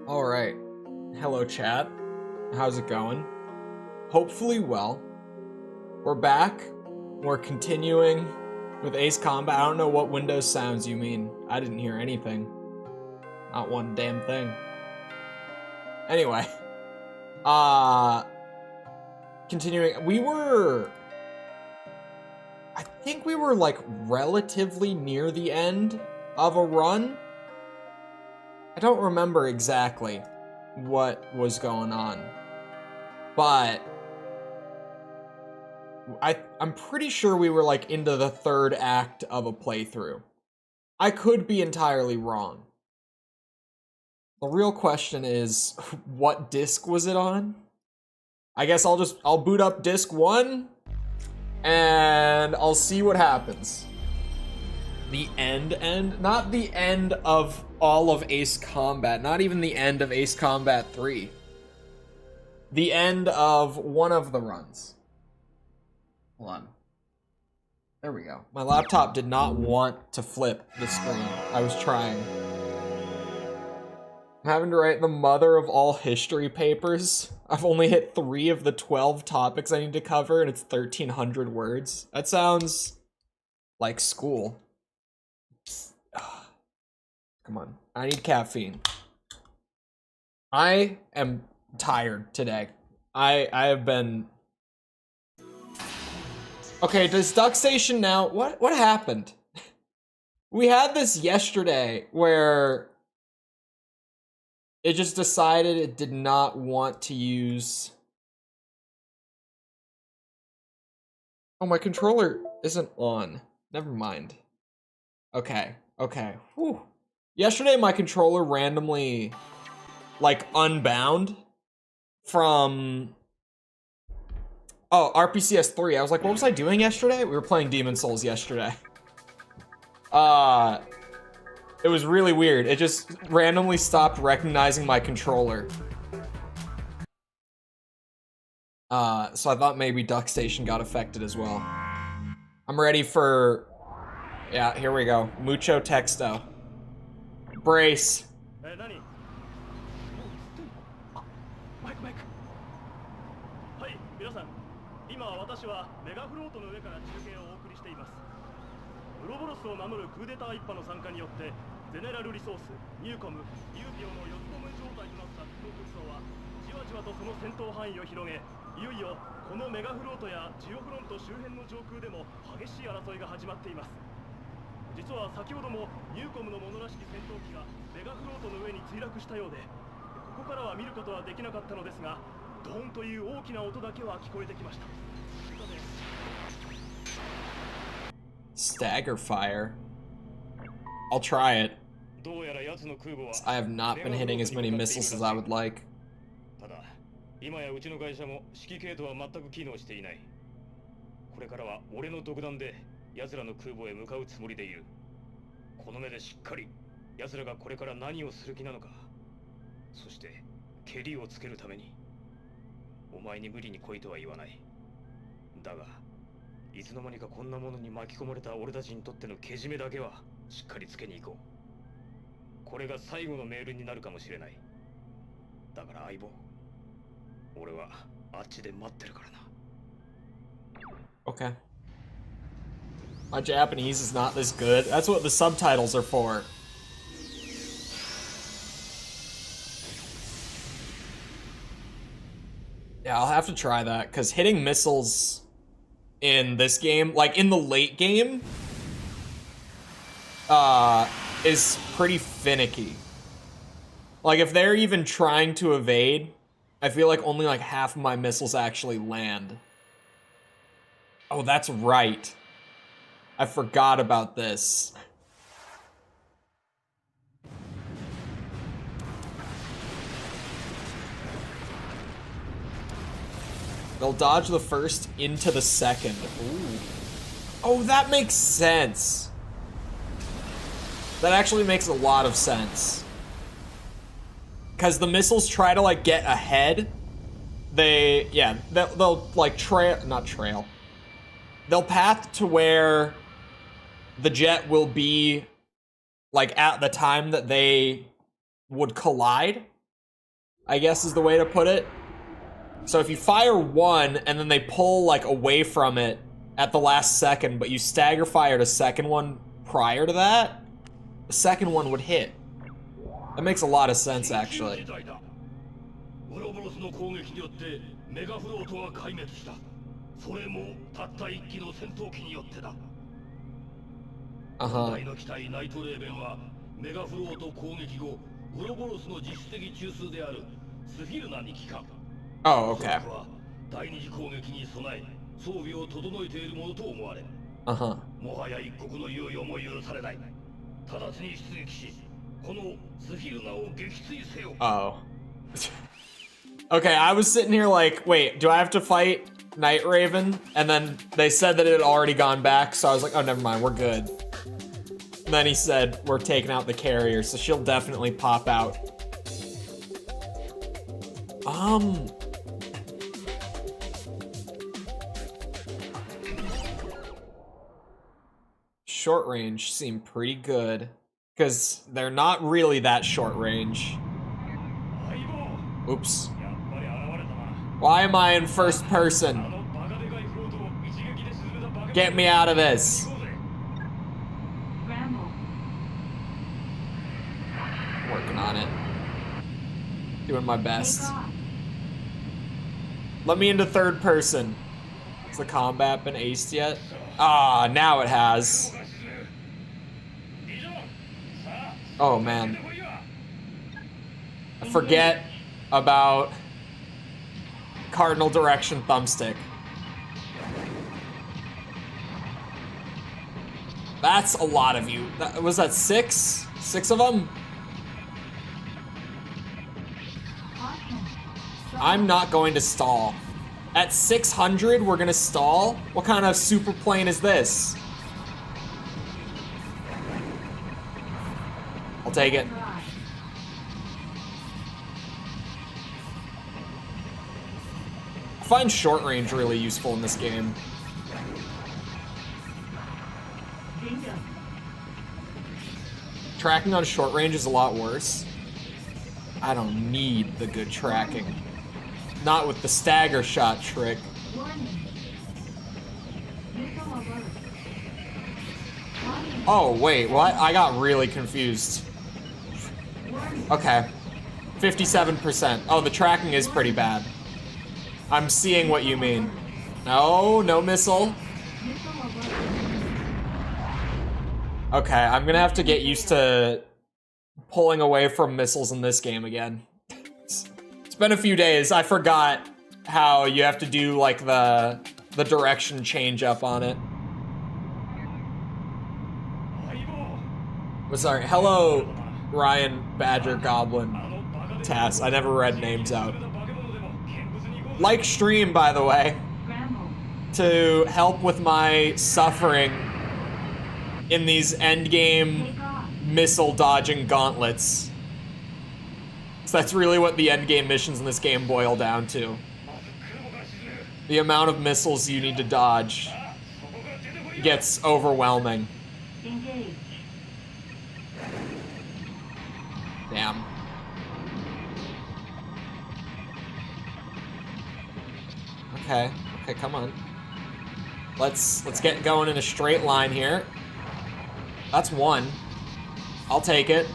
Alright. Hello, chat. How's it going? Hopefully well. We're back. We're continuing with Ace Combat. I don't know what Windows sounds you mean. I didn't hear anything. Not one damn thing. Anyway. Continuing. I think we were, like, relatively near the end of a run. I don't remember exactly what was going on, but I'm pretty sure we were like into the third act of a playthrough. I could be entirely wrong. The real question is, what disc was it on? I guess I'll boot up disc 1 and I'll see what happens. The end? Not the end of all of Ace Combat. Not even the end of Ace Combat 3. The end of one of the runs. Hold on. There we go. My laptop did not want to flip the screen. I was trying. I'm having to write the mother of all history papers. I've only hit 3 of the 12 topics I need to cover, and it's 1,300 words. That sounds like school. Come on. I need caffeine. I am tired today. I have been... Okay, does Duck Station now... What happened? We had this yesterday where it just decided it did not want to use... Oh, my controller isn't on. Never mind. Okay. Whew. Yesterday, my controller randomly, like, unbound from... Oh, RPCS 3. I was like, what was I doing yesterday? We were playing Demon Souls yesterday. It was really weird. It just randomly stopped recognizing my controller. So I thought maybe Duck Station got affected as well. I'm ready for... Yeah, here we go. Mucho texto. Brace. Stagger fire. I'll try it. I have not been hitting as many missiles as I would like. Okay. My Japanese is not this good. That's what the subtitles are for. Yeah, I'll have to try that, because hitting missiles in this game, like in the late game, is pretty finicky. Like, if they're even trying to evade, I feel like only like half of my missiles actually land. Oh, that's right. I forgot about this. They'll dodge the first into the second. Ooh. Oh, that makes sense. That actually makes a lot of sense. Because the missiles try to, like, get ahead. They'll like, not trail. They'll path to where the jet will be, like, at the time that they would collide. I guess is the way to put it. So if you fire one and then they pull like away from it at the last second, but you stagger fired a second one prior to that, the second one would hit. That makes a lot of sense, actually. Uh-huh. Oh, okay. Uh-huh. Oh. Okay, I was sitting here like, wait, do I have to fight Night Raven? And then they said that it had already gone back, so I was like, oh, never mind, we're good. And then he said, we're taking out the carrier, so she'll definitely pop out. Short range seem pretty good, because they're not really that short range. Oops. Why am I in first person? Get me out of this. Working on it. Doing my best. Let me into third person. Has the combat been aced yet? Ah, now it has. Oh man. I forget about cardinal direction thumbstick. That's a lot of you. Was that 6? 6 of them? I'm not going to stall. At 600, we're gonna stall? What kind of super plane is this? I'll take it. I find short range really useful in this game. Tracking on short range is a lot worse. I don't need the good tracking. Not with the stagger shot trick. Oh, wait, what? I got really confused. Okay. 57%. Oh, the tracking is pretty bad. I'm seeing what you mean. No, no missile. Okay, I'm gonna have to get used to pulling away from missiles in this game again. It's been a few days. I forgot how you have to do like the direction change up on it. But sorry, hello Ryan, Badger, Goblin, Tass. I never read names out. Like stream, by the way, to help with my suffering in these endgame missile dodging gauntlets. So that's really what the endgame missions in this game boil down to. The amount of missiles you need to dodge gets overwhelming. Damn. Okay, okay, come on. Let's get going in a straight line here. That's one. I'll take it.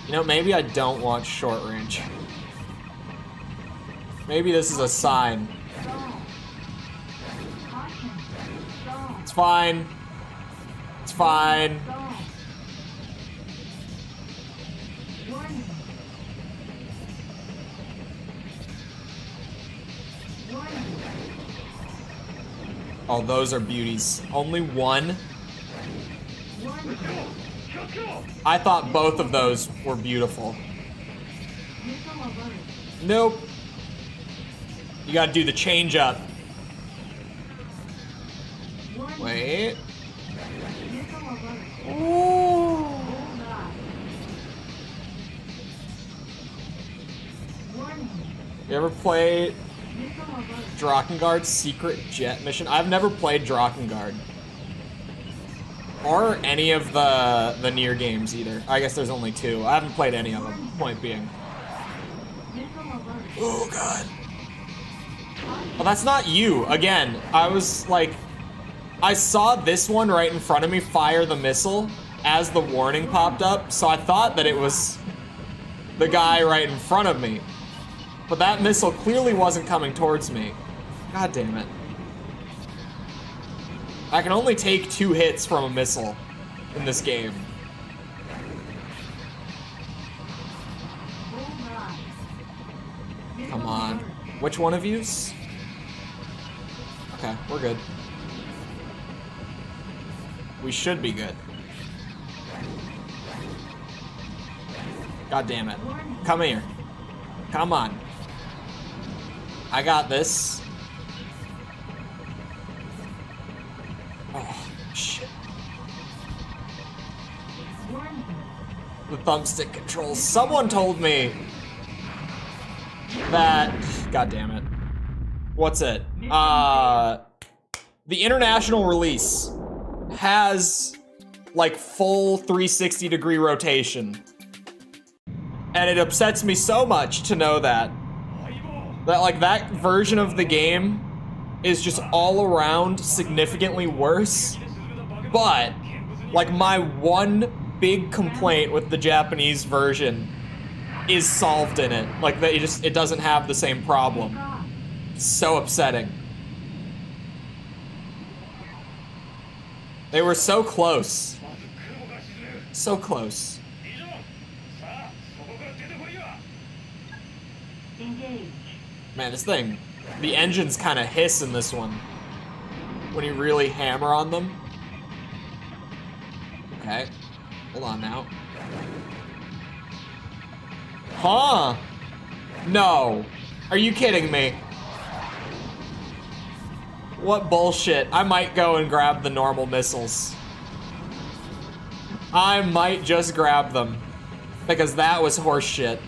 You know, maybe I don't want short range. Maybe this is a sign. It's fine. It's fine. Oh, those are beauties. Only one? I thought both of those were beautiful. Nope. You gotta do the change up. Wait. Ooh. You ever play Drakengard's secret jet mission. I've never played Drakengard. Or any of the Nier games either. I guess there's only 2. I haven't played any of them, point being. Oh god. Well, that's not you. Again, I was like, I saw this one right in front of me fire the missile as the warning popped up, so I thought that it was the guy right in front of me. But that missile clearly wasn't coming towards me. God damn it. I can only take 2 hits from a missile in this game. Come on. Which one of yous? Okay, we're good. We should be good. God damn it. Come here. Come on. I got this. Oh, shit. The thumbstick controls. Someone told me that... God damn it. What's it? The international release has like full 360 degree rotation. And it upsets me so much to know that like that version of the game is just all around significantly worse. But like my one big complaint with the Japanese version is solved in it. Like that it doesn't have the same problem. It's so upsetting. They were so close. So close. Man, this thing, the engines kind of hiss in this one when you really hammer on them. Okay, hold on now. Huh? No. Are you kidding me? What bullshit. I might go and grab the normal missiles. I might just grab them. Because that was horse shit.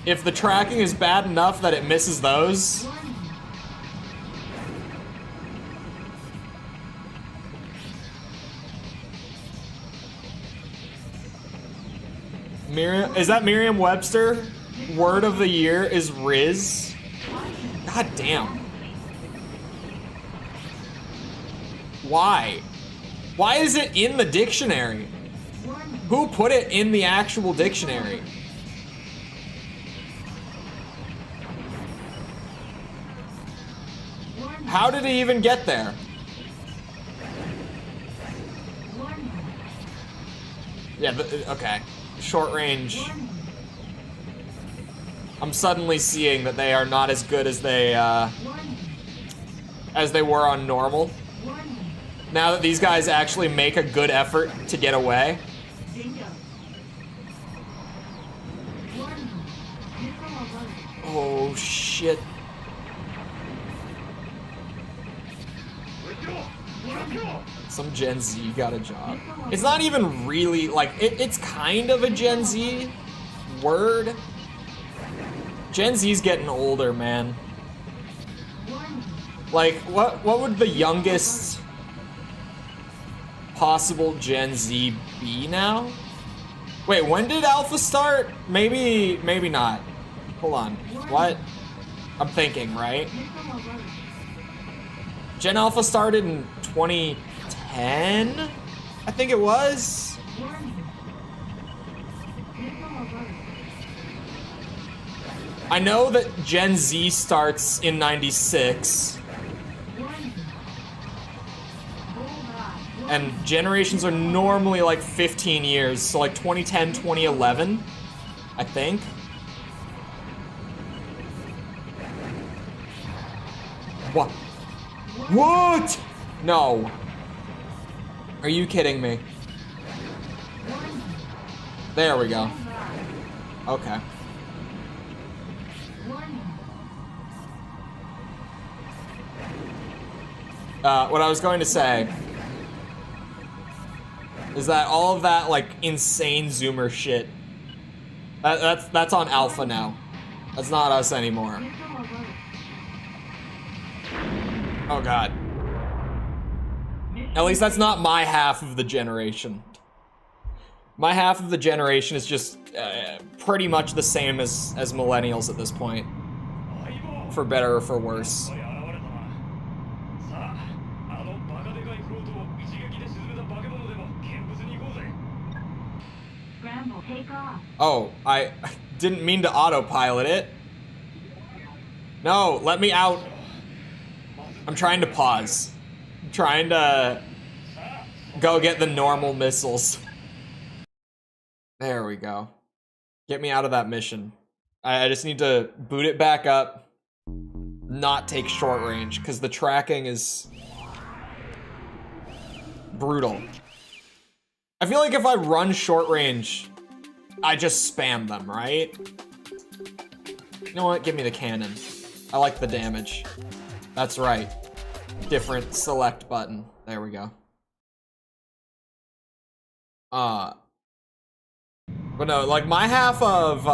If the tracking is bad enough that it misses those... Is that Merriam-Webster? Word of the year is Riz. God damn. Why? Why is it in the dictionary? Who put it in the actual dictionary? How did it even get there? Yeah, okay. Short range. I'm suddenly seeing that they are not as good as they were on normal. Now that these guys actually make a good effort to get away. Oh shit. Some Gen Z got a job. It's not even really, like, it's kind of a Gen Z word. Gen Z's getting older, man. Like, what would the youngest possible Gen Z be now? Wait, when did Alpha start? Maybe not. Hold on. What? I'm thinking, right? Gen Alpha started in 2010? I think it was. I know that Gen Z starts in 96. And generations are normally like 15 years, so like 2010, 2011, I think. What? What? No. Are you kidding me? There we go. Okay. What I was going to say is that all of that, like, insane zoomer shit That's on Alpha now. That's not us anymore. Oh god. At least that's not my half of the generation. My half of the generation is just pretty much the same as millennials at this point. For better or for worse. Oh, I didn't mean to autopilot it. No, let me out. I'm trying to pause. I'm trying to go get the normal missiles. There we go. Get me out of that mission. I just need to boot it back up. Not take short range, because the tracking is brutal. I feel like if I run short range, I just spam them, right? You know what? Give me the cannon. I like the damage. That's right. Different select button. There we go. But no, like my half of,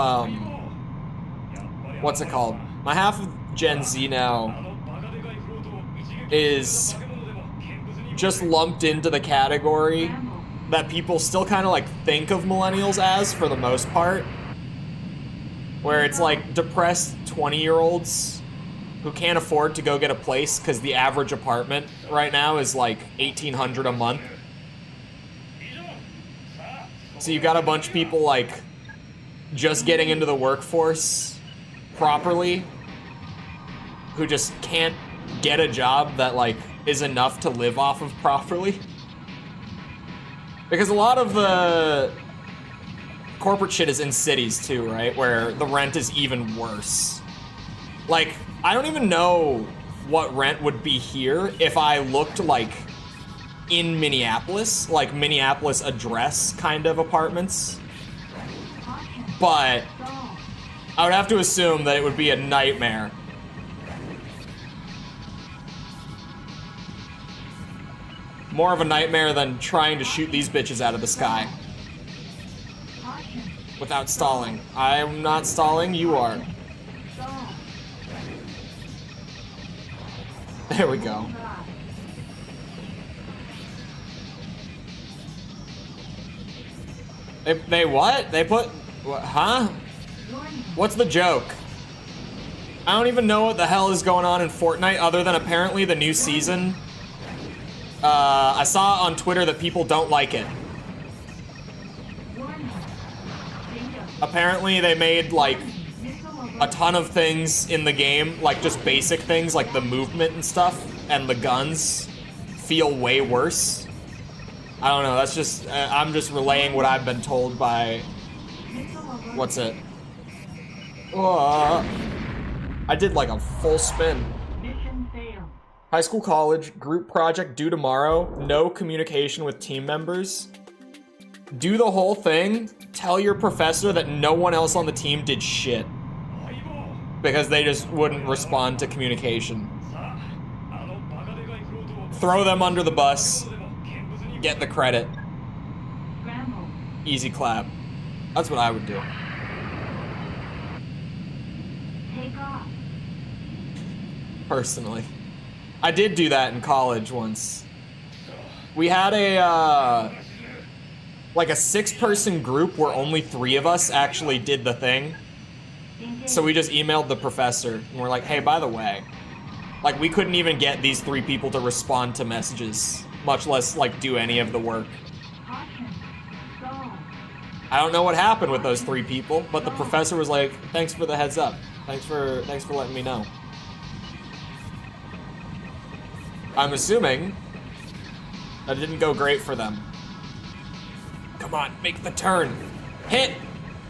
what's it called? My half of Gen Z now is just lumped into the category that people still kind of like think of millennials as for the most part. Where it's like depressed 20-year-olds who can't afford to go get a place because the average apartment right now is like $1,800 a month. So you've got a bunch of people like just getting into the workforce properly who just can't get a job that like is enough to live off of properly. Because a lot of the corporate shit is in cities too, right? Where the rent is even worse. Like, I don't even know what rent would be here if I looked like in Minneapolis, like Minneapolis address kind of apartments. But I would have to assume that it would be a nightmare. More of a nightmare than trying to shoot these bitches out of the sky. Without stalling. I'm not stalling, you are. There we go. They what? They put... What, huh? What's the joke? I don't even know what the hell is going on in Fortnite other than apparently the new season. I saw on Twitter that people don't like it. Apparently they made like a ton of things in the game, like just basic things like the movement and stuff and the guns feel way worse. I don't know, that's just, I'm just relaying what I've been told by, what's it? I did like a full spin. High school, college, group project due tomorrow, no communication with team members. Do the whole thing, tell your professor that no one else on the team did shit. Because they just wouldn't respond to communication. Throw them under the bus, get the credit. Easy clap. That's what I would do. Personally. I did do that in college once. We had a, like a 6-person group where only 3 of us actually did the thing. So we just emailed the professor and we're like, hey, by the way, like we couldn't even get these 3 people to respond to messages, much less like do any of the work. I don't know what happened with those 3 people, but the professor was like, thanks for the heads up. Thanks for letting me know. I'm assuming that it didn't go great for them. Come on, make the turn. Hit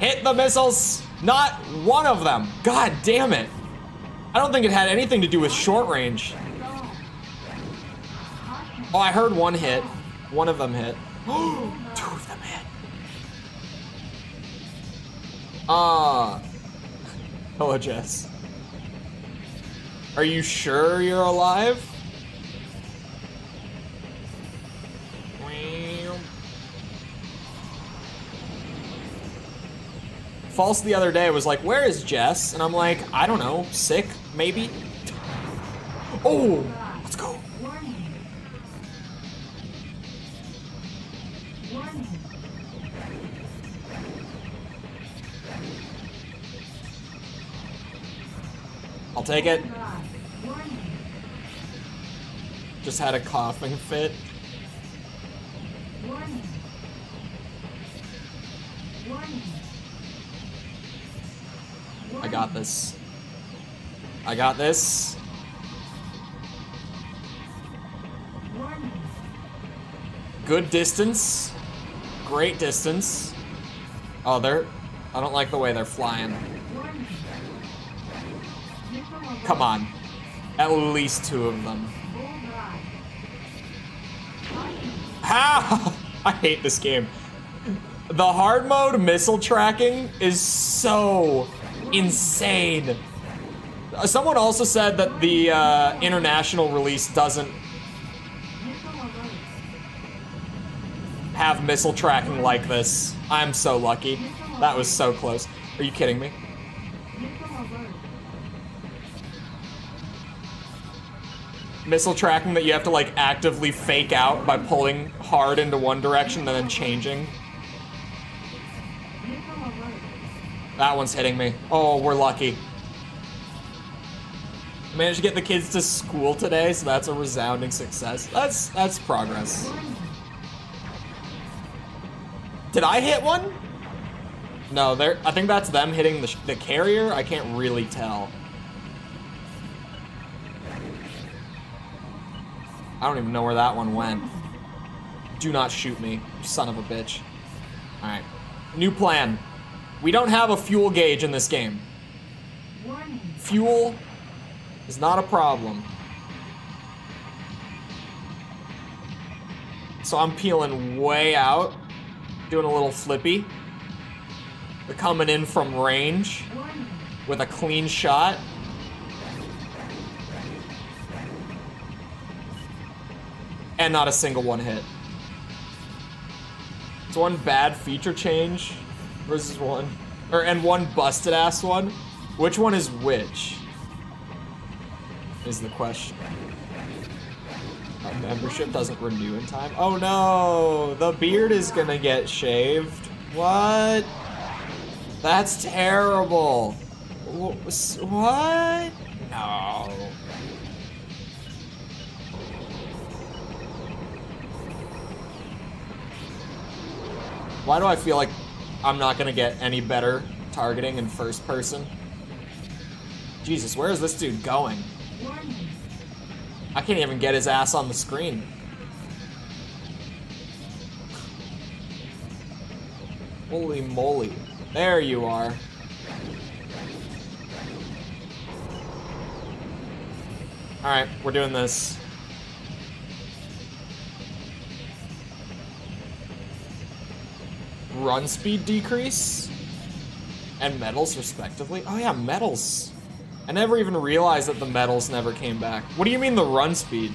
the missiles. Not one of them. God damn it. I don't think it had anything to do with short range. Oh, I heard one hit. One of them hit. 2 of them hit. Hello, Jess. Are you sure you're alive? False the other day was like, where is Jess? And I'm like, I don't know, sick, maybe? Oh, let's go. I'll take it. Just had a coughing fit. I got this. I got this. Good distance. Great distance. Oh, I don't like the way they're flying. Come on. At least 2 of them. How? I hate this game. The hard mode missile tracking is so insane. Someone also said that the international release doesn't have missile tracking like this. I'm so lucky. That was so close. Are you kidding me? Missile tracking that you have to like actively fake out by pulling hard into one direction and then changing. That one's hitting me. Oh, we're lucky. Managed to get the kids to school today, so that's a resounding success. That's progress. Did I hit one? No, I think that's them hitting the carrier. I can't really tell. I don't even know where that one went. Do not shoot me, you son of a bitch. All right, new plan. We don't have a fuel gauge in this game. Fuel is not a problem. So I'm peeling way out, doing a little flippy. They're coming in from range with a clean shot. And not a single one hit. It's one bad feature change versus one, and one busted ass one. Which one is which? Is the question. Our membership doesn't renew in time. Oh no, the beard is gonna get shaved. What? That's terrible. What? No. Why do I feel like I'm not gonna get any better targeting in first person? Jesus, where is this dude going? I can't even get his ass on the screen. Holy moly. There you are. Alright, we're doing this. Run speed decrease and medals respectively. Oh yeah, medals. I never even realized that the medals never came back. What do you mean the run speed?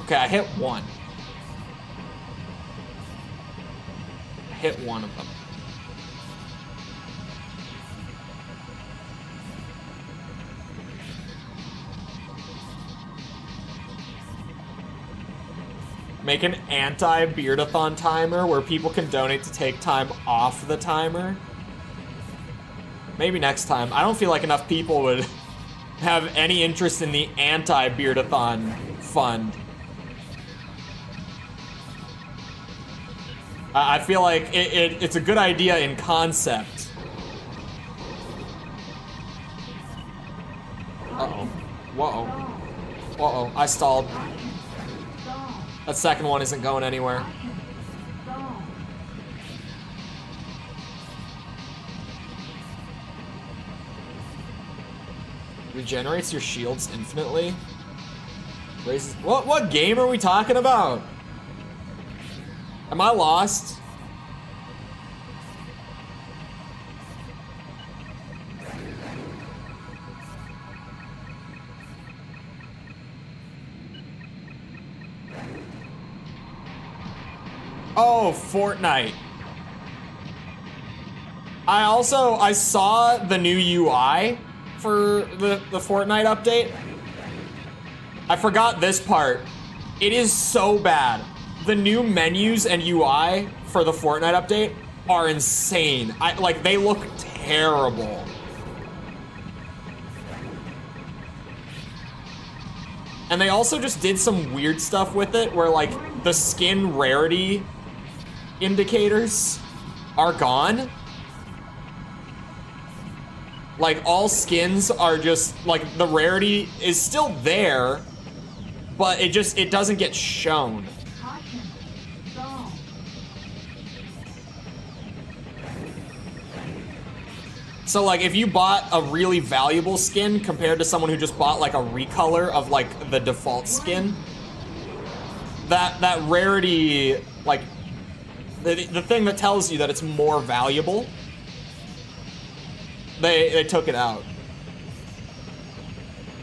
Okay, I hit one. I hit one of them. Make an anti-beardathon timer where people can donate to take time off the timer. Maybe next time. I don't feel like enough people would have any interest in the anti-beardathon fund. I feel like it's a good idea in concept. Uh-oh. Whoa. Uh-oh. I stalled. That second one isn't going anywhere. Regenerates your shields infinitely? Raises. What game are we talking about? Am I lost? Oh, Fortnite. I saw the new UI for the Fortnite update. I forgot this part. It is so bad. The new menus and UI for the Fortnite update are insane. Like, they look terrible. And they also just did some weird stuff with it where, like, the skin rarity indicators are gone. Like, all skins are just, like, the rarity is still there, but it doesn't get shown. So, like, if you bought a really valuable skin compared to someone who just bought, like, a recolor of, like, the default skin, that rarity, like, the thing that tells you that it's more valuable, they took it out.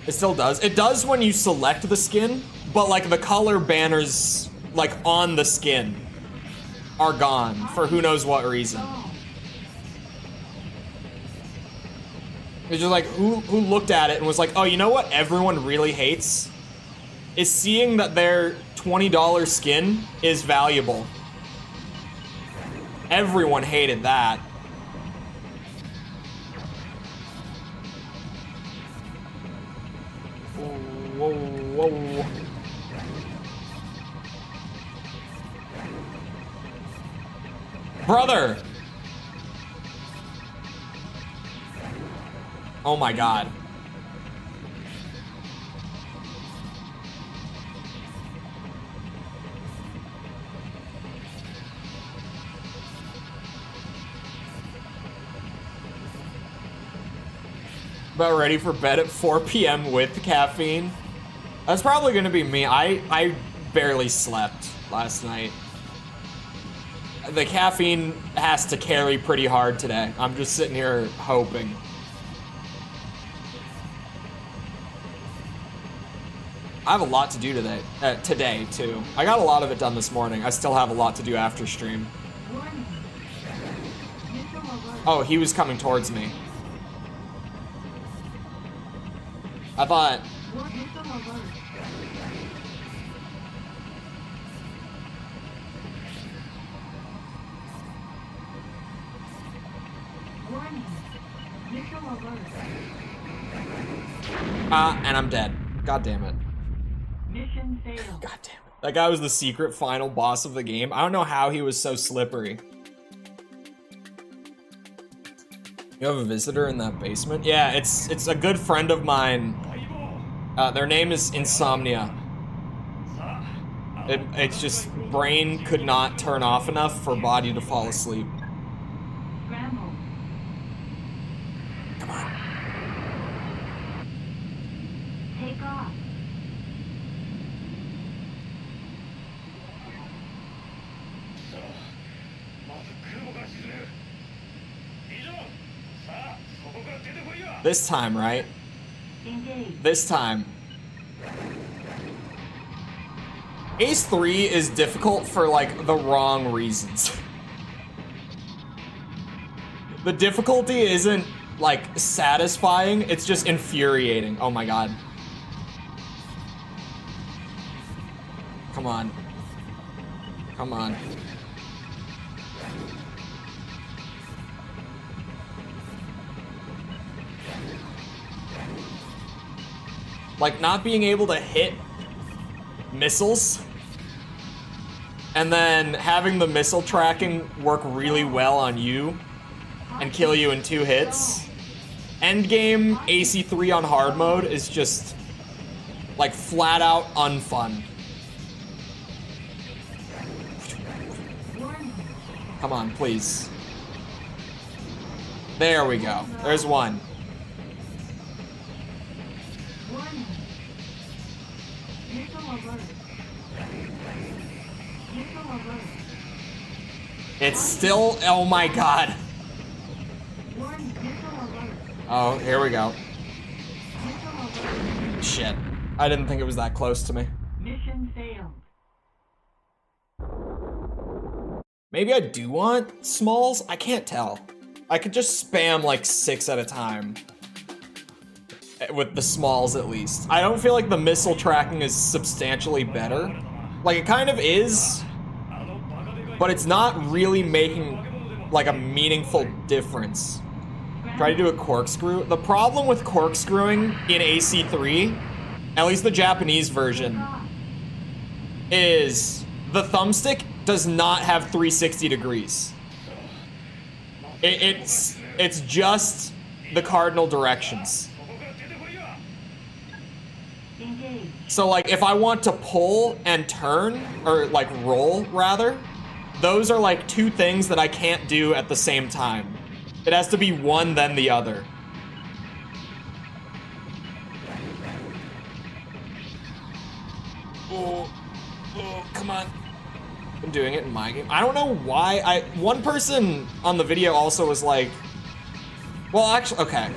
It still does. It does when you select the skin, but, like, the color banners, like, on the skin are gone for who knows what reason. It's just like, who looked at it and was like, oh, you know what everyone really hates? Is seeing that their $20 skin is valuable. Everyone hated that. Whoa, whoa. Brother! Oh my god. About ready for bed at 4 p.m. with caffeine? That's probably gonna be me. I barely slept last night. The caffeine has to carry pretty hard today. I'm just sitting here hoping. I have a lot to do today too. I got a lot of it done this morning. I still have a lot to do after stream. Oh, he was coming towards me. I thought... and I'm dead. God damn it. Mission failed. God damn it. That guy was the secret final boss of the game. I don't know how he was so slippery. You have a visitor in that basement? Yeah, it's a good friend of mine. Their name is Insomnia. It's just brain could not turn off enough for body to fall asleep. Scramble. Come on. Take off. This time, right? Engage. This time. Ace 3 is difficult for, like, the wrong reasons. The difficulty isn't, like, satisfying, it's just infuriating. Oh my god. Come on. Come on. Like, not being able to hit missiles and then having the missile tracking work really well on you and kill you in 2 hits. Endgame AC3 on hard mode is just, like, flat out unfun. Come on, please. There we go. There's one. It's still, oh my god. Oh, here we go. Shit. I didn't think it was that close to me. Mission failed. Maybe I do want smalls? I can't tell. I could just spam like 6 at a time. With the smalls at least. I don't feel like the missile tracking is substantially better. Like it kind of is, but it's not really making like a meaningful difference. Try to do a corkscrew. The problem with corkscrewing in AC3, at least the Japanese version, is the thumbstick does not have 360 degrees. It's just the cardinal directions. So like if I want to pull and turn, or like roll rather, those are like two things that I can't do at the same time. It has to be one then the other. Oh, come on. I'm doing it in my game. I don't know why. One person on the video also was like, well, actually, okay.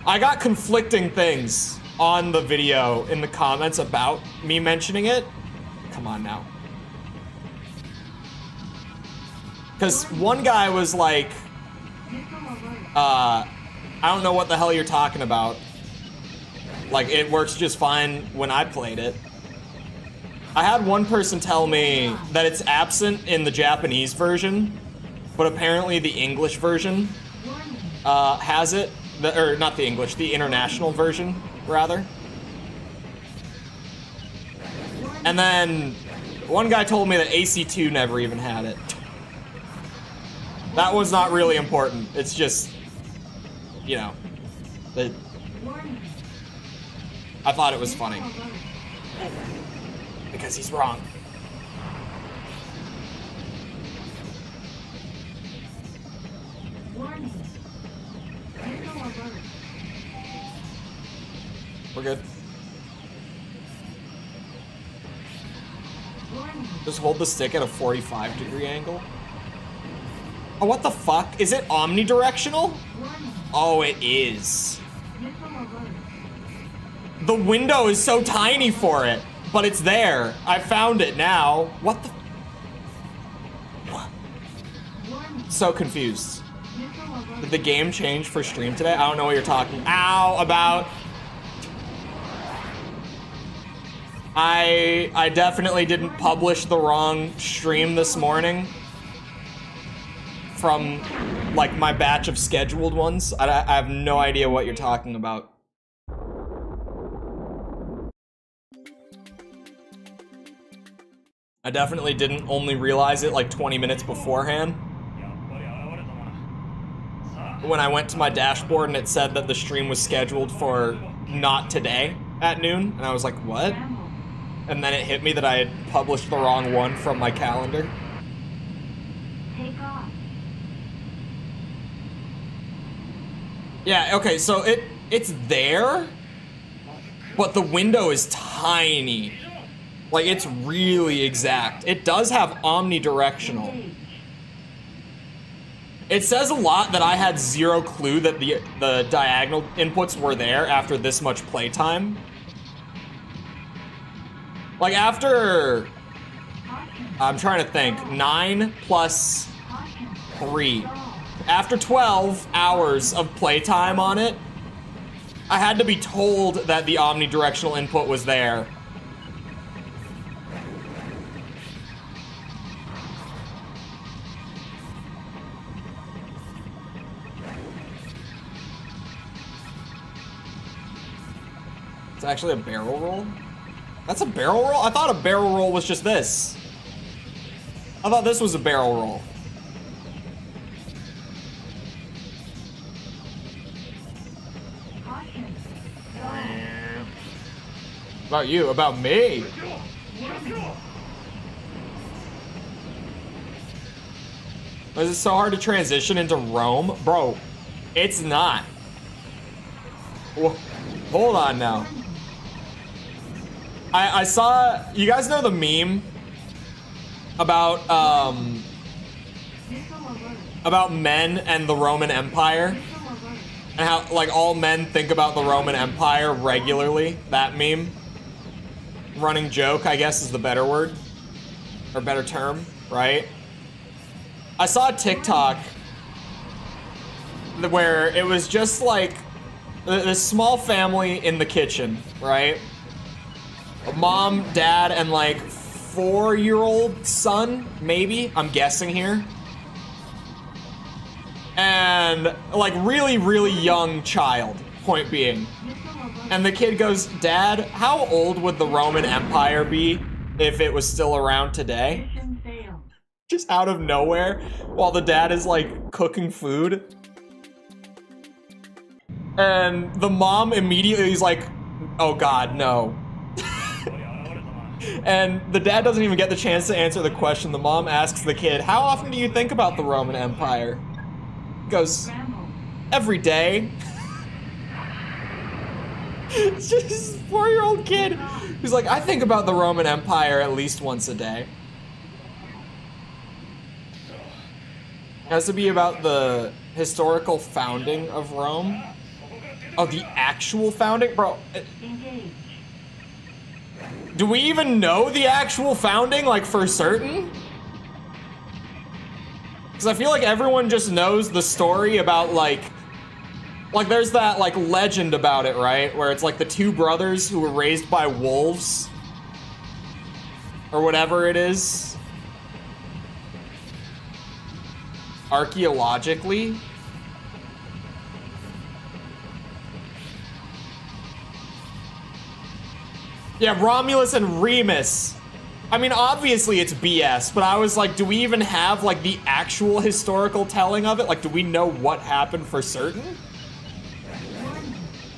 I got conflicting things on the video in the comments about me mentioning it. Come on now. Because one guy was like, I don't know what the hell you're talking about. Like, it works just fine when I played it. I had one person tell me that it's absent in the Japanese version, but apparently the English version has it. Or not the English, the international version, rather. And then one guy told me that AC2 never even had it. That was not really important. It's just, you know, I thought it was funny. Because he's wrong. We're good. Just hold the stick at a 45-degree angle. Oh, what the fuck? Is it omnidirectional? Oh, it is. The window is so tiny for it, but it's there. I found it now. What the? What? So confused. Did the game change for stream today? I don't know what you're talking about. I definitely didn't publish the wrong stream this morning from like my batch of scheduled ones. I have no idea what you're talking about. I definitely didn't only realize it like 20 minutes beforehand. When I went to my dashboard and it said that the stream was scheduled for not today at noon, and I was like, what? And then it hit me that I had published the wrong one from my calendar. Take off. Yeah, okay, so it's there, but the window is tiny. Like, it's really exact. It does have omnidirectional. It says a lot that I had zero clue that the diagonal inputs were there after this much playtime. Like, after, I'm trying to think, 9 plus 3. After 12 hours of playtime on it, I had to be told that the omnidirectional input was there. It's actually a barrel roll? That's a barrel roll? I thought a barrel roll was just this. I thought this was a barrel roll. About you, about me. Is it so hard to transition into Rome? Bro, it's not. Hold on now. I saw, you guys know the meme about men and the Roman Empire? And how, like, all men think about the Roman Empire regularly? That meme? Running joke, I guess, is the better word. Or better term, right? I saw a TikTok where it was just like this small family in the kitchen, right? A mom, dad, and like 4-year-old son, maybe, I'm guessing here. And like really, really young child, point being. And the kid goes, Dad, how old would the Roman Empire be if it was still around today? Just out of nowhere, while the dad is like cooking food. And the mom immediately is like, oh God, no. And the dad doesn't even get the chance to answer the question. The mom asks the kid, how often do you think about the Roman Empire? He goes, every day. It's just this 4-year-old kid who's like, I think about the Roman Empire at least once a day. It has to be about the historical founding of Rome. Oh, the actual founding? Bro, do we even know the actual founding, like, for certain? Because I feel like everyone just knows the story about, like, there's that, like, legend about it, right? Where it's, like, the 2 brothers who were raised by wolves. Or whatever it is. Archaeologically. Yeah, Romulus and Remus. I mean, obviously it's BS, but I was like, do we even have, like, the actual historical telling of it? Like, do we know what happened for certain?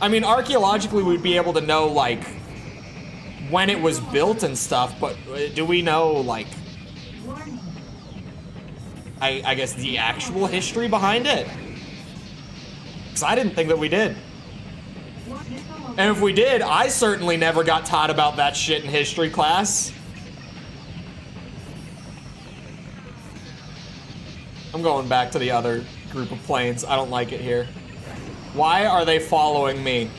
I mean, archaeologically, we'd be able to know, like, when it was built and stuff, but do we know, like, I guess the actual history behind it? Because I didn't think that we did. And if we did, I certainly never got taught about that shit in history class. I'm going back to the other group of planes. I don't like it here. Why are they following me?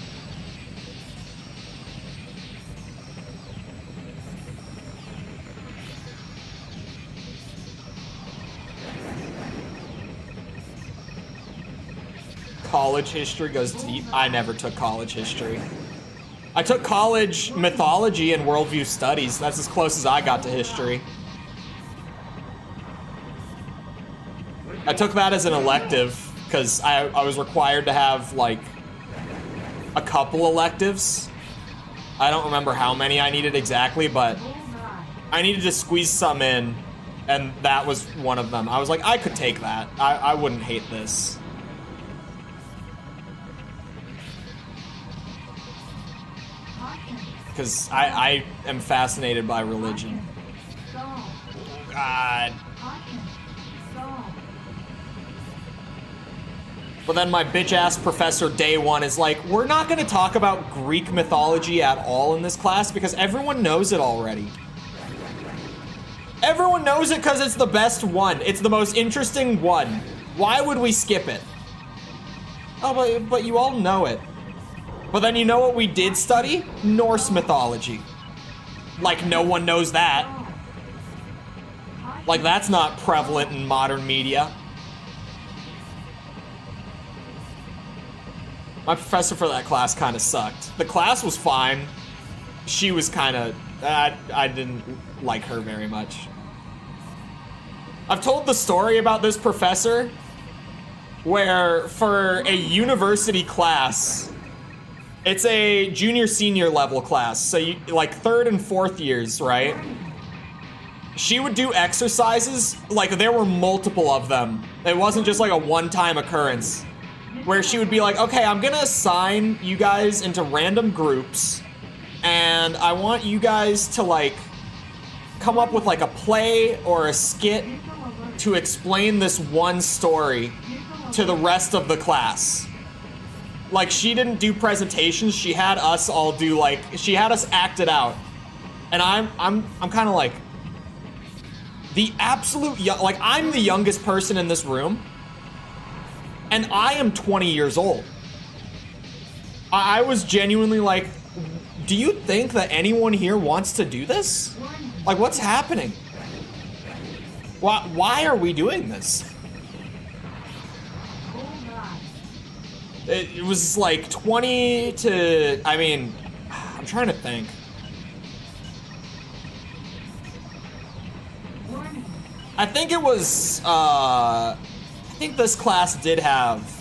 College history goes deep. I never took college history. I took college mythology and worldview studies. That's as close as I got to history. I took that as an elective because I was required to have like a couple electives. I don't remember how many I needed exactly, but I needed to squeeze some in, and that was one of them. I was like, I could take that. I wouldn't hate this. Because I am fascinated by religion. Oh, God. But then my bitch-ass professor day one is like, we're not going to talk about Greek mythology at all in this class because everyone knows it already. Everyone knows it because it's the best one. It's the most interesting one. Why would we skip it? Oh, but you all know it. But then you know what we did study? Norse mythology. Like, no one knows that. Like, that's not prevalent in modern media. My professor for that class kind of sucked. The class was fine. She was kind of... I didn't like her very much. I've told the story about this professor where for a university class... It's a junior-senior level class, so you, like 3rd and 4th years, right? She would do exercises, like there were multiple of them. It wasn't just like a one-time occurrence. Where she would be like, okay, I'm gonna assign you guys into random groups, and I want you guys to like, come up with like a play or a skit to explain this one story to the rest of the class. Like, she didn't do presentations, she had us all do, like, she had us act it out. And I'm kind of like, the absolute, like, I'm the youngest person in this room, and I am 20 years old. I was genuinely like, do you think that anyone here wants to do this? Like, what's happening? Why are we doing this? Hold on. It was like 20 to, I mean, I'm trying to think. Warning. I think it was, I think this class did have,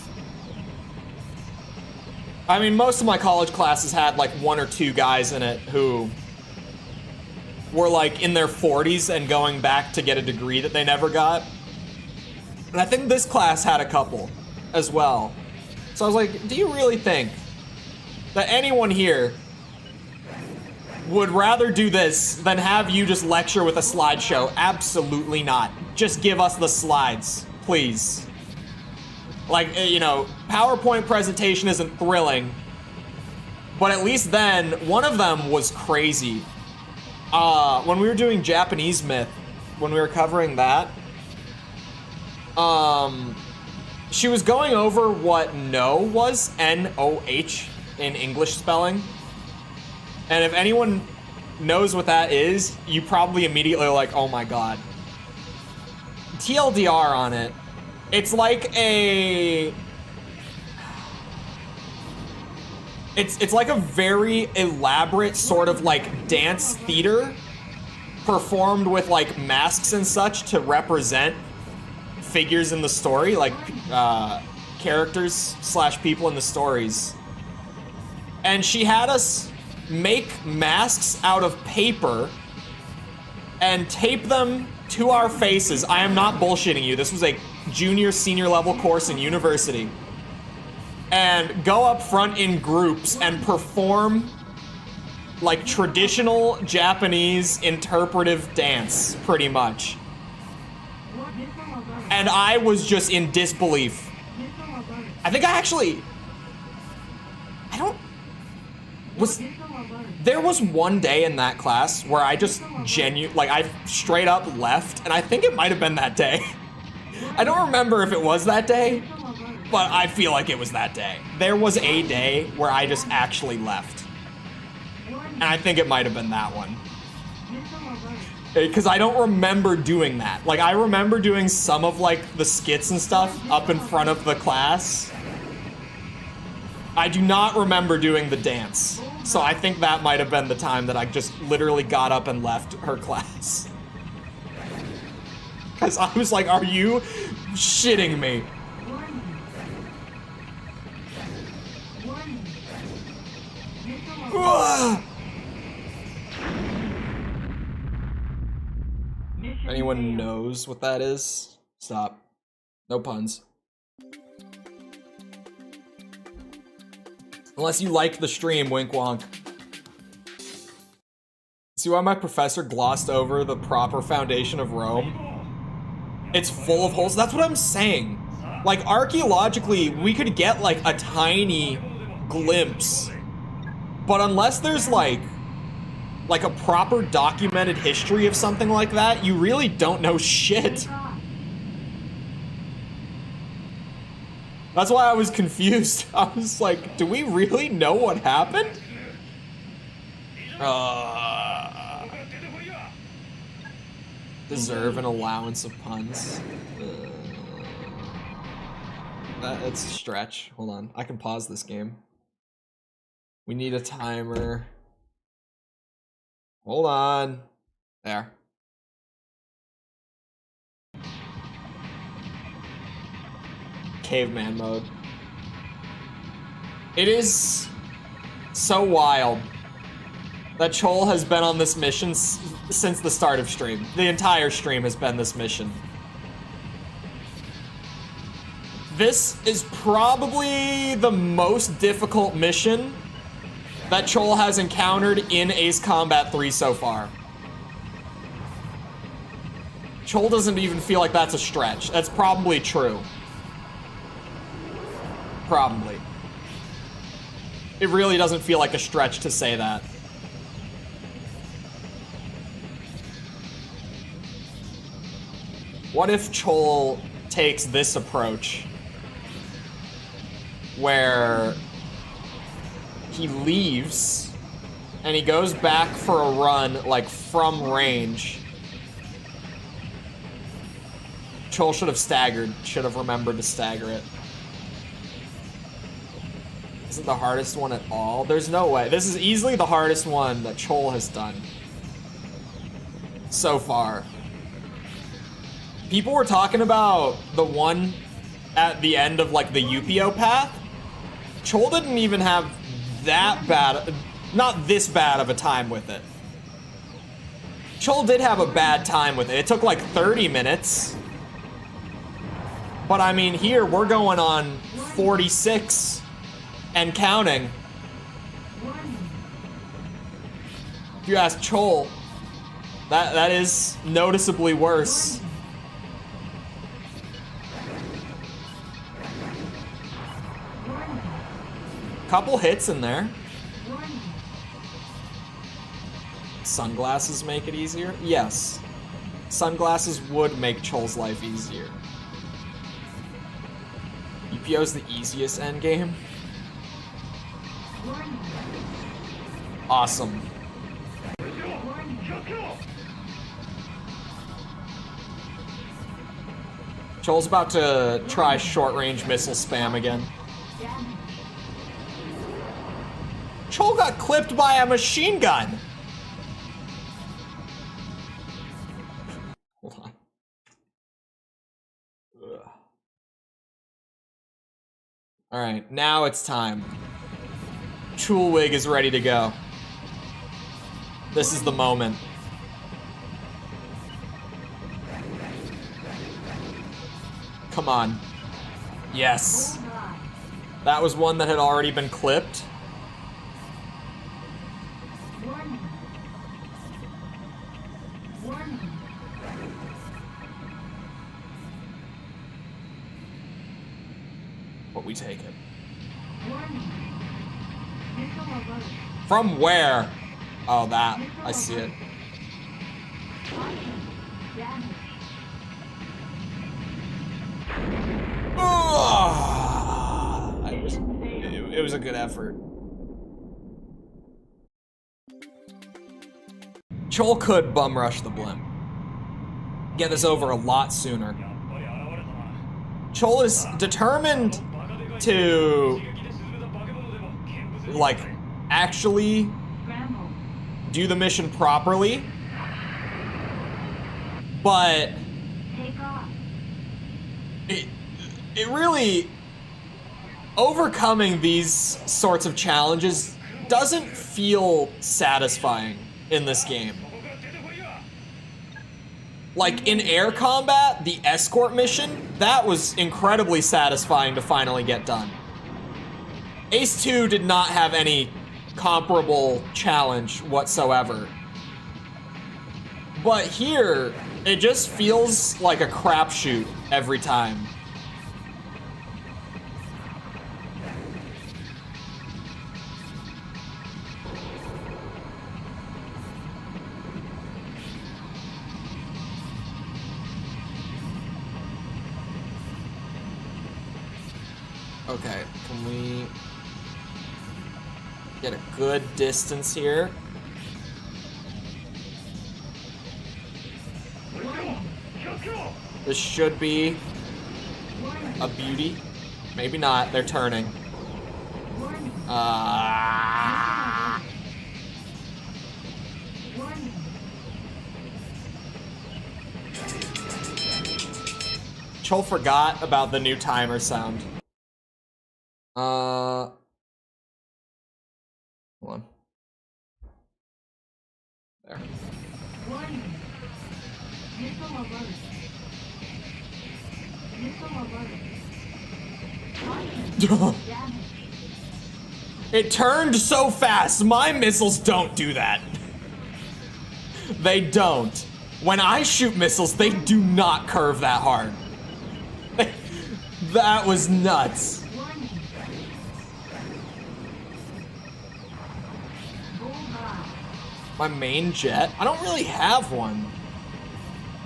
I mean, most of my college classes had like 1 or 2 guys in it who were like in their 40s and going back to get a degree that they never got. And I think this class had a couple as well. So I was like, do you really think that anyone here would rather do this than have you just lecture with a slideshow? Absolutely not. Just give us the slides, please. Like, you know, PowerPoint presentation isn't thrilling, but at least then, one of them was crazy. When we were doing Japanese myth, when we were covering that, she was going over what no was, N-O-H, in English spelling. And if anyone knows what that is, you probably immediately are like, oh my god. TLDR on it. It's like a... It's like a very elaborate sort of like dance theater performed with like masks and such to represent figures in the story, like characters / people in the stories. And she had us make masks out of paper and tape them to our faces. I am not bullshitting you. This was a junior, senior level course in university. And go up front in groups and perform like traditional Japanese interpretive dance, pretty much. And I was just in disbelief. I think I don't... There was one day in that class where I just I straight up left, and I think it might have been that day. I don't remember if it was that day, but I feel like it was that day. There was a day where I just actually left. And I think it might have been that one. Because I don't remember doing that. Like, I remember doing some of, like, the skits and stuff up in front of the class. I do not remember doing the dance. So I think that might have been the time that I just literally got up and left her class. Because I was like, are you shitting me? Ugh. Anyone knows what that is? Stop. No puns. Unless you like the stream, wink wonk. See why my professor glossed over the proper foundation of Rome? It's full of holes. That's what I'm saying. Like, archaeologically, we could get, like, a tiny glimpse. But unless there's, like a proper documented history of something like that, you really don't know shit. That's why I was confused. I was like, do we really know what happened? Deserve an allowance of puns. That's a stretch. Hold on. I can pause this game. We need a timer. Hold on. There. Caveman mode. It is so wild that Chole has been on this mission since the start of stream. The entire stream has been this mission. This is probably the most difficult mission that Chole has encountered in Ace Combat 3 so far. Chole doesn't even feel like that's a stretch. That's probably true. Probably. It really doesn't feel like a stretch to say that. What if Chole takes this approach where he leaves and he goes back for a run, like, from range, Chole should have staggered. Should have remembered to stagger it. Is it the hardest one at all? There's no way. This is easily the hardest one that Chole has done so far. People were talking about the one at the end of like the UPO path. Chole didn't even have that bad, not this bad of a time with it. Chole did have a bad time with it. It took like 30 minutes. But I mean, here we're going on 46 and counting. If you ask Chole, that is noticeably worse. Couple hits in there. Sunglasses make it easier? Yes. Sunglasses would make Chole's life easier. UPO's the easiest endgame. Awesome. Chole's about to try short-range missile spam again. Chole got clipped by a machine gun. Hold on. Ugh. All right, now it's time. Chulewig is ready to go. This is the moment. Come on. Yes. That was one that had already been clipped. But we take it. From where? Oh, that. I see it. It was a good effort. Chole could bum rush the blimp. Get this over a lot sooner. Chole is determined to, like, actually do the mission properly, but it really, overcoming these sorts of challenges doesn't feel satisfying in this game. Like in air combat, the escort mission, that was incredibly satisfying to finally get done. Ace 2 did not have any comparable challenge whatsoever. But here, it just feels like a crapshoot every time. Okay, can we get a good distance here? This should be a beauty. Maybe not, they're turning. Chole forgot about the new timer sound. Hold on. There. It turned so fast. My missiles don't do that. They don't. When I shoot missiles, they do not curve that hard. That was nuts. My main jet? I don't really have one.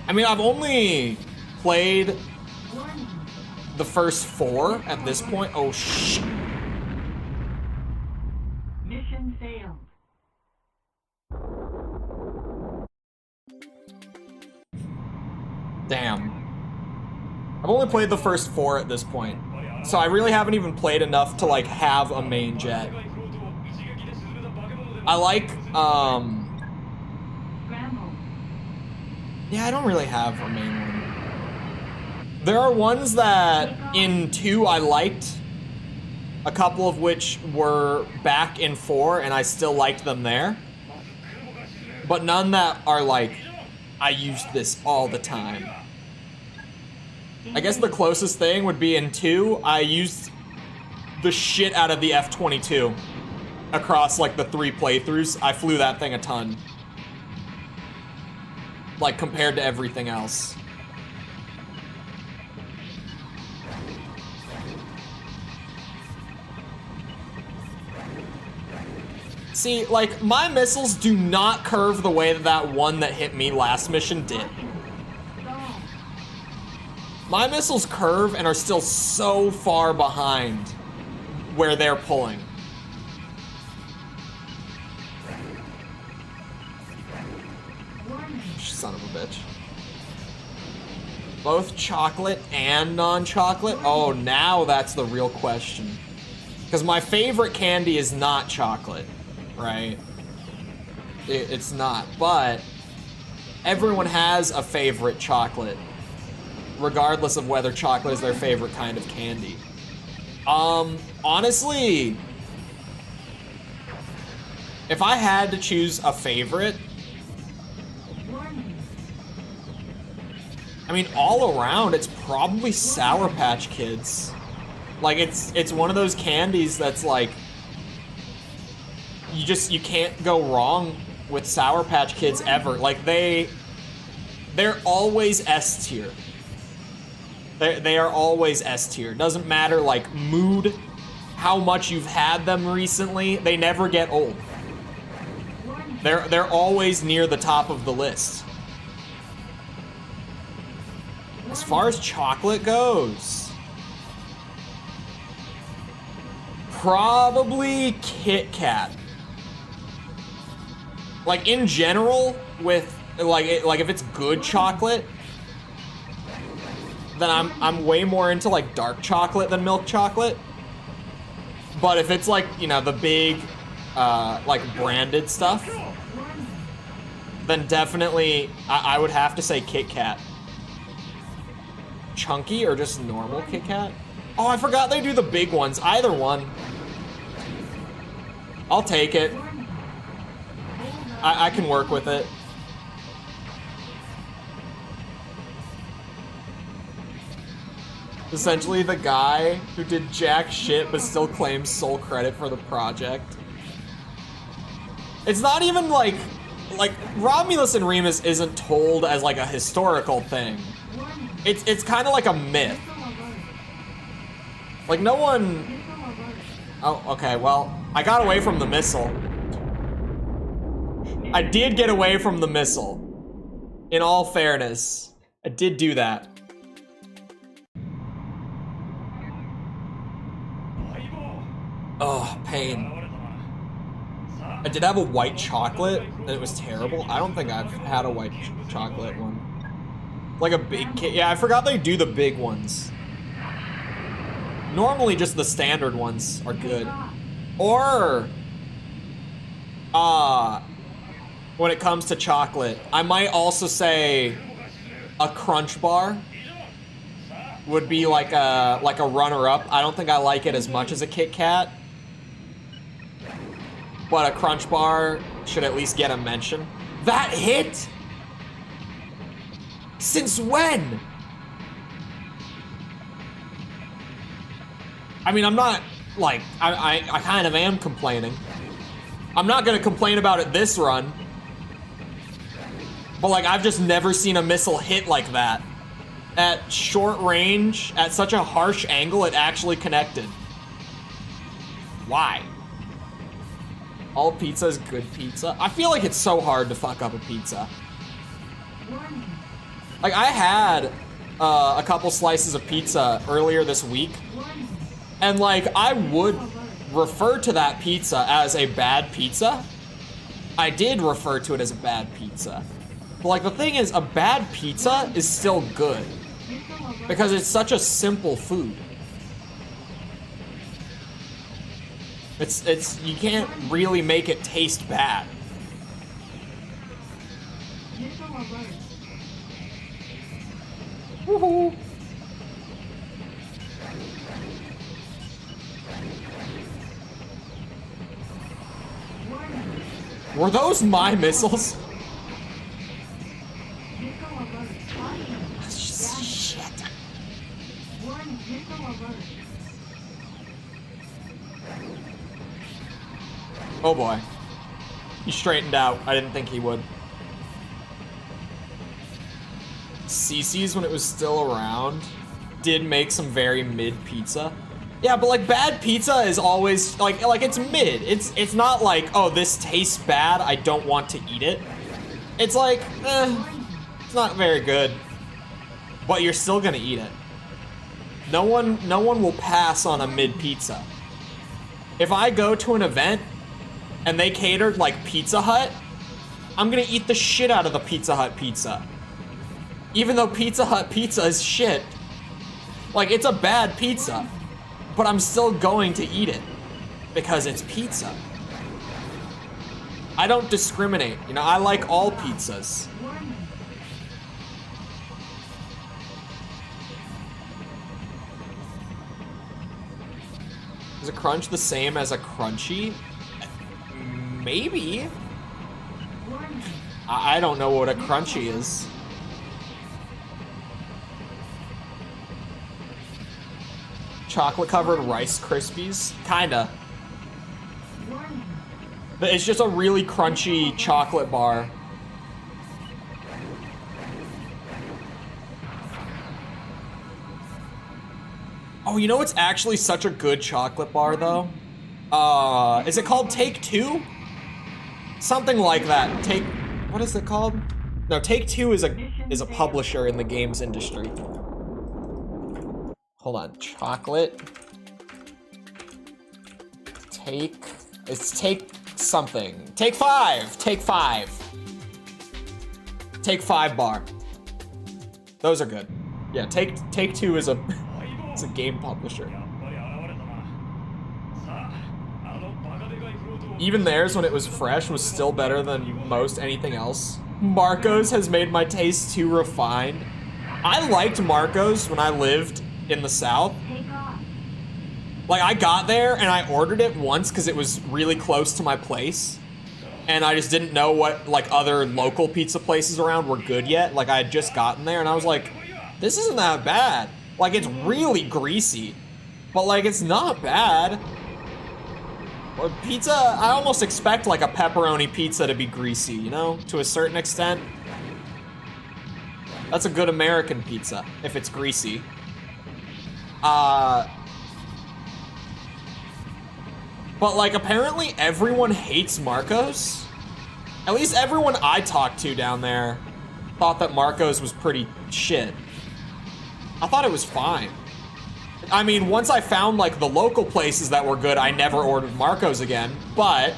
I mean, I've only played the first 4 at this point. Oh, shit. Mission failed. Damn. I've only played the first 4 at this point, so I really haven't even played enough to like have a main jet. I like, yeah, I don't really have a main one. There are ones that in 2 I liked, a couple of which were back in 4 and I still liked them there. But none that are like, I used this all the time. I guess the closest thing would be in 2, I used the shit out of the F-22 across like the 3 playthroughs. I flew that thing a ton. Like compared to everything else. See, like, my missiles do not curve the way that that one that hit me last mission did. My missiles curve and are still so far behind where they're pulling. Son of a bitch. Both chocolate and non-chocolate? Oh, now that's the real question. Because my favorite candy is not chocolate, right? It's not, but everyone has a favorite chocolate, regardless of whether chocolate is their favorite kind of candy. Honestly, if I had to choose a favorite, I mean, all around, it's probably Sour Patch Kids. Like, it's one of those candies that's like, you can't go wrong with Sour Patch Kids ever. Like, they're always S tier. They are always S tier. Doesn't matter, like, mood, how much you've had them recently, they never get old. They're always near the top of the list. As far as chocolate goes, probably Kit Kat. Like in general, with like if it's good chocolate, then I'm way more into like dark chocolate than milk chocolate. But if it's like, you know, the big like branded stuff, then definitely I would have to say Kit Kat. Chunky or just normal Kit Kat? Oh, I forgot they do the big ones. Either one. I'll take it. I can work with it. Essentially the guy who did jack shit but still claims sole credit for the project. It's not even like Romulus and Remus isn't told as like a historical thing. It's kind of like a myth. Like no one... Oh, okay, well, I got away from the missile. I did get away from the missile. In all fairness, I did do that. Oh, pain. I did have a white chocolate, and it was terrible. I don't think I've had a white chocolate one. Like a big kit. Yeah, I forgot they do the big ones. Normally just the standard ones are good. Or, when it comes to chocolate, I might also say a Crunch Bar would be like a runner-up. I don't think I like it as much as a Kit Kat, but a Crunch Bar should at least get a mention. That hit? Since when? I mean, I'm not, like, I kind of am complaining. I'm not gonna complain about it this run. But, like, I've just never seen a missile hit like that. At short range, at such a harsh angle, it actually connected. Why? All pizza is good pizza? I feel like it's so hard to fuck up a pizza. Like, I had a couple slices of pizza earlier this week, and, like, I would refer to that pizza as a bad pizza. I did refer to it as a bad pizza. But, like, the thing is, a bad pizza is still good. Because it's such a simple food. It's you can't really make it taste bad. Woohoo! Were those my missiles? Shit. Oh boy. He straightened out. I didn't think he would. CC's, when it was still around, did make some very mid pizza. Yeah, but like bad pizza is always like it's mid. It's not like, oh, this tastes bad, I don't want to eat it. It's like, it's not very good. But you're still gonna eat it. No one will pass on a mid pizza. If I go to an event and they catered like Pizza Hut, I'm gonna eat the shit out of the Pizza Hut pizza. Even though Pizza Hut pizza is shit. Like, it's a bad pizza, but I'm still going to eat it because it's pizza. I don't discriminate, you know, I like all pizzas. Is a crunch the same as a crunchy? Maybe. I don't know what a crunchy is. Chocolate covered Rice Krispies? Kinda. But it's just a really crunchy chocolate bar. Oh, you know what's actually such a good chocolate bar though? Is it called Take Two? Something like that. What is it called? No, Take Two is a publisher in the games industry. Hold on, chocolate. It's Take something. Take Five. Take Five bar. Those are good. Yeah, Take Two is it's a game publisher. Even theirs, when it was fresh, was still better than most anything else. Marco's has made my taste too refined. I liked Marco's when I lived in the South. Like, I got there and I ordered it once because it was really close to my place. And I just didn't know what, like, other local pizza places around were good yet. Like, I had just gotten there and I was like, this isn't that bad. Like, it's really greasy, but like, it's not bad. Or pizza, I almost expect like a pepperoni pizza to be greasy, you know, to a certain extent. That's a good American pizza, if it's greasy. But like, apparently everyone hates Marco's. At least everyone I talked to down there thought that Marco's was pretty shit. I thought it was fine. I mean, once I found like the local places that were good, I never ordered Marco's again, but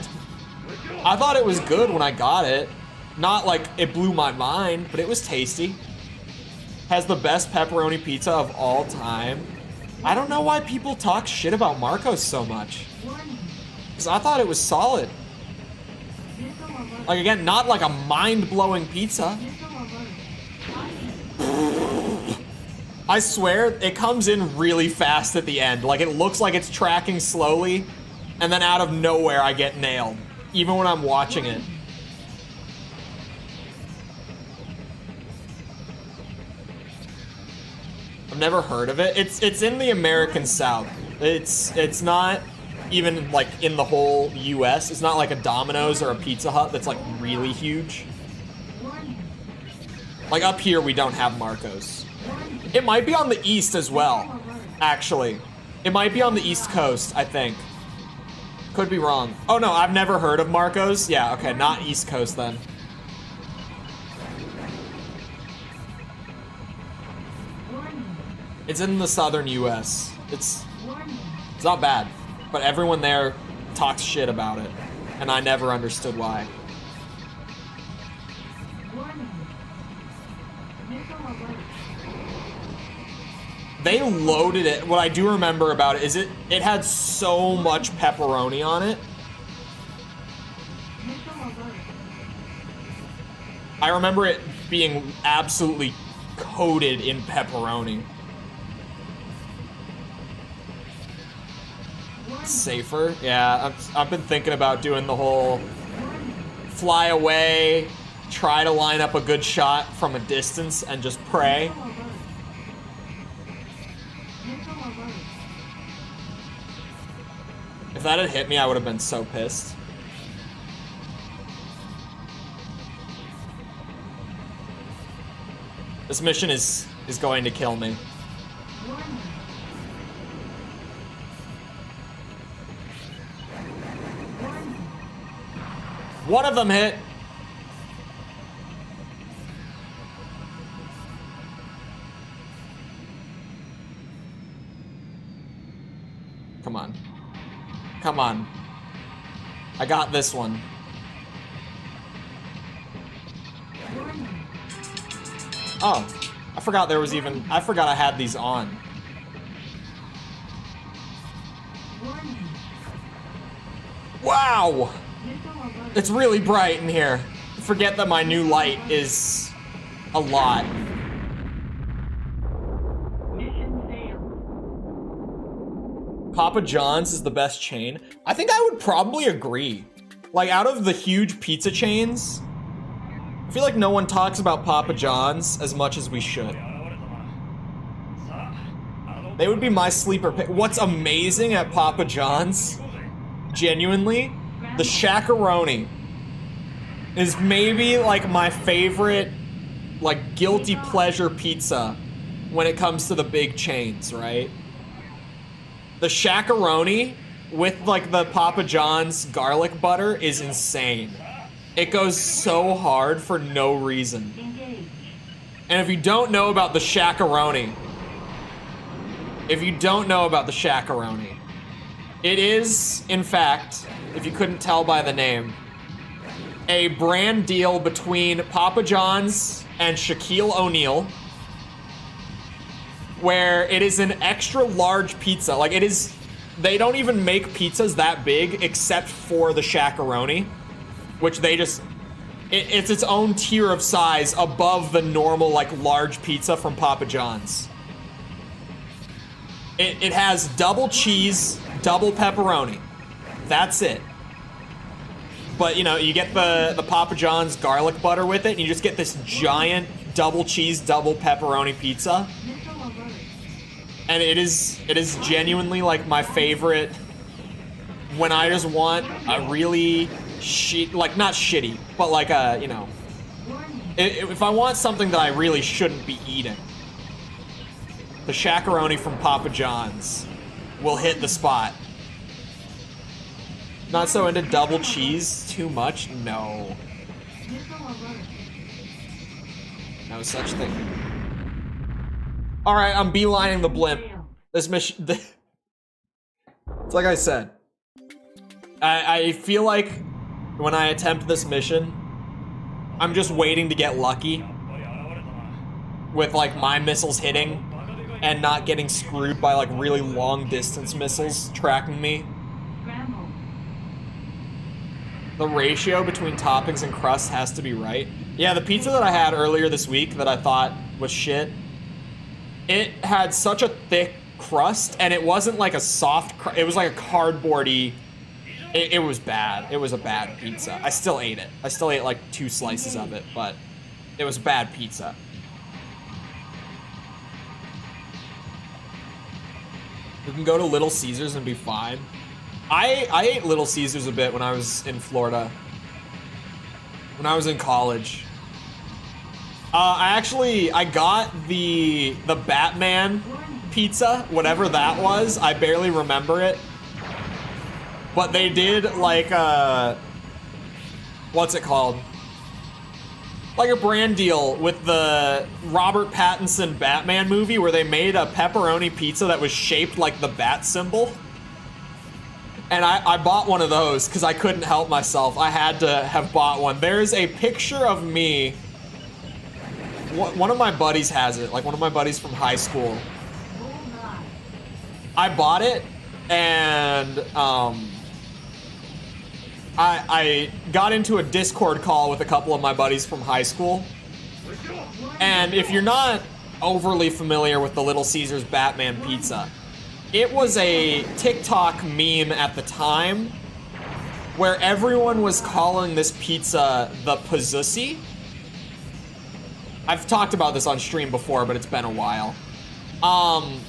I thought it was good when I got it. Not like it blew my mind, but it was tasty. Has the best pepperoni pizza of all time. I don't know why people talk shit about Marco's so much. Because I thought it was solid. Like, again, not like a mind-blowing pizza. I swear, it comes in really fast at the end. Like, it looks like it's tracking slowly, and then out of nowhere, I get nailed. Even when I'm watching it. I've never heard of it. It's in the American South. It's not even, like, in the whole US. It's not like a Domino's or a Pizza Hut that's, like, really huge. Like, up here, we don't have Marco's. It might be on the east as well, actually. It might be on the East Coast, I think. Could be wrong. Oh no, I've never heard of Marco's. Yeah, okay, not East Coast then. It's in the southern US. It's not bad, but everyone there talks shit about it, and I never understood why. They loaded it. What I do remember about it is it had so much pepperoni on it. I remember it being absolutely coated in pepperoni. Safer? Yeah, I've been thinking about doing the whole fly away, try to line up a good shot from a distance and just pray. If that had hit me, I would have been so pissed. This mission is going to kill me. One of them hit. Come on. Come on. I got this one. Oh, I forgot there was even, I forgot I had these on. Wow! It's really bright in here. Forget that my new light is a lot. Mission failed. Papa John's is the best chain. I think I would probably agree. Like, out of the huge pizza chains, I feel like no one talks about Papa John's as much as we should. They would be my sleeper pick. What's amazing at Papa John's, genuinely, the Shakaroni is maybe like my favorite, like, guilty pleasure pizza when it comes to the big chains, right? The Shakaroni with like the Papa John's garlic butter is insane. It goes so hard for no reason. And if you don't know about the Shakaroni, it is, in fact, if you couldn't tell by the name, a brand deal between Papa John's and Shaquille O'Neal, where it is an extra large pizza. Like, it is, they don't even make pizzas that big except for the Shakaroni, which they just, it's its own tier of size above the normal, like, large pizza from Papa John's. It has double cheese, double pepperoni. That's it. But, you know, you get the Papa John's garlic butter with it, and you just get this giant double cheese, double pepperoni pizza. And it is genuinely, like, my favorite when I just want a really like, not shitty, but like a, you know, if I want something that I really shouldn't be eating, the Shakaroni from Papa John's will hit the spot. Not so into double cheese too much? No. No such thing. Alright, I'm beelining the blimp. This mission... It's like I said. I feel like when I attempt this mission, I'm just waiting to get lucky with, like, my missiles hitting and not getting screwed by, like, really long distance missiles tracking me. The ratio between toppings and crust has to be right. Yeah, the pizza that I had earlier this week that I thought was shit, it had such a thick crust, and it wasn't like a soft crust, it was like a cardboardy, it was bad. It was a bad pizza. I still ate it. I still ate like 2 slices of it, but it was bad pizza. You can go to Little Caesars and be fine. I ate Little Caesars a bit when I was in Florida. When I was in college. I got the Batman pizza, whatever that was. I barely remember it. But they did like what's it called? Like a brand deal with the Robert Pattinson Batman movie where they made a pepperoni pizza that was shaped like the bat symbol. And I bought one of those because I couldn't help myself. I had to have bought one. There's a picture of me. One of my buddies has it, like one of my buddies from high school. I bought it, and I got into a Discord call with a couple of my buddies from high school. And if you're not overly familiar with the Little Caesars Batman pizza, it was a TikTok meme at the time where everyone was calling this pizza the Pizzussy. I've talked about this on stream before, but it's been a while. I'm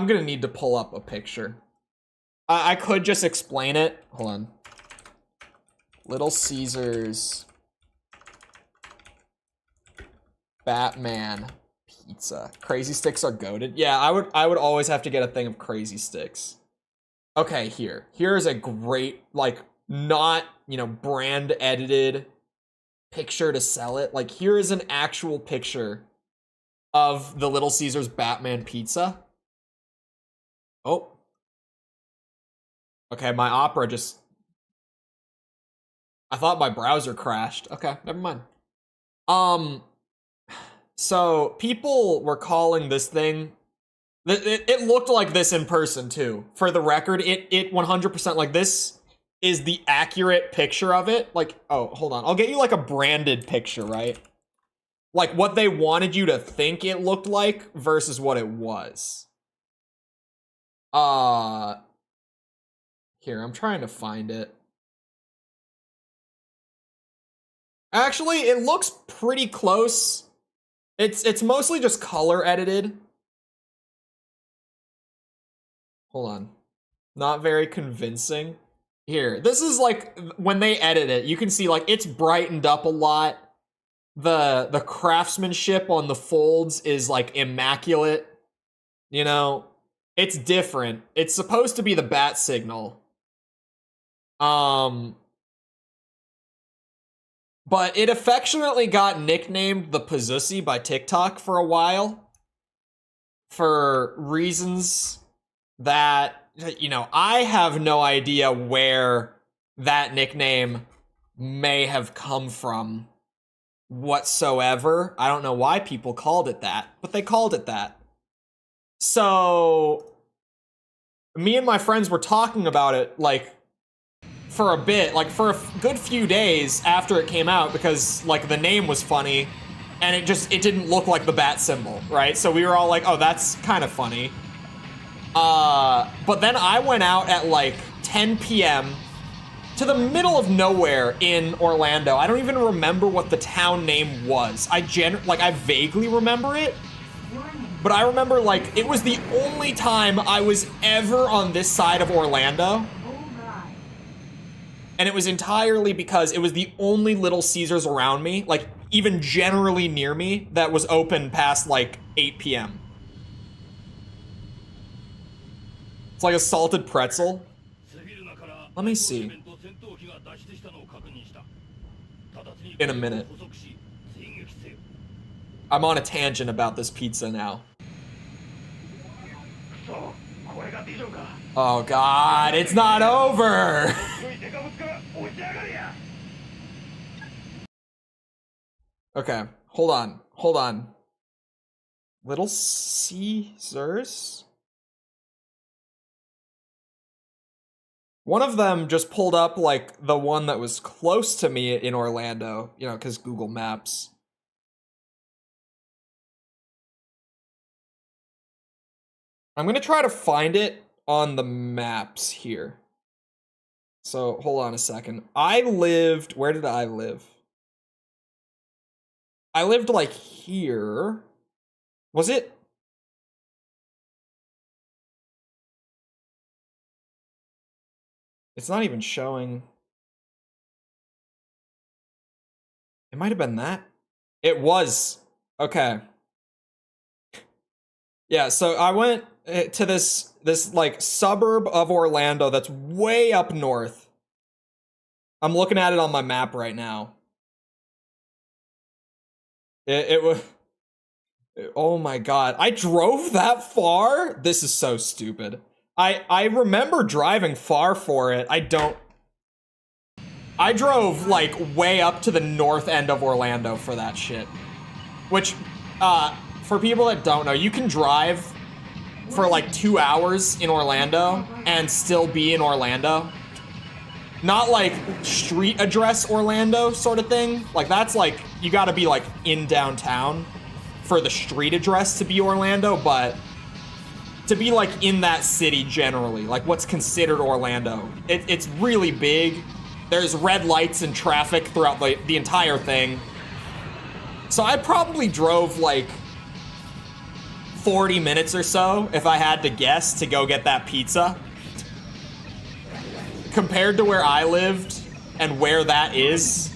gonna need to pull up a picture. I could just explain it. Hold on. Little Caesars Batman pizza. Crazy sticks are goated. Yeah, I would always have to get a thing of crazy sticks. Okay, here. Here is a great, like, not, you know, brand edited picture to sell it. Like, here is an actual picture of the Little Caesars Batman pizza. Oh. Okay, my Opera just... I thought my browser crashed. Okay, never mind. So people were calling this thing... It looked like this in person, too. For the record, it 100%, like, this is the accurate picture of it. Like, oh, hold on. I'll get you, like, a branded picture, right? Like, what they wanted you to think it looked like versus what it was. Here, I'm trying to find it. Actually, it looks pretty close. It's mostly just color edited. Hold on. Not very convincing. Here, this is like, when they edit it, you can see like it's brightened up a lot. The craftsmanship on the folds is like immaculate. You know, it's different. It's supposed to be the bat signal. But it affectionately got nicknamed the Pizzussy by TikTok for a while. For reasons that, you know, I have no idea where that nickname may have come from whatsoever. I don't know why people called it that, but they called it that. So, me and my friends were talking about it, like, for a bit, like, for a good few days after it came out, because, like, the name was funny, and it didn't look like the bat symbol, right? So we were all like, oh, that's kind of funny. But then I went out at, like, 10 p.m. to the middle of nowhere in Orlando. I don't even remember what the town name was. I vaguely remember it. But I remember, like, it was the only time I was ever on this side of Orlando. And it was entirely because it was the only Little Caesars around me, like, even generally near me, that was open past, like, 8 p.m. It's like a salted pretzel. Let me see. In a minute. I'm on a tangent about this pizza now. Oh god, it's not over! Okay, hold on. Little Caesars? One of them just pulled up, like, the one that was close to me in Orlando, you know, because Google Maps. I'm gonna try to find it on the maps here. So, hold on a second. Where did I live? I lived, like, here. Was it? It's not even showing. It might have been that. It was. Okay. Yeah, so I went to this like suburb of Orlando that's way up north. I'm looking at it on my map right now. It was... Oh my god. I drove that far? This is so stupid. I remember driving far for it. I drove, like, way up to the north end of Orlando for that shit. Which, for people that don't know, you can drive for like 2 hours in Orlando and still be in Orlando. Not like street address Orlando sort of thing. Like that's like, you gotta be like in downtown for the street address to be Orlando, but to be like in that city generally, like what's considered Orlando. It's really big. There's red lights and traffic throughout the entire thing. So I probably drove like 40 minutes or so, if I had to guess, to go get that pizza. Compared to where I lived and where that is,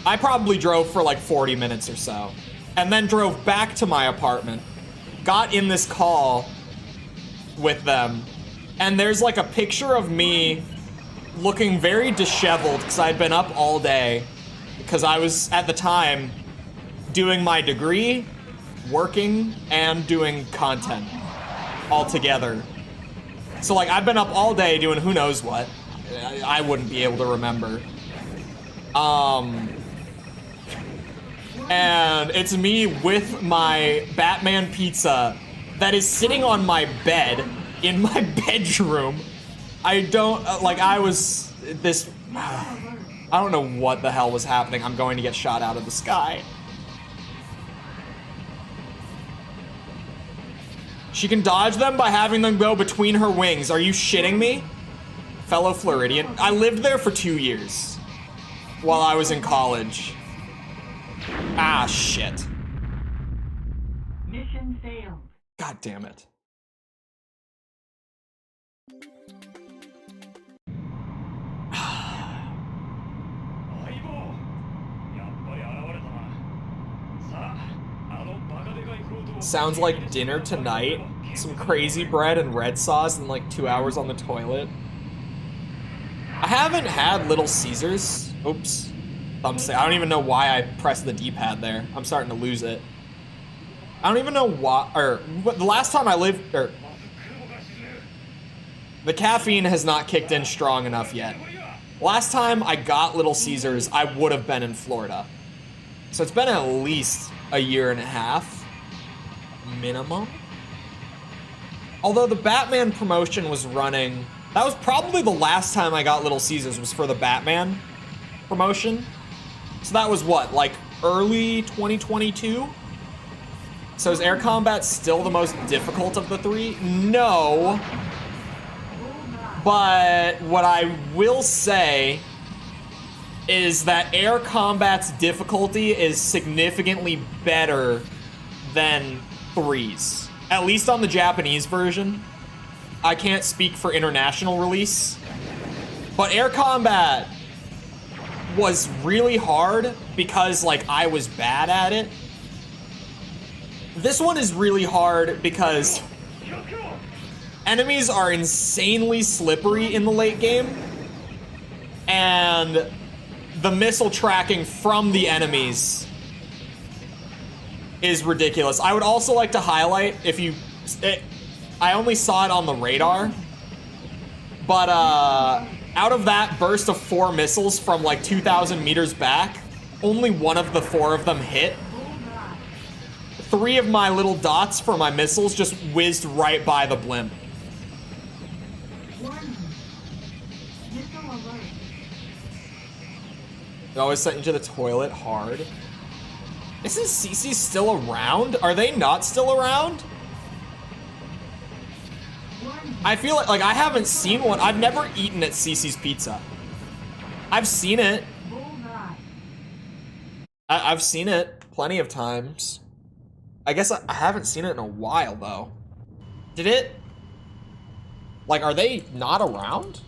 I probably drove for like 40 minutes or so. And then drove back to my apartment, got in this call with them, and there's like a picture of me looking very disheveled because I'd been up all day because I was, at the time, doing my degree, working, and doing content all together. So like I've been up all day doing who knows what. I wouldn't be able to remember. And it's me with my Batman pizza that is sitting on my bed in my bedroom. I don't, like I was, this, I don't know what the hell was happening. I'm going to get shot out of the sky. She can dodge them by having them go between her wings. Are you shitting me? Fellow Floridian. I lived there for 2 years while I was in college. Ah, shit. Mission failed. God damn it. Sounds like dinner tonight. Some crazy bread and red sauce and like 2 hours on the toilet. I haven't had Little Caesars. Oops. Thumbstick. I don't even know why I pressed the D-pad there. I'm starting to lose it. I don't even know why, the last time I lived, the caffeine has not kicked in strong enough yet. Last time I got Little Caesars, I would have been in Florida. So it's been at least a year and a half. Minimum. Although the Batman promotion was running, that was probably the last time I got Little Caesars was for the Batman promotion. So that was what, like early 2022? So is air combat still the most difficult of the three? No. But what I will say is that air combat's difficulty is significantly better than 3's. At least on the Japanese version. I can't speak for international release. But air combat was really hard because like I was bad at it. This one is really hard because enemies are insanely slippery in the late game, and the missile tracking from the enemies is ridiculous. I would also like to highlight, I only saw it on the radar, but out of that burst of 4 missiles from like 2,000 meters back, only one of the 4 of them hit. 3 of my little dots for my missiles just whizzed right by the blimp. It always sent you to the toilet hard. Isn't CC still around? Are they not still around? I feel like I haven't seen one. I've never eaten at CC's Pizza. I've seen it. I've seen it plenty of times. I guess I haven't seen it in a while, though. Did it? Like, are they not around?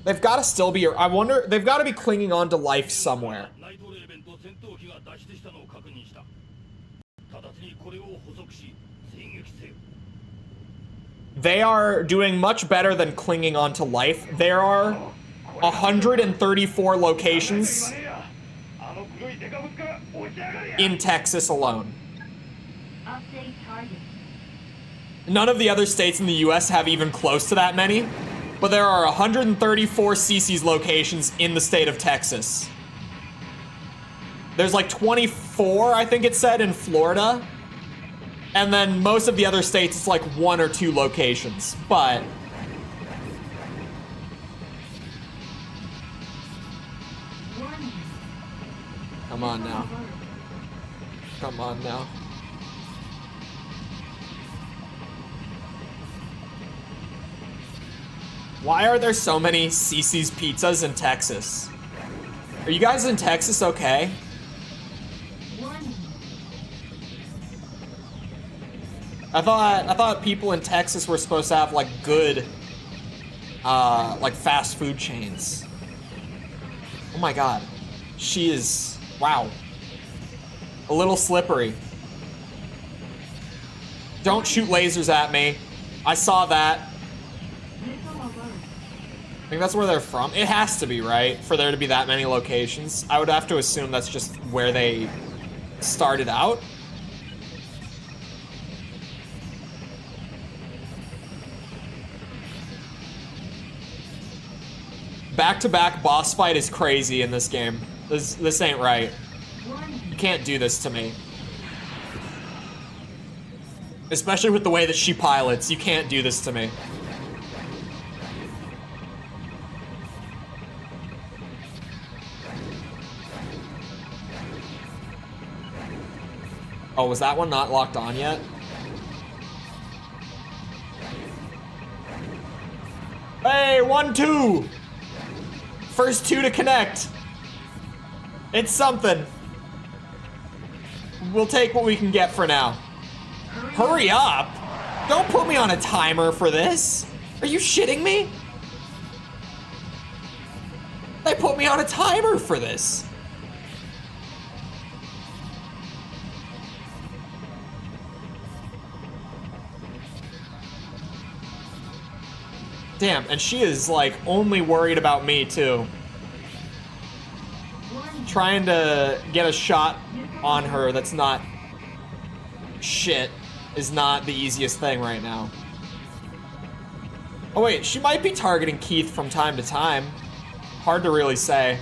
They've got to still be, I wonder, they've got to be clinging on to life somewhere. They are doing much better than clinging on to life. There are 134 locations in Texas alone. None of the other states in the US have even close to that many, but there are 134 CC's locations in the state of Texas. There's like 24, I think it said, in Florida. And then most of the other states, it's like 1 or 2 locations. But come on now. Come on now. Why are there so many CC's Pizzas in Texas? Are you guys in Texas okay? I thought people in Texas were supposed to have like good like fast food chains. Oh my god. She is, wow. A little slippery. Don't shoot lasers at me. I saw that. I think that's where they're from. It has to be, right? For there to be that many locations. I would have to assume that's just where they started out. Back-to-back boss fight is crazy in this game. This ain't right. You can't do this to me. Especially with the way that she pilots. You can't do this to me. Oh, was that one not locked on yet? Hey, 1-2! First 2 to connect. It's something. We'll take what we can get for now. Hurry up! Don't put me on a timer for this. Are you shitting me? They put me on a timer for this. Damn, and she is like only worried about me too. Trying to get a shot on her that's not shit is not the easiest thing right now. Oh wait, she might be targeting Keith from time to time. Hard to really say.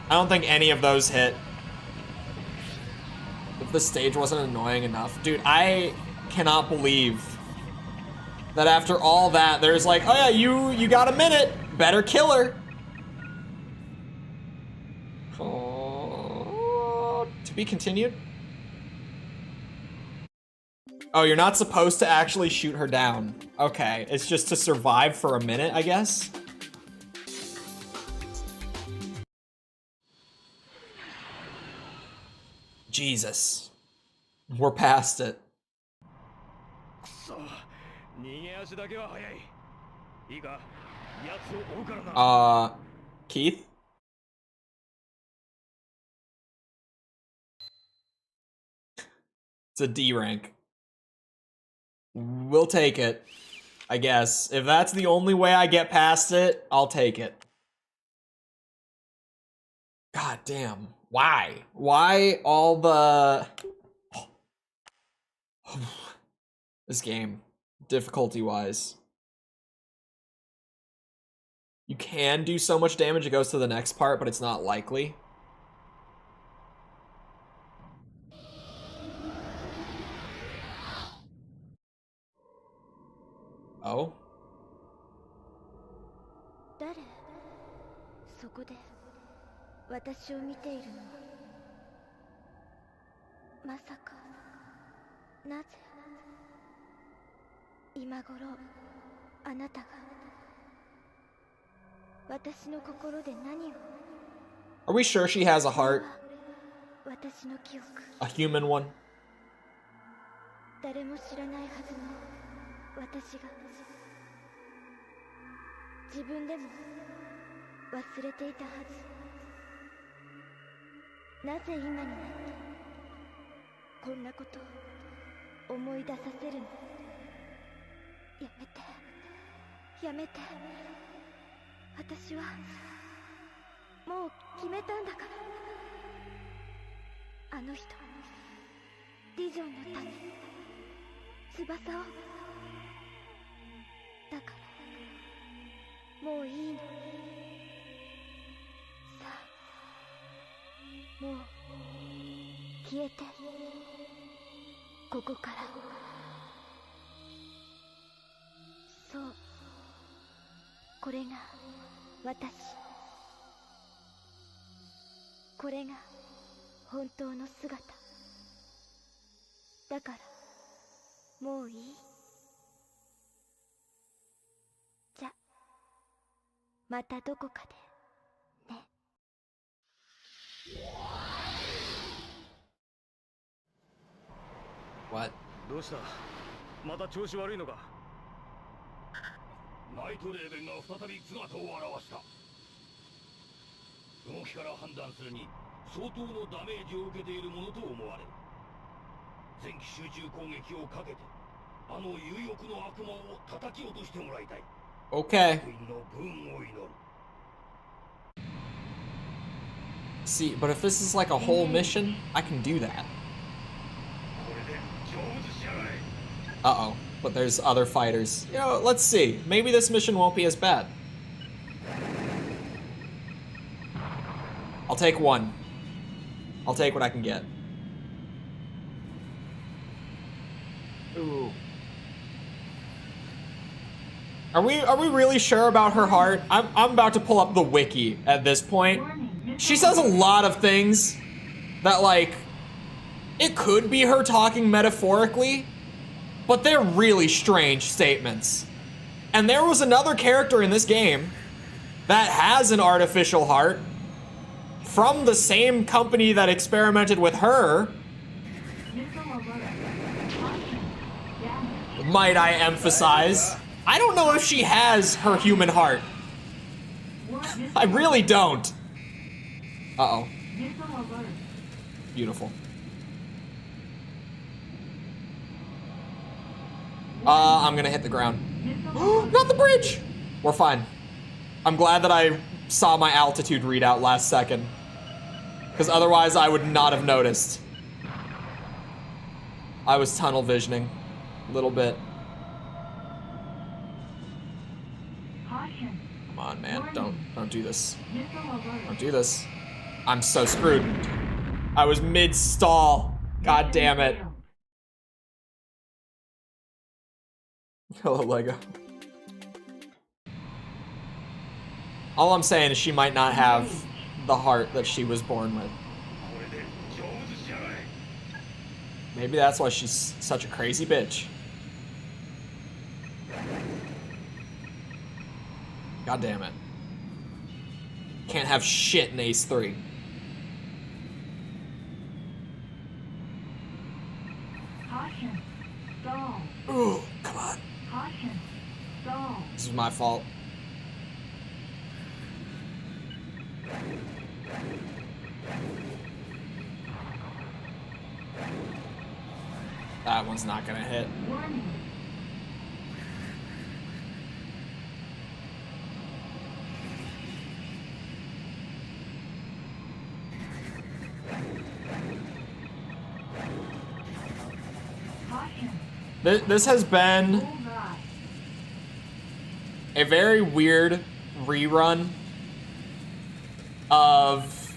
I don't think any of those hit. If the stage wasn't annoying enough. Dude, I cannot believe that after all that, there's like, oh yeah, you got a minute. Better kill her. Oh, to be continued? Oh, you're not supposed to actually shoot her down. Okay, it's just to survive for a minute, I guess. Jesus. We're past it. Keith? It's a D rank. We'll take it, I guess. If that's the only way I get past it, I'll take it. God damn. Why? Why all the... This game, difficulty-wise. You can do so much damage, it goes to the next part, but it's not likely. Oh? Are we sure she has a heart? A human one? もういいの。さあ、もう消えて、ここから。そう、これが私。これが本当の姿だから、もういい。じゃ、またどこかでね。What? どうした？また調子悪いのか？ナイトレーベンが再び姿を現した。動きから判断するに相当のダメージを受けているものと思われる。全機集中攻撃をかけてあの有翼の悪魔を叩き落としてもらいたい。 Okay. 福音の分を祈る。 See, but if this is like a whole mission, I can do that. これで成仏しやがれ。 Uh-oh. But there's other fighters. You know, let's see. Maybe this mission won't be as bad. I'll take one. I'll take what I can get. Ooh. Are we really sure about her heart? I'm about to pull up the wiki at this point. She says a lot of things that, like, it could be her talking metaphorically, but they're really strange statements. And there was another character in this game that has an artificial heart from the same company that experimented with her. Might I emphasize? I don't know if she has her human heart. I really don't. Uh-oh. Beautiful. I'm gonna hit the ground. Not the bridge! We're fine. I'm glad that I saw my altitude readout last second, because otherwise I would not have noticed. I was tunnel visioning a little bit. Come on, man, don't do this. Don't do this. I'm so screwed. I was mid-stall. God damn it. Hello, Lego. All I'm saying is she might not have the heart that she was born with. Maybe that's why she's such a crazy bitch. God damn it. Can't have shit in Ace 3. Ooh, come on. This is my fault. That one's not gonna hit. This has been a very weird rerun of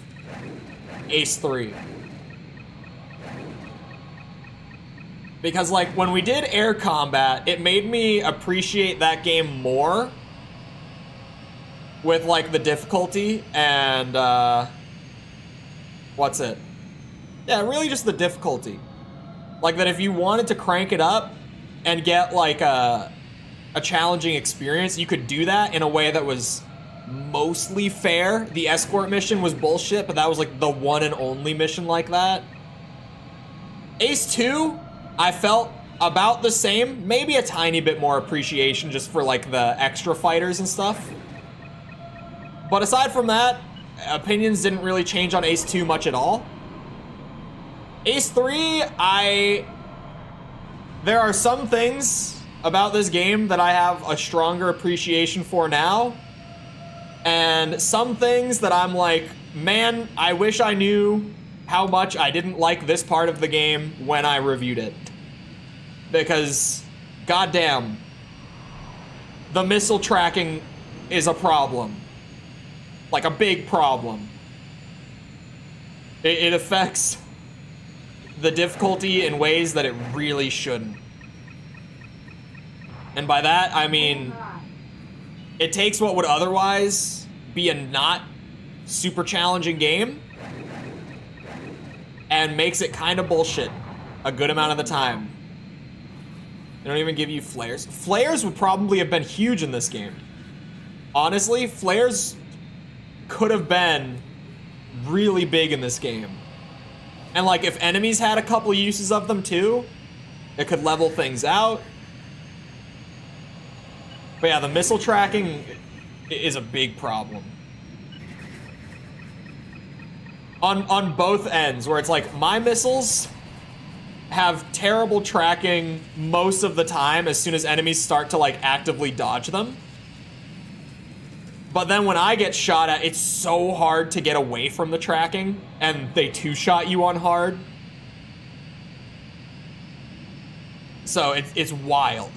Ace 3. Because, like, when we did air combat, it made me appreciate that game more with, like, the difficulty and, what's it? Yeah, really just the difficulty. Like, that if you wanted to crank it up and get, like, a challenging experience, you could do that in a way that was mostly fair. The escort mission was bullshit, but that was, like, the one and only mission like that. Ace 2, I felt about the same. Maybe a tiny bit more appreciation just for, like, the extra fighters and stuff. But aside from that, opinions didn't really change on Ace 2 much at all. Ace 3, there are some things about this game that I have a stronger appreciation for now. And some things that I'm like, man, I wish I knew how much I didn't like this part of the game when I reviewed it. Because, goddamn, the missile tracking is a problem. Like a big problem. It affects the difficulty in ways that it really shouldn't. And by that, I mean, it takes what would otherwise be a not super challenging game and makes it kind of bullshit a good amount of the time. They don't even give you flares. Flares would probably have been huge in this game. Honestly, flares could have been really big in this game. And like, if enemies had a couple uses of them too, it could level things out. But yeah, the missile tracking is a big problem. On both ends, where it's like, my missiles have terrible tracking most of the time as soon as enemies start to like actively dodge them. But then when I get shot at, it's so hard to get away from the tracking, and they two-shot you on hard. So it's wild.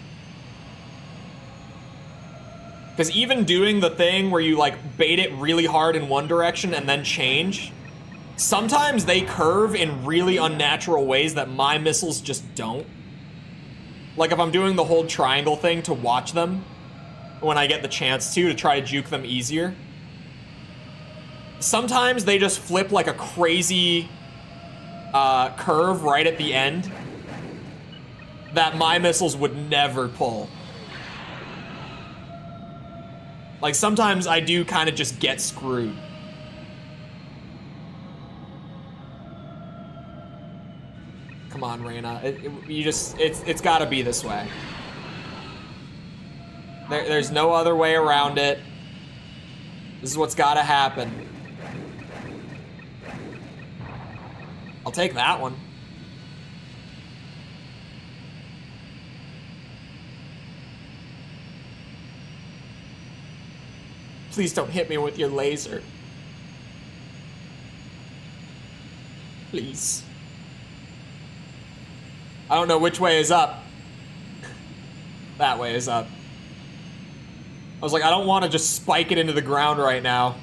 Because even doing the thing where you like bait it really hard in one direction and then change, sometimes they curve in really unnatural ways that my missiles just don't. Like if I'm doing the whole triangle thing to watch them, when I get the chance to try to juke them easier. Sometimes they just flip like a crazy curve right at the end that my missiles would never pull. Like sometimes I do kind of just get screwed. Come on, Reyna. It's gotta be this way. There's no other way around it. This is what's gotta happen. I'll take that one. Please don't hit me with your laser. Please. I don't know which way is up. That way is up. I was like, I don't want to just spike it into the ground right now.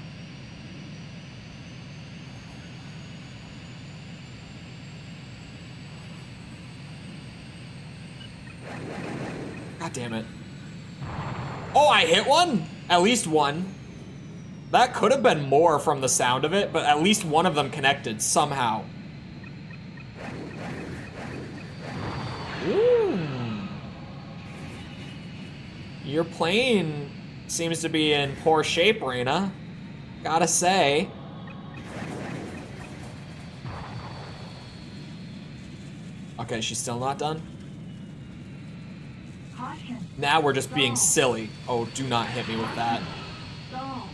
God damn it. Oh, I hit one? At least one. That could have been more from the sound of it, but at least one of them connected somehow. Ooh. Your plane seems to be in poor shape, Reyna. Gotta say. Okay, she's still not done? Caution. Now we're just being silly. Oh, do not hit me with that. Stall.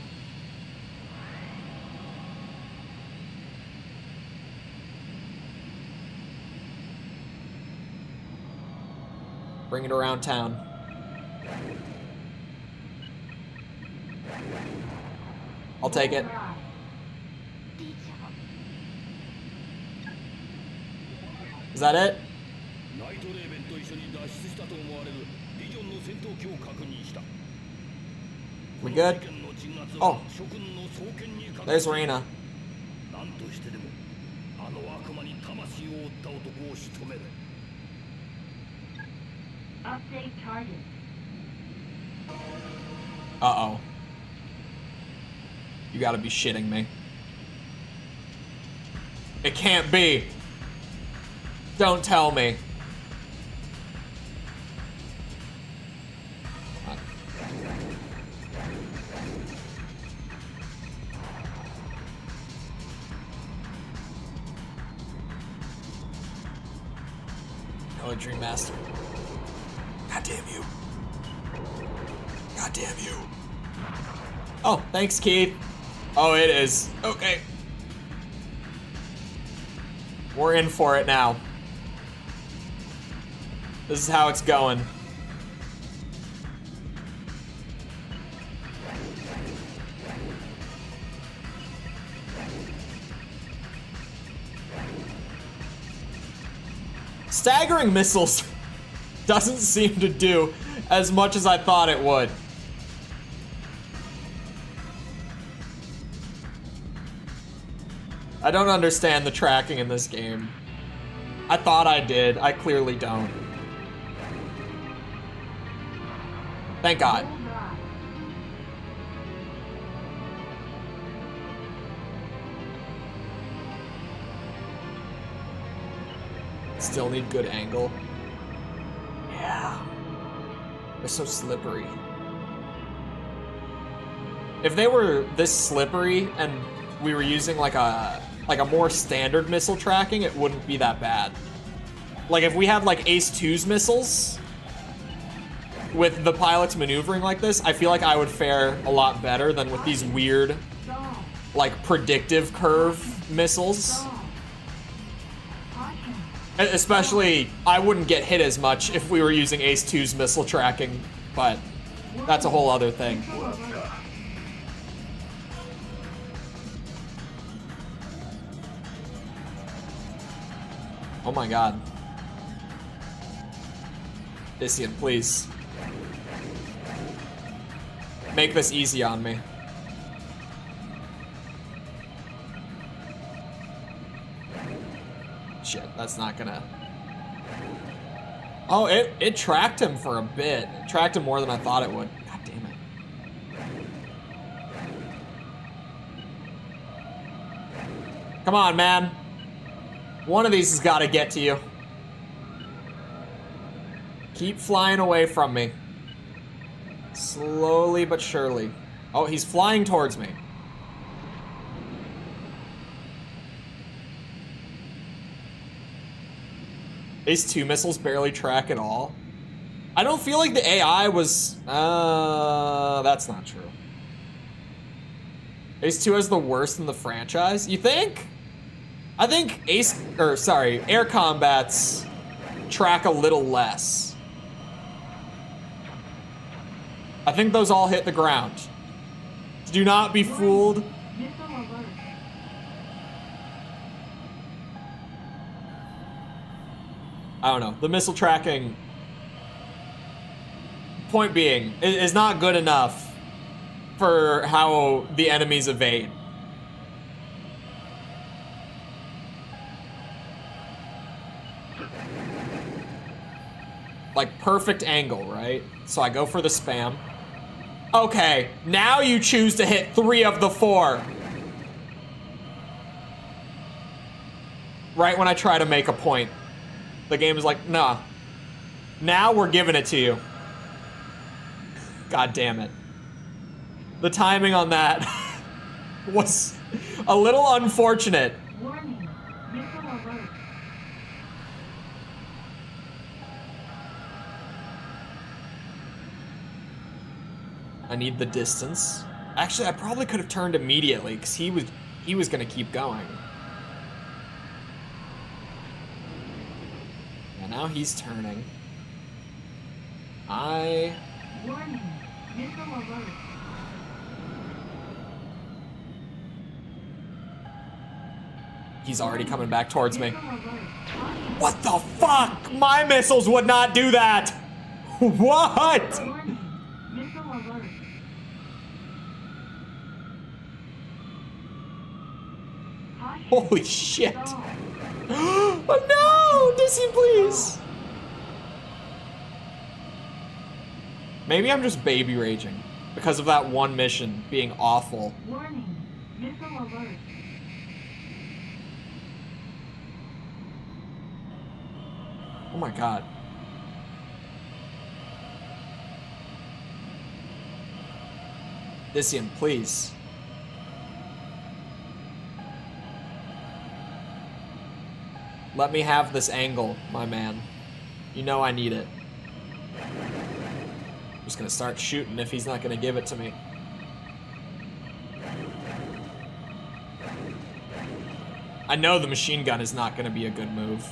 Bring it around town. I'll take it. Is that it? We good? Oh. There's Reyna. Update target. Uh-oh. You gotta be shitting me. It can't be. Don't tell me. Oh, Dream Master. God damn you. God damn you. Oh, thanks, Keith. Oh, it is. Okay. We're in for it now. This is how it's going. Staggering missiles doesn't seem to do as much as I thought it would. I don't understand the tracking in this game. I thought I did. I clearly don't. Thank God. Still need good angle. Yeah. They're so slippery. If they were this slippery and we were using like a more standard missile tracking, it wouldn't be that bad. Like if we had like Ace 2's missiles with the pilots maneuvering like this, I feel like I would fare a lot better than with these weird like predictive curve missiles. Especially, I wouldn't get hit as much if we were using Ace 2's missile tracking, but that's a whole other thing. Oh my God. Isian, please. Make this easy on me. Shit, that's not gonna... Oh, it tracked him for a bit. It tracked him more than I thought it would. God damn it. Come on, man. One of these has got to get to you. Keep flying away from me. Slowly but surely. Oh, he's flying towards me. These 2 missiles barely track at all. I don't feel like the AI was... that's not true. Ace 2 has the worst in the franchise? You think? I think Air Combats track a little less. I think those all hit the ground. Do not be fooled. I don't know. The missile tracking, point being, is not good enough for how the enemies evade. Like perfect angle, right? So I go for the spam. Okay, now you choose to hit 3 of the 4. Right when I try to make a point. The game is like, nah. Now we're giving it to you. God damn it. The timing on that was a little unfortunate. Warning. Missile alert. I need the distance. Actually, I probably could have turned immediately because he was gonna keep going. Now he's turning. Warning. Missile alert. He's already coming back towards me. Missile alert. What the fuck? My missiles would not do that! What? Warning. Missile alert. Caution. Holy shit. Stall. Oh no! Dissy, please! Maybe I'm just baby raging because of that one mission being awful. Warning. Missile alert. Oh my God. Dissy, please. Let me have this angle, my man. You know I need it. I'm just gonna start shooting if he's not gonna give it to me. I know the machine gun is not gonna be a good move.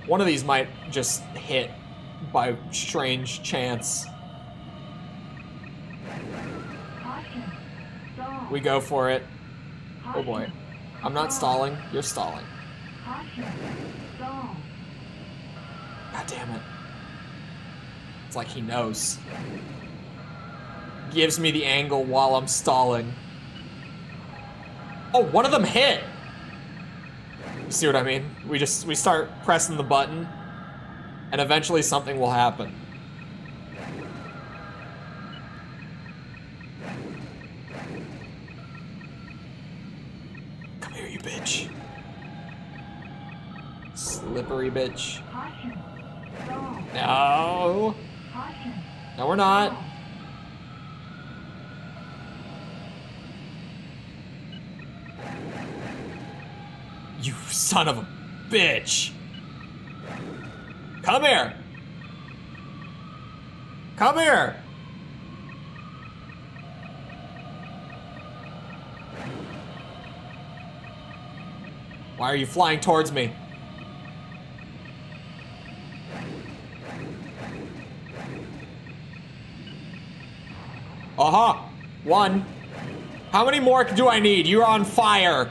One of these might just hit by strange chance. Caution. Stall. We go for it. Oh boy. I'm not stalling. You're stalling. Caution. Stall. God damn it. It's like he knows. Gives me the angle while I'm stalling. Oh, one of them hit! You see what I mean? We start pressing the button, and eventually something will happen. Come here, you bitch. Slippery bitch. Caution. Stall. No. Caution. No, we're not. You son of a bitch. Come here. Come here. Why are you flying towards me? Aha! One. How many more do I need? You're on fire.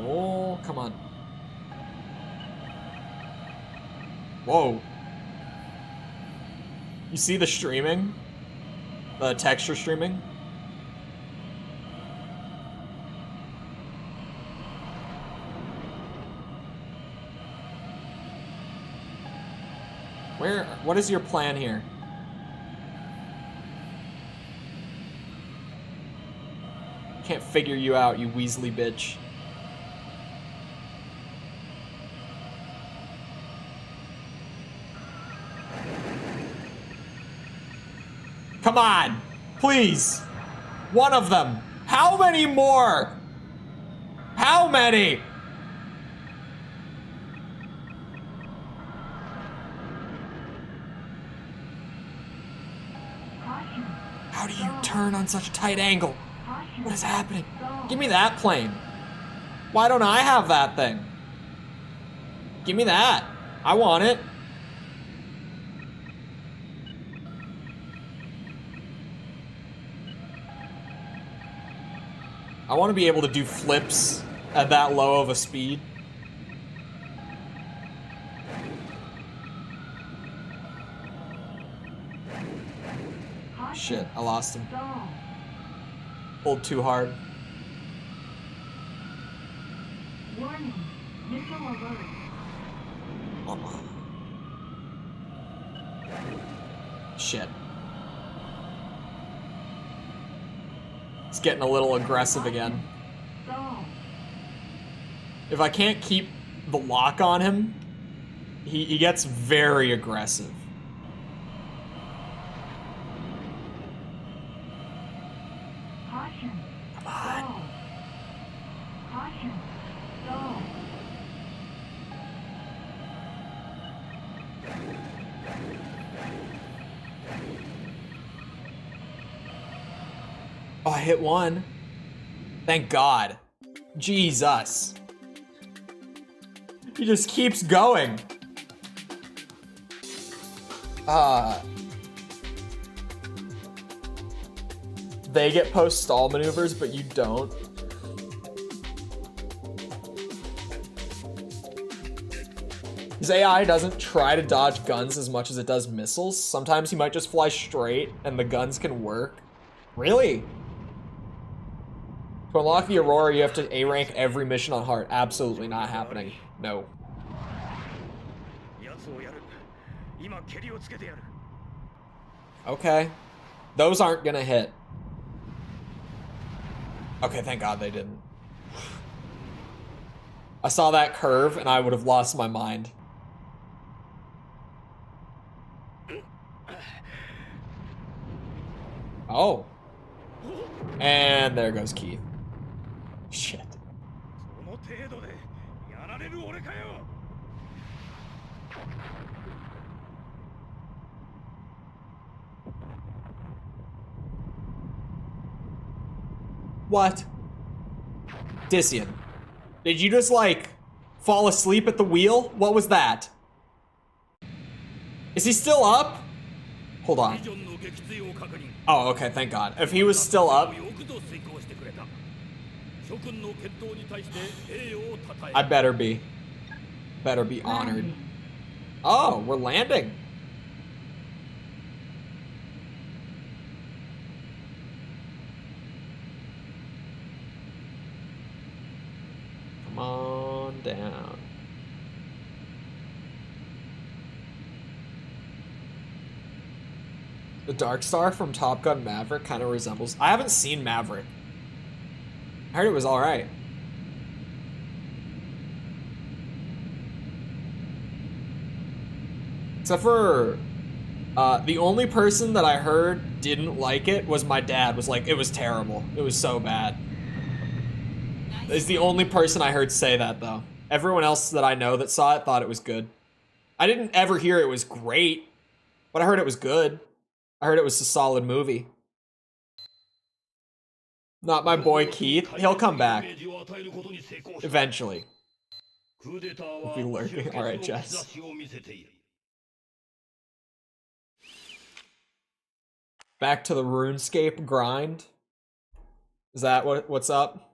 Oh, come on. Whoa. You see the streaming? The texture streaming? What is your plan here? Can't figure you out, you Weasley bitch. Come on, please. One of them. How many more? How many? Caution. How do you turn on such a tight angle? Caution. What is happening? Stall. Give me that plane. Why don't I have that thing? Give me that. I want it. I want to be able to do flips at that low of a speed. Caution. Shit, I lost him. Stall. Pulled too hard. Warning. Missile alert. Oh. Shit. It's getting a little aggressive again. Stall. If I can't keep the lock on him, he gets very aggressive. Caution. Come on. Stall. Caution. Stall. Oh, I hit one. Thank God. Jesus. He just keeps going. They get post-stall maneuvers, but you don't. His AI doesn't try to dodge guns as much as it does missiles. Sometimes he might just fly straight and the guns can work. Really? To unlock the Aurora, you have to A-rank every mission on hard. Absolutely not happening. No. 奴をやる。今蹴りをつけてやる。 Okay. Those aren't gonna hit. Okay, thank God they didn't. I saw that curve and I would have lost my mind. Oh. And there goes Keith. Shit. その程度でやられる俺かよ。 What? Dissian. Did you just, like, fall asleep at the wheel? What was that? Is he still up? Hold on. ビジョンの撃墜を確認。 Oh, okay, thank God. If he was still up, よくぞ遂行してくれた。諸君の健闘に対して栄誉をたたえ。 I better be. better be honored. Landing. Oh, we're landing. Come on down. The Dark Star from Top Gun Maverick kind of resembles... I haven't seen Maverick. I heard it was alright. Except for... the only person that I heard didn't like it was my dad. Was like, it was terrible. It was so bad. It's the only person I heard say that, though. Everyone else that I know that saw it thought it was good. I didn't ever hear it was great, but I heard it was good. I heard it was a solid movie. Not my boy Keith. He'll come back. Eventually. If we lurking. Alright, Jess. Back to the RuneScape grind. Is that what's up?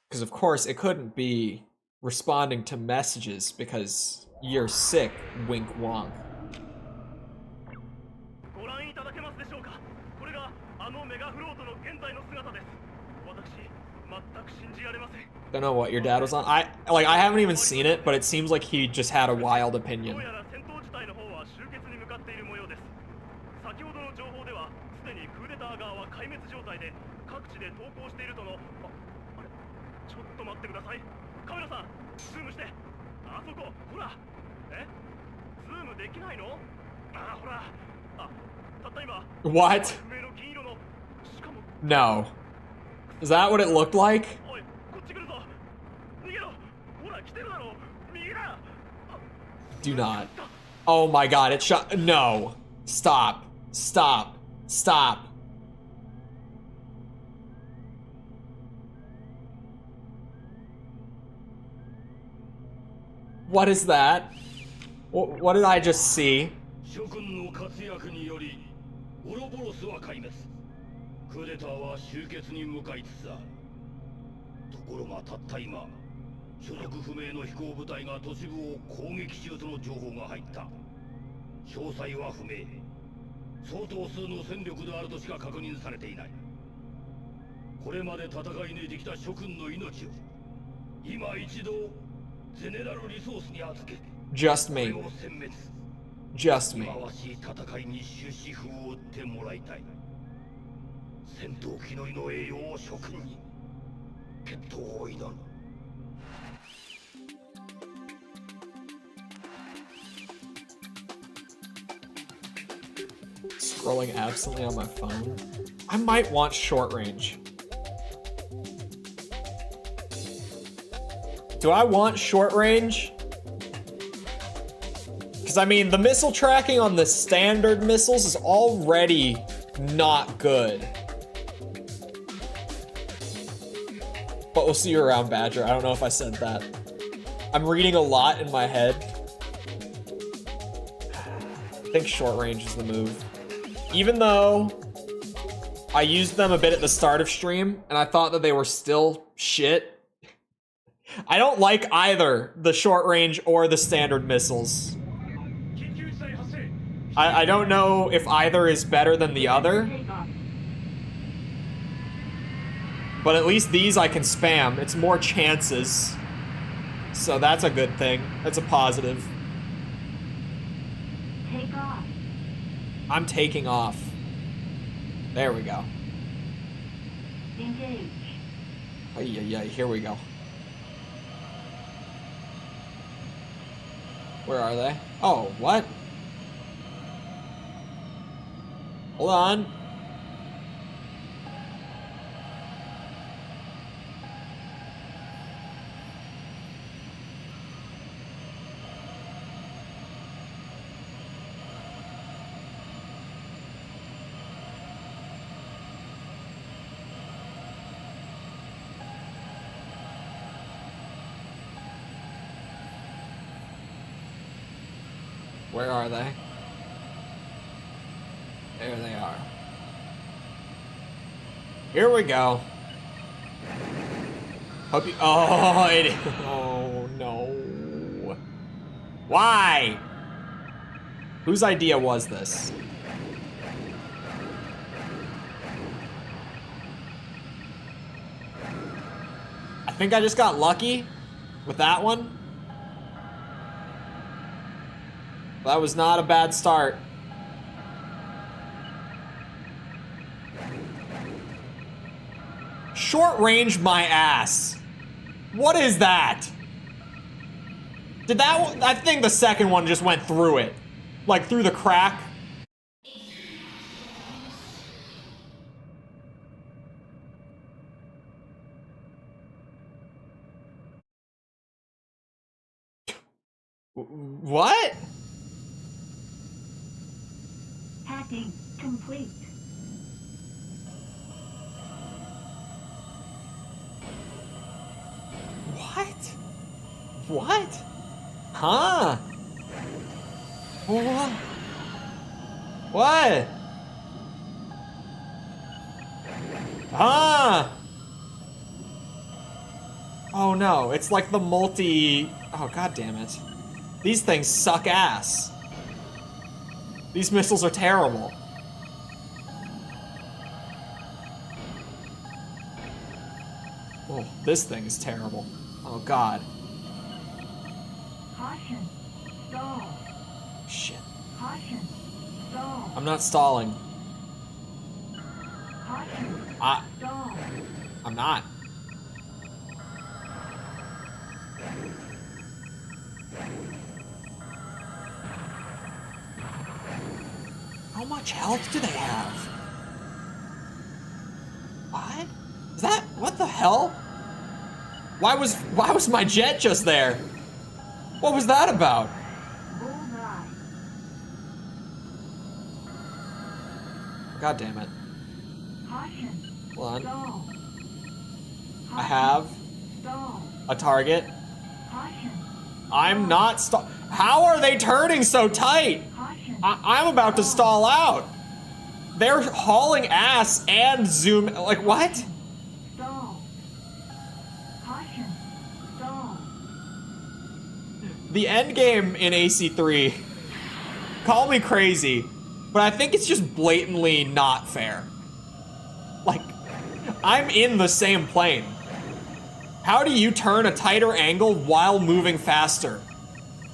Because of course it couldn't be responding to messages because you're sick, wink wonk. Don't know what your dad was on. I haven't even seen it, but it seems like he just had a wild opinion. What? No. Is that what it looked like? Do not. Oh my god, it shot. No. Stop. Stop. Stop. What is that? What did I just see? Just me. Just me. Scrolling absently on my phone. I might want short range. Do I want short range? Because, I mean, the missile tracking on the standard missiles is already not good. But we'll see you around, Badger. I don't know if I said that. I'm reading a lot in my head. I think short range is the move. Even though I used them a bit at the start of stream, and I thought that they were still shit. I don't like either the short range or the standard missiles. I don't know if either is better than the other. But at least these I can spam. It's more chances. So that's a good thing. That's a positive. Take off. I'm taking off. There we go. Engage. Ay, here we go. Where are they? Oh, what? Hold on. Where are they? There they are. Here we go. Hope you. Oh, it. Oh no. Why? Whose idea was this? I think I just got lucky with that one. That was not a bad start. Short range my ass. What is that? Did that one? I think the second one just went through it. Like through the crack. What? Hacking complete. What? What? Huh? What? What? Huh? Oh no, it's like the multi... Oh, god damn it. These things suck ass. These missiles are terrible. Oh, this thing is terrible. Oh god. Caution. Stall. Shit. Caution. Stall. I'm not stalling. Caution. Stall. I'm not. How much health do they have? What? Is that, what the hell? Why was my jet just there? What was that about? Bullseye. God damn it. Caution. Hold on. Stall. I have Stall. a target. Caution. I'm not How are they turning so tight? Caution. I'm about to stall out. They're hauling ass and zoom, like what? Stall. Caution. Stall. The end game in AC3, call me crazy, but I think it's just blatantly not fair. Like, I'm in the same plane. How do you turn a tighter angle while moving faster?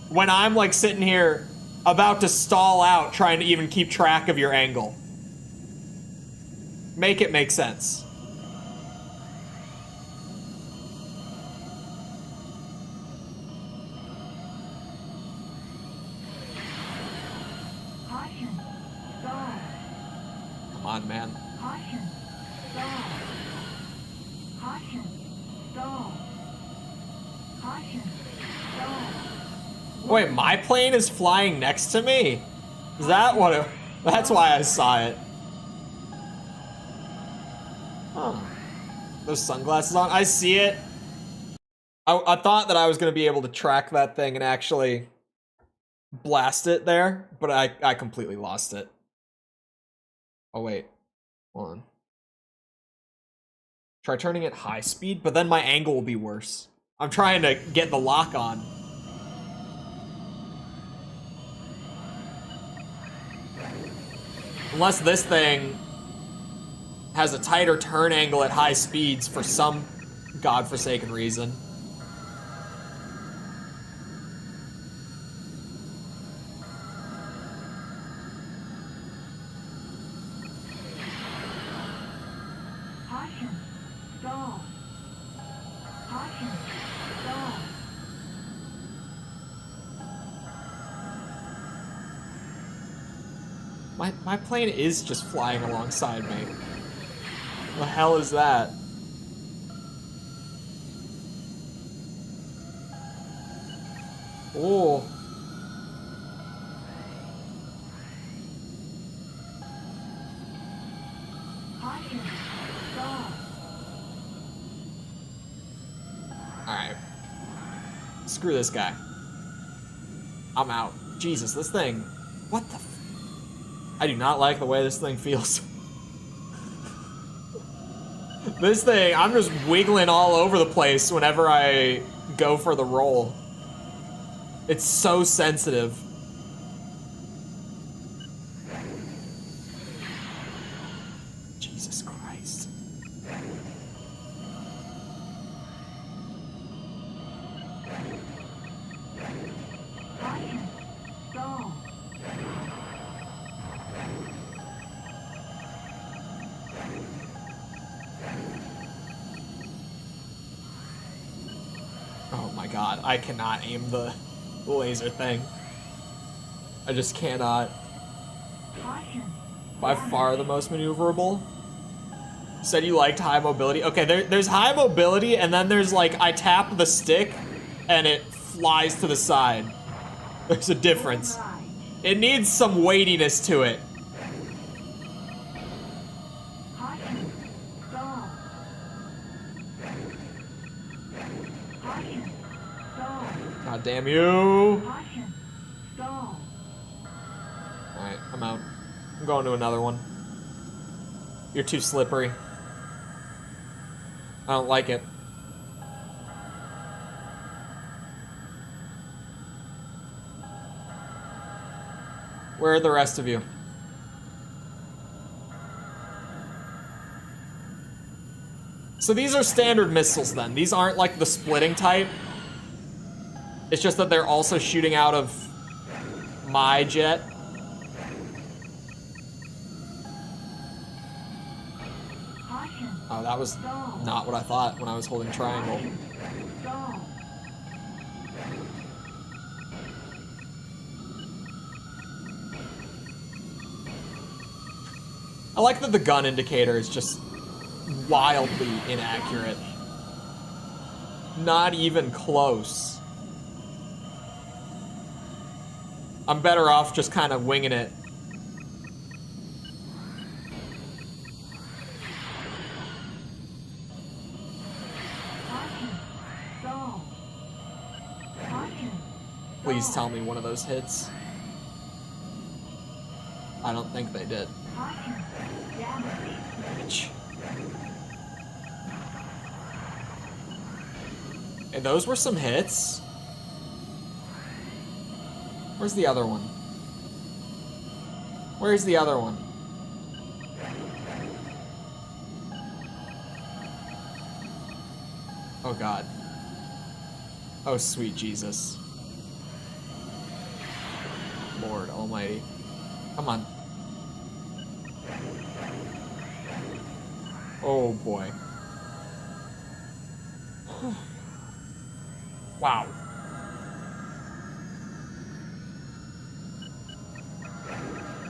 When I'm like sitting here about to stall out trying to even keep track of your angle. Make it make sense. Caution. Stall. Come on, man. Caution. Stall. Caution. Stall. Caution. Stall. Wait, my plane is flying next to me? Is that what it, that's why I saw it. Huh. Those sunglasses on, I see it. I thought that I was gonna be able to track that thing and actually blast it there, but I completely lost it. Oh wait, hold on. Try turning it high speed, but then my angle will be worse. I'm trying to get the lock on. Unless this thing has a tighter turn angle at high speeds for some godforsaken reason. Caution. Stall. Caution. Stall. My plane is just flying alongside me. The hell is that? Oh. Caution. Stall. Alright. Screw this guy. I'm out. Jesus, this thing. What the I do not like the way this thing feels. This thing, I'm just wiggling all over the place whenever I go for the roll. It's so sensitive. Jesus Christ. Caution. Stall. Oh my god, I cannot aim the laser thing. I just cannot. Caution. By far the most maneuverable. You said you liked high mobility. Okay, there's high mobility, and then there's like, I tap the stick, and it flies to the side. There's a difference. Override. It needs some weightiness to it. Caution. Stall. Caution. Stall. God damn you. Caution. Stall. Alright, I'm out. I'm going to another one. You're too slippery. I don't like it. Where are the rest of you? So these are standard missiles then. These aren't like the splitting type. It's just that they're also shooting out of my jet. Caution. Oh, that was not what I thought when I was holding triangle. Stall. I like that the gun indicator is just wildly inaccurate. Not even close. I'm better off just kind of winging it. Caution. Stall. Caution. Please tell me one of those hits. I don't think they did. Caution. Damage. Bitch. And those were some hits. Where's the other one? Where's the other one? Oh God. Oh sweet Jesus. Lord Almighty. Come on. Oh boy. Wow.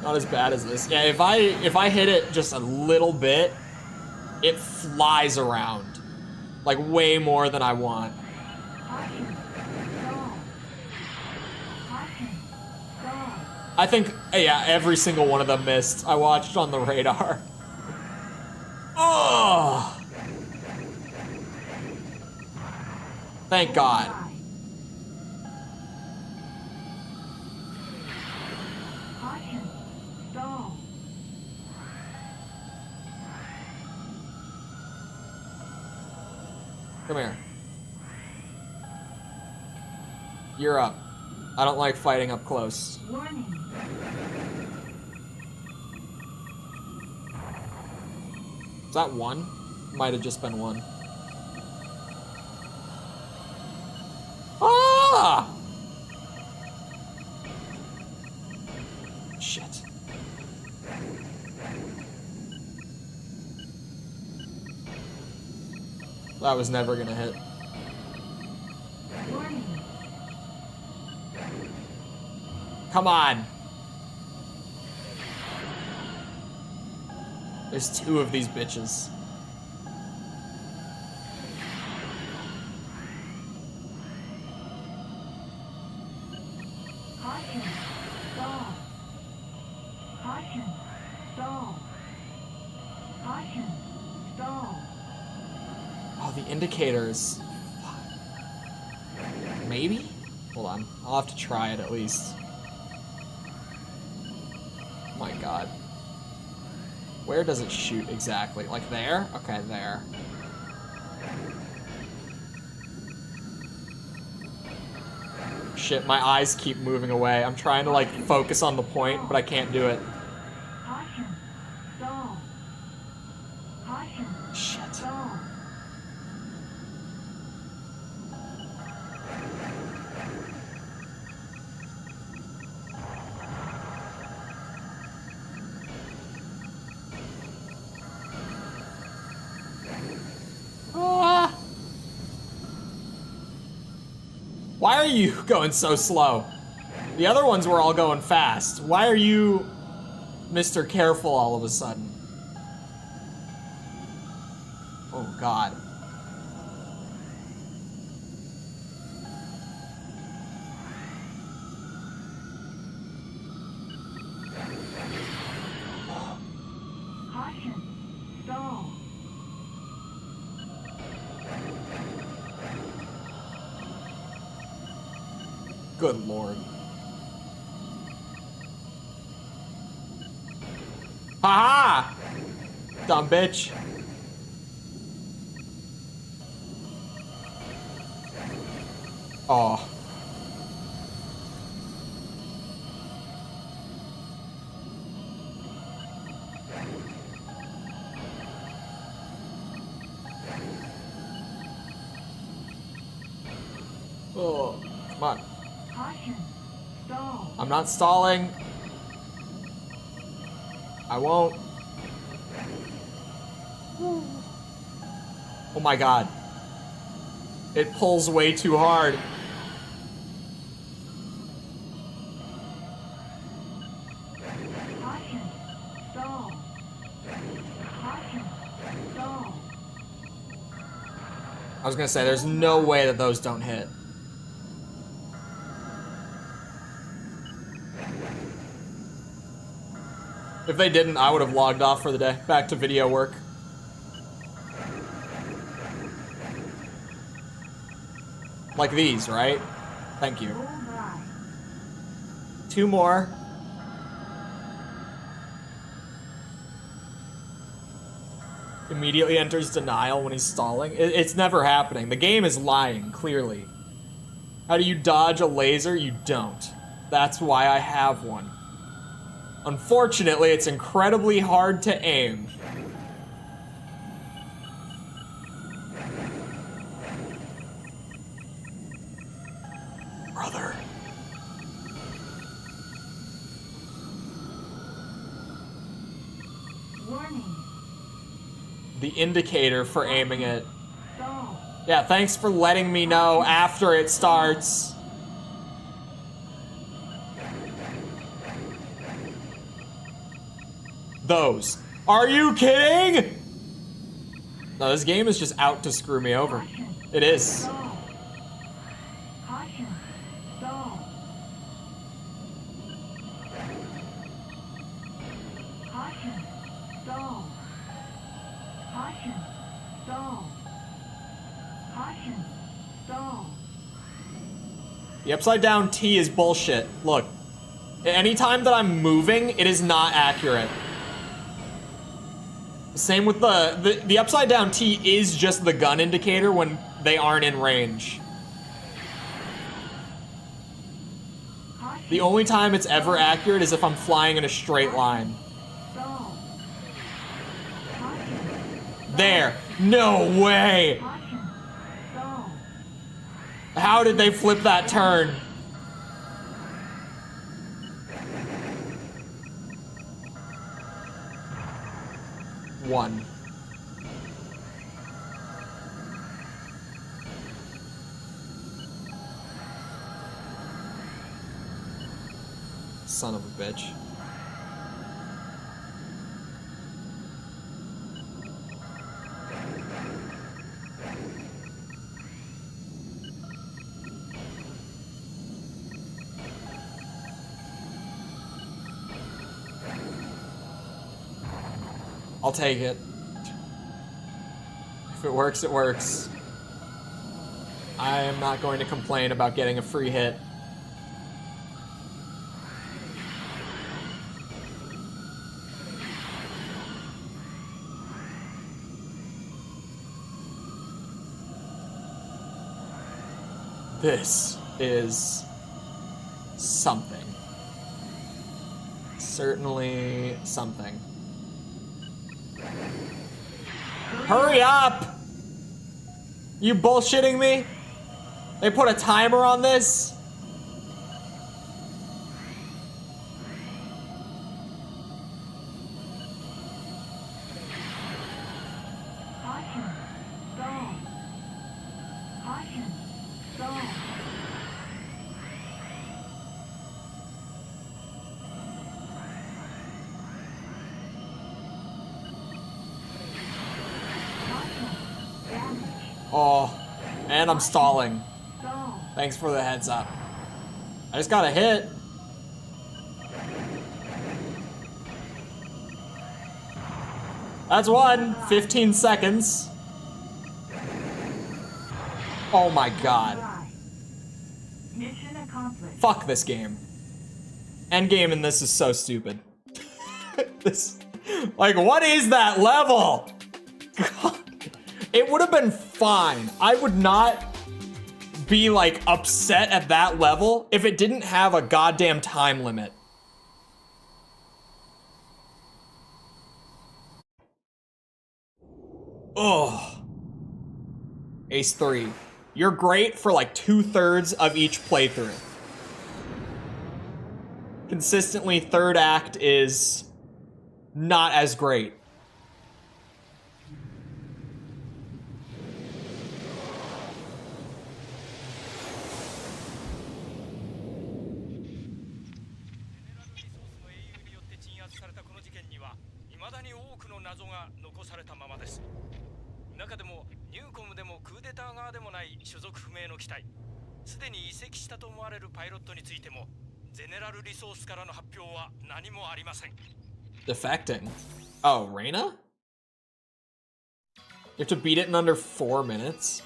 Not as bad as this. Yeah, if I hit it just a little bit, it flies around. Like way more than I want. Caution. Stall. Caution. Stall. I think, yeah, every single one of them missed. I watched on the radar. Oh! Thank God. Override. Caution. Stall. Come here. You're up. I don't like fighting up close. Warning. Is that one? Might have just been one. Ah! Shit. That was never gonna hit. Warning. Come on. There's two of these bitches. Caution. Stall. Caution. Stall. Caution. Stall. Oh, the indicators. Maybe? Hold on. I'll have to try it at least. My God. Where does it shoot exactly? Like there? Okay, there. Shit, my eyes keep moving away. I'm trying to like focus on the point, but I can't do it. Caution. Stall. Caution. Shit. Stall. Ah. Why are you going so slow? The other ones were all going fast. Why are you Mr. Careful all of a sudden? Oh, God. Caution. Stall. Good Lord. Ha-ha! Dumb bitch. Oh. Oh, come on. Caution. Stall. I'm not stalling. I won't. Oh my God. It pulls way too hard. Caution. Stall. Caution. Stall. I was gonna say, there's no way that those don't hit. If they didn't, I would have logged off for the day. Back to video work. Like these, right? Thank you. Bullseye. 2 more. Immediately enters denial when he's stalling. It's never happening. The game is lying, clearly. How do you dodge a laser? You don't. That's why I have one. Unfortunately, it's incredibly hard to aim. Brother. Warning. The indicator for aiming it. Stall. Yeah, thanks for letting me know after it starts. Those. Are you kidding? No, this game is just out to screw me over. Caution. It is. Stall. Caution. Stall. Caution. Stall. Caution. Stall. Caution. Stall. The upside down T is bullshit. Look. Anytime that I'm moving, it is not accurate. Same with the upside down T is just the gun indicator when they aren't in range. Caution. The only time it's ever accurate is if I'm flying in a straight line. Stall. Caution. There. No way. Caution. Stall. How did they flip that turn? One. Son of a bitch. I'll take it. If it works, it works. I am not going to complain about getting a free hit. This is something. Certainly something. Hurry up! You bullshitting me? They put a timer on this? Caution. Stall. Caution. Stall. Caution. Damage. Oh, and I'm stalling. Stall. Thanks for the heads up. I just got a hit. That's one. 15 seconds. Oh my god. Right. Mission accomplished. Fuck this game. Endgame in this is so stupid. This, like, what is that level? God. It would have been fine. I would not be, like, upset at that level if it didn't have a goddamn time limit. Ugh. Ace 3. You're great for like 2/3 of each playthrough. Consistently, third act is not as great. Defecting. Oh, Reyna? You have to beat it in under 4 minutes?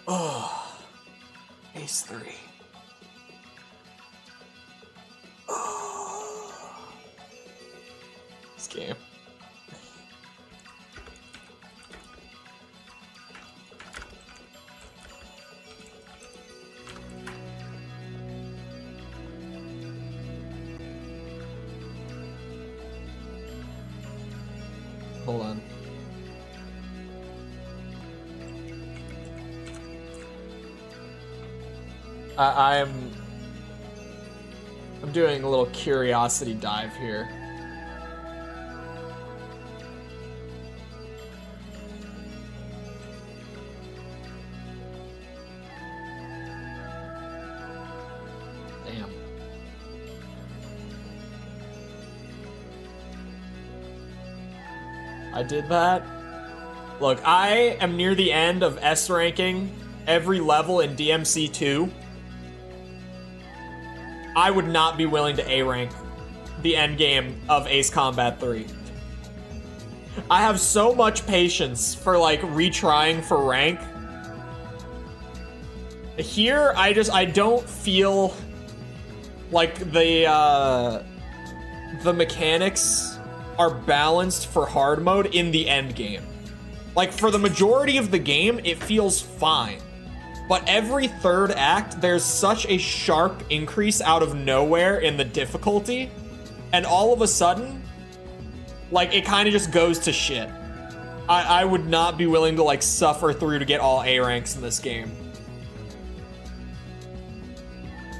Oh. Ace 3. Oh. This game. Hold on. I'm doing a little curiosity dive here. Damn. I did that. Look, I am near the end of S ranking every level in DMC 2. I would not be willing to A rank the end game of Ace Combat 3. I have so much patience for like retrying for rank. Here, I don't feel like the mechanics are balanced for hard mode in the end game. Like, for the majority of the game, it feels fine. But every third act, there's such a sharp increase out of nowhere in the difficulty, and all of a sudden, like, it kind of just goes to shit. I would not be willing to, like, suffer through to get all A ranks in this game.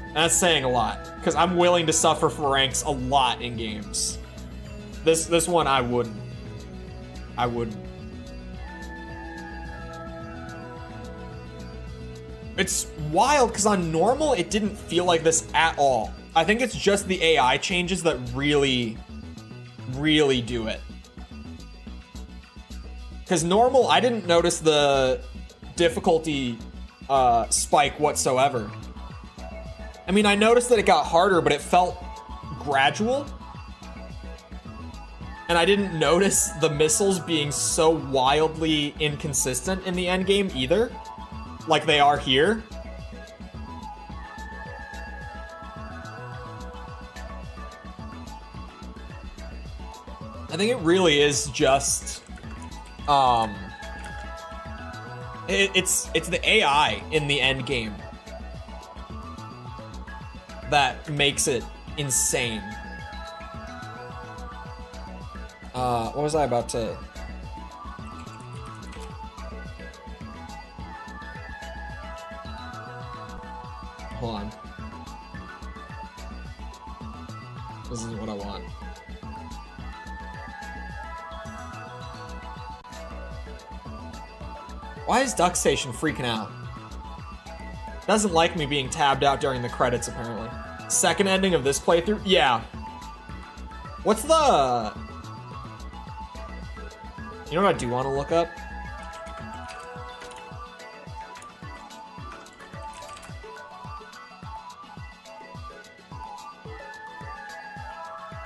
And that's saying a lot, because I'm willing to suffer for ranks a lot in games. This one, I wouldn't. I wouldn't. It's wild, because on normal, it didn't feel like this at all. I think it's just the AI changes that really, really do it. Because normal, I didn't notice the difficulty spike whatsoever. I mean, I noticed that it got harder, but it felt gradual. And I didn't notice the missiles being so wildly inconsistent in the endgame either, like they are here. I think it really is just, It's the AI in the end game that makes it insane. What was I about to... Hold on. This is what I want. Why is Duck Station freaking out? Doesn't like me being tabbed out during the credits, apparently. Second ending of this playthrough? Yeah. What's the... You know what I do want to look up?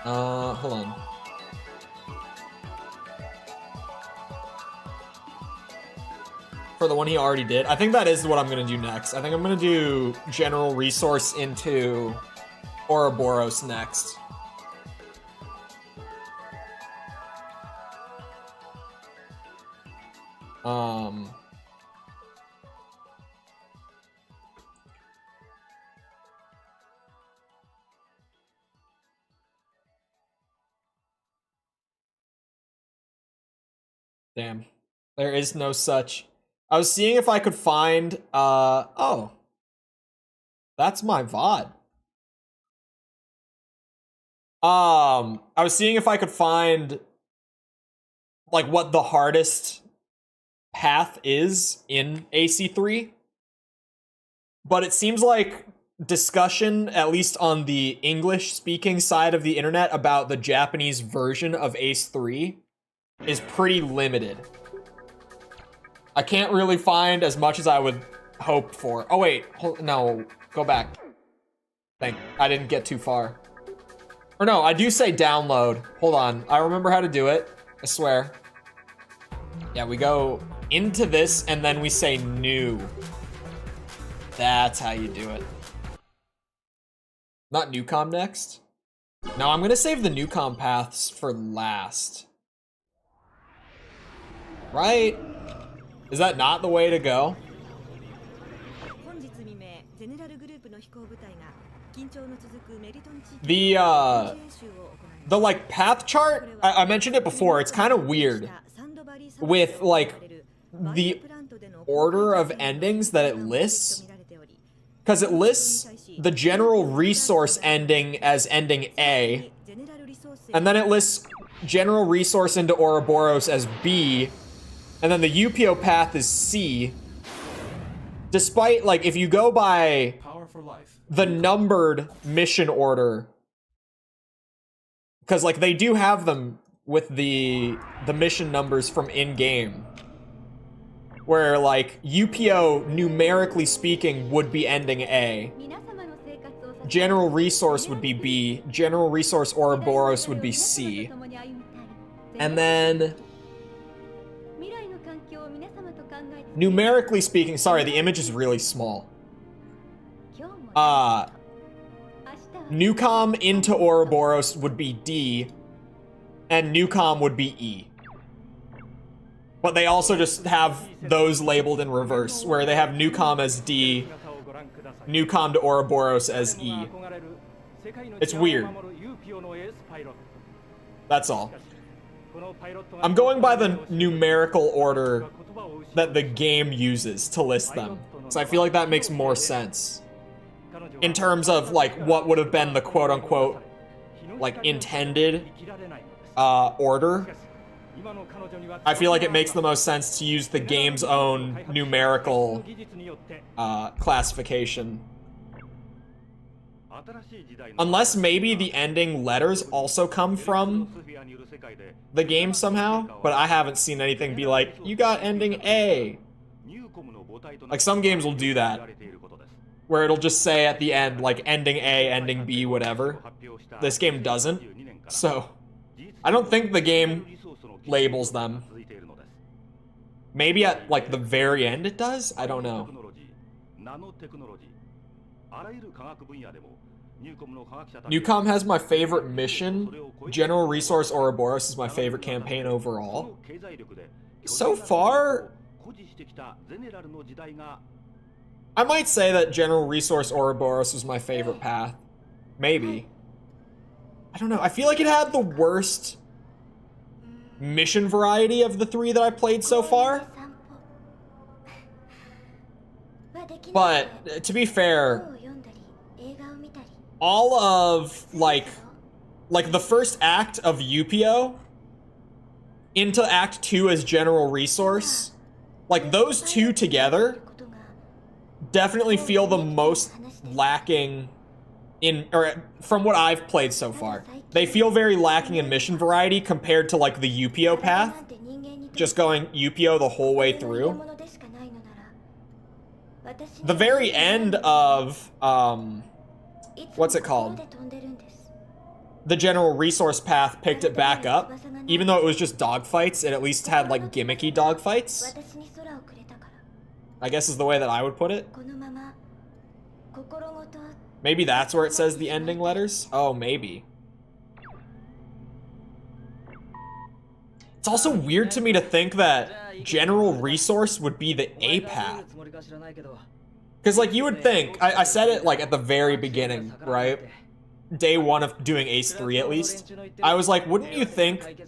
Hold on. For the one he already did. I think that is what I'm gonna do next. I think I'm gonna do general resource into Ouroboros next. Damn. There is no such. I was seeing if I could find, oh. That's my VOD. I was seeing if I could find, like, what the hardest path is in AC3. But it seems like discussion, at least on the English-speaking side of the internet, about the Japanese version of Ace 3 is pretty limited. I can't really find as much as I would hope for. Oh wait, no, go back. I didn't get too far. Or no, I do say download. Hold on, I remember how to do it, I swear. Yeah, we go into this and then we say new. That's how you do it. Not Newcom next? No, I'm gonna save the Newcom paths for last. Right? Is that not the way to go? The like path chart, I mentioned it before, it's kind of weird with like the order of endings that it lists, because it lists the general resource ending as ending A, and then it lists general resource into Ouroboros as B, and then the UPO path is C. Despite, like, if you go by the numbered mission order, because, like, they do have them with the mission numbers from in-game, where, like, UPO, numerically speaking, would be ending A. General resource would be B. General resource Ouroboros would be C. And then... numerically speaking, sorry, the image is really small. Newcom into Ouroboros would be D, and Newcom would be E. But they also just have those labeled in reverse, where they have Newcom as D, Newcom to Ouroboros as E. It's weird. That's all. I'm going by the numerical order that the game uses to list them. So I feel like that makes more sense. In terms of, like, what would have been the quote-unquote, like, intended order. I feel like it makes the most sense to use the game's own numerical classification. Unless maybe the ending letters also come from the game somehow, but I haven't seen anything be like, you got ending A. Like, some games will do that, where it'll just say at the end, like, ending A, ending B, whatever. This game doesn't, so I don't think the game labels them. Maybe at, like, the very end it does? I don't know. Newcom has my favorite mission. General Resource Ouroboros is my favorite campaign overall. So far, 誇示してきたゼネラルの時代が I might say that General Resource Ouroboros was my favorite path. Maybe. I don't know. I feel like it had the worst mission variety of the 3 that I played so far. But to be fair, all of like the first act of Yupio into Act 2 as General Resource, like those two together definitely feel the most lacking in, or from what I've played so far. They feel very lacking in mission variety compared to like the Yupio path, just going Yupio the whole way through. The very end of, what's it called? The General Resource path picked it back up. Even though it was just dogfights, it at least had like gimmicky dogfights. I guess is the way that I would put it. Maybe that's where it says the ending letters? Oh, maybe. It's also weird to me to think that General Resource would be the A path. Because, like, you would think, I said it, like, at the very beginning, right? Day 1 of doing Ace 3, at least. I was like, wouldn't you think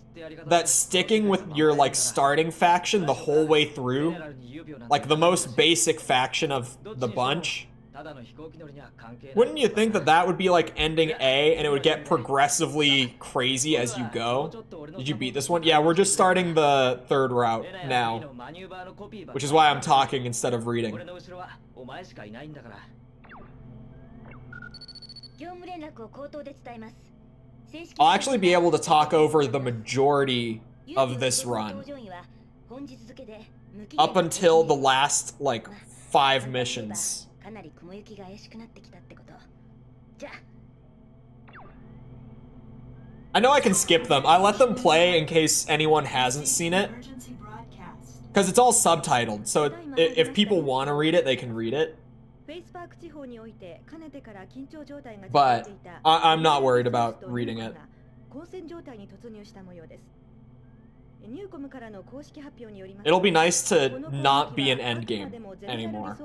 that sticking with your, like, starting faction the whole way through, like, the most basic faction of the bunch, wouldn't you think that that would be, like, ending A, and it would get progressively crazy as you go? Did you beat this one? Yeah, we're just starting the 3rd route now, which is why I'm talking instead of reading. I'll actually be able to talk over the majority of this run up until the last, like, 5 missions. I know I can skip them. I let them play in case anyone hasn't seen it. Because it's all subtitled, so if people want to read it, they can read it. But I'm not worried about reading it. It'll be nice to not be an endgame anymore.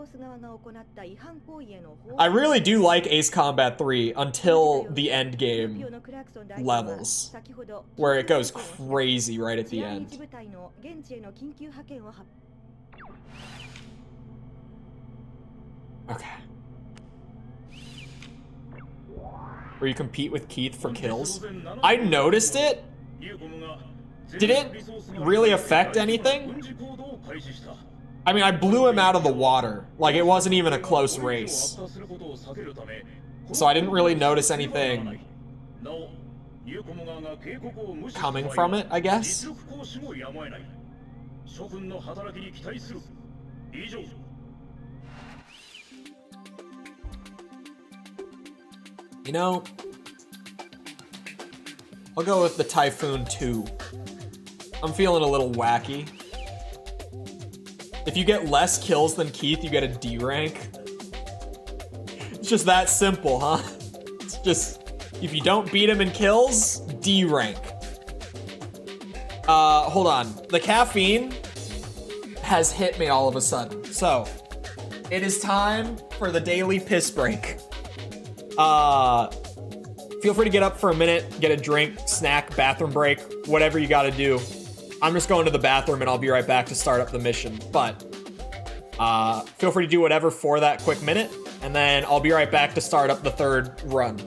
I really do like Ace Combat 3 until the endgame levels, where it goes crazy right at the end. Okay. Where you compete with Keith for kills. I noticed it. Did it really affect anything? I mean, I blew him out of the water. Like, it wasn't even a close race. So I didn't really notice anything coming from it, I guess. You know, I'll go with the Typhoon 2. I'm feeling a little wacky. If you get less kills than Keith, you get a D rank. It's just that simple, huh? It's just, if you don't beat him in kills, D rank. Hold on. The caffeine has hit me all of a sudden. So, it is time for the daily piss break. Feel free to get up for a minute, get a drink, snack, bathroom break, whatever you gotta do. I'm just going to the bathroom and I'll be right back to start up the mission. But feel free to do whatever for that quick minute, and then I'll be right back to start up the 3rd run.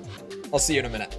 I'll see you in a minute.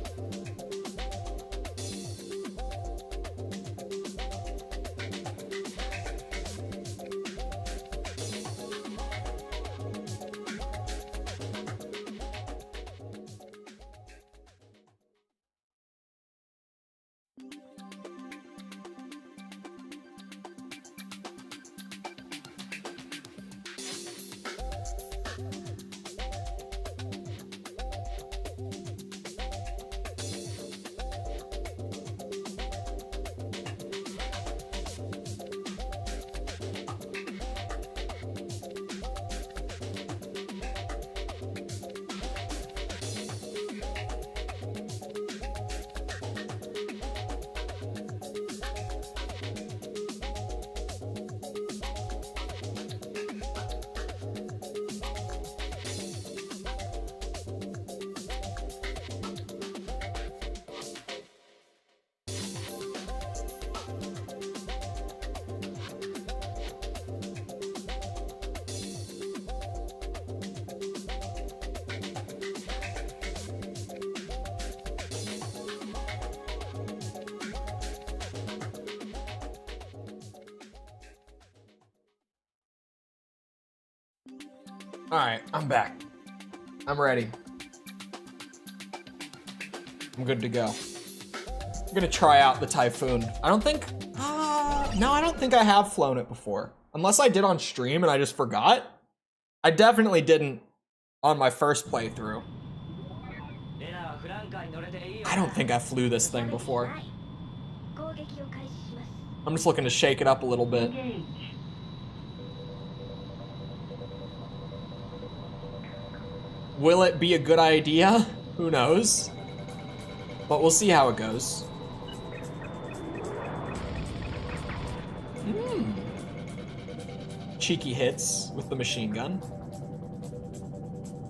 Alright, I'm back. I'm ready. I'm good to go. I'm gonna try out the Typhoon. I don't think, no, I don't think I have flown it before. Unless I did on stream and I just forgot. I definitely didn't on my first playthrough. I don't think I flew this thing before. I'm just looking to shake it up a little bit. Engage. Will it be a good idea? Who knows? But we'll see how it goes. Cheeky hits with the machine gun.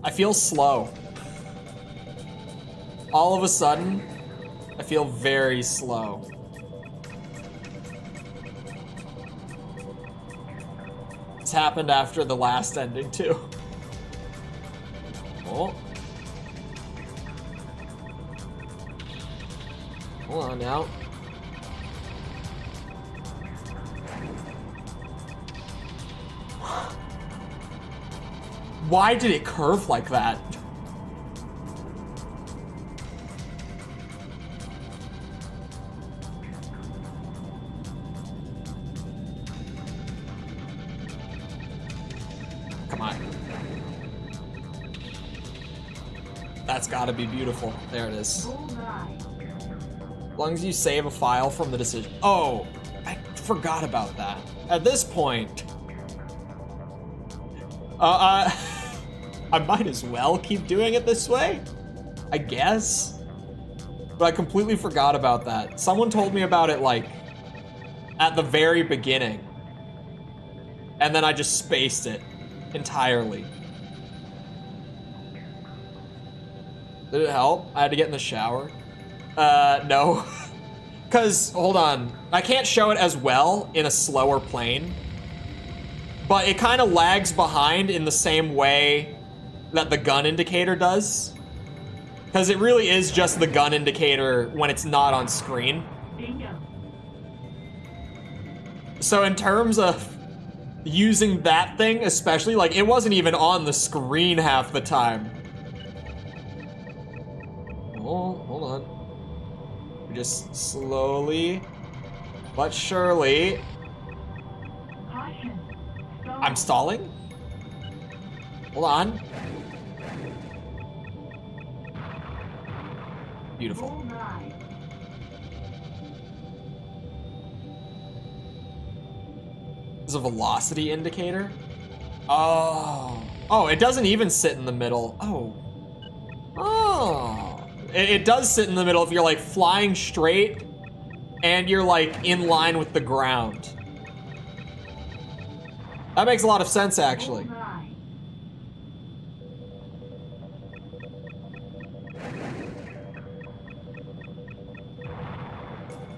I feel slow. All of a sudden, I feel very slow. It's happened after the last ending too. Oh. Hold on now. Why did it curve like that? Come on. That's gotta be beautiful. There it is. Bullseye. As long as you save a file from the decision. Oh, I forgot about that. At this point, I might as well keep doing it this way, I guess. But I completely forgot about that. Someone told me about it like at the very beginning, and then I just spaced it entirely. Did it help? I had to get in the shower. No. Cause, hold on, I can't show it as well in a slower plane, but it kind of lags behind in the same way that the gun indicator does. Cause it really is just the gun indicator when it's not on screen. Bingo. So in terms of using that thing, especially, like, it wasn't even on the screen half the time. Oh, hold on. Just slowly, but surely. Caution. Stall. I'm stalling? Hold on. Beautiful. Bullseye. There's a velocity indicator. Oh. Oh, it doesn't even sit in the middle. Oh. Oh. It does sit in the middle if you're like flying straight and you're like in line with the ground. That makes a lot of sense, actually. Bullseye.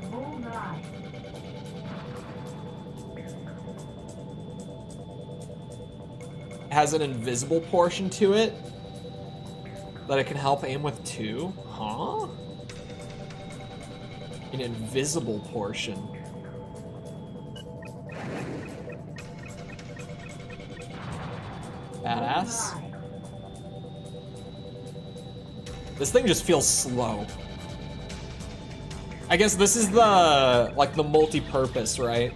Bullseye. It has an invisible portion to it that it can help aim with too. Huh? An invisible portion. Badass. Bullseye. This thing just feels slow. I guess this is the, like, the multi-purpose, right?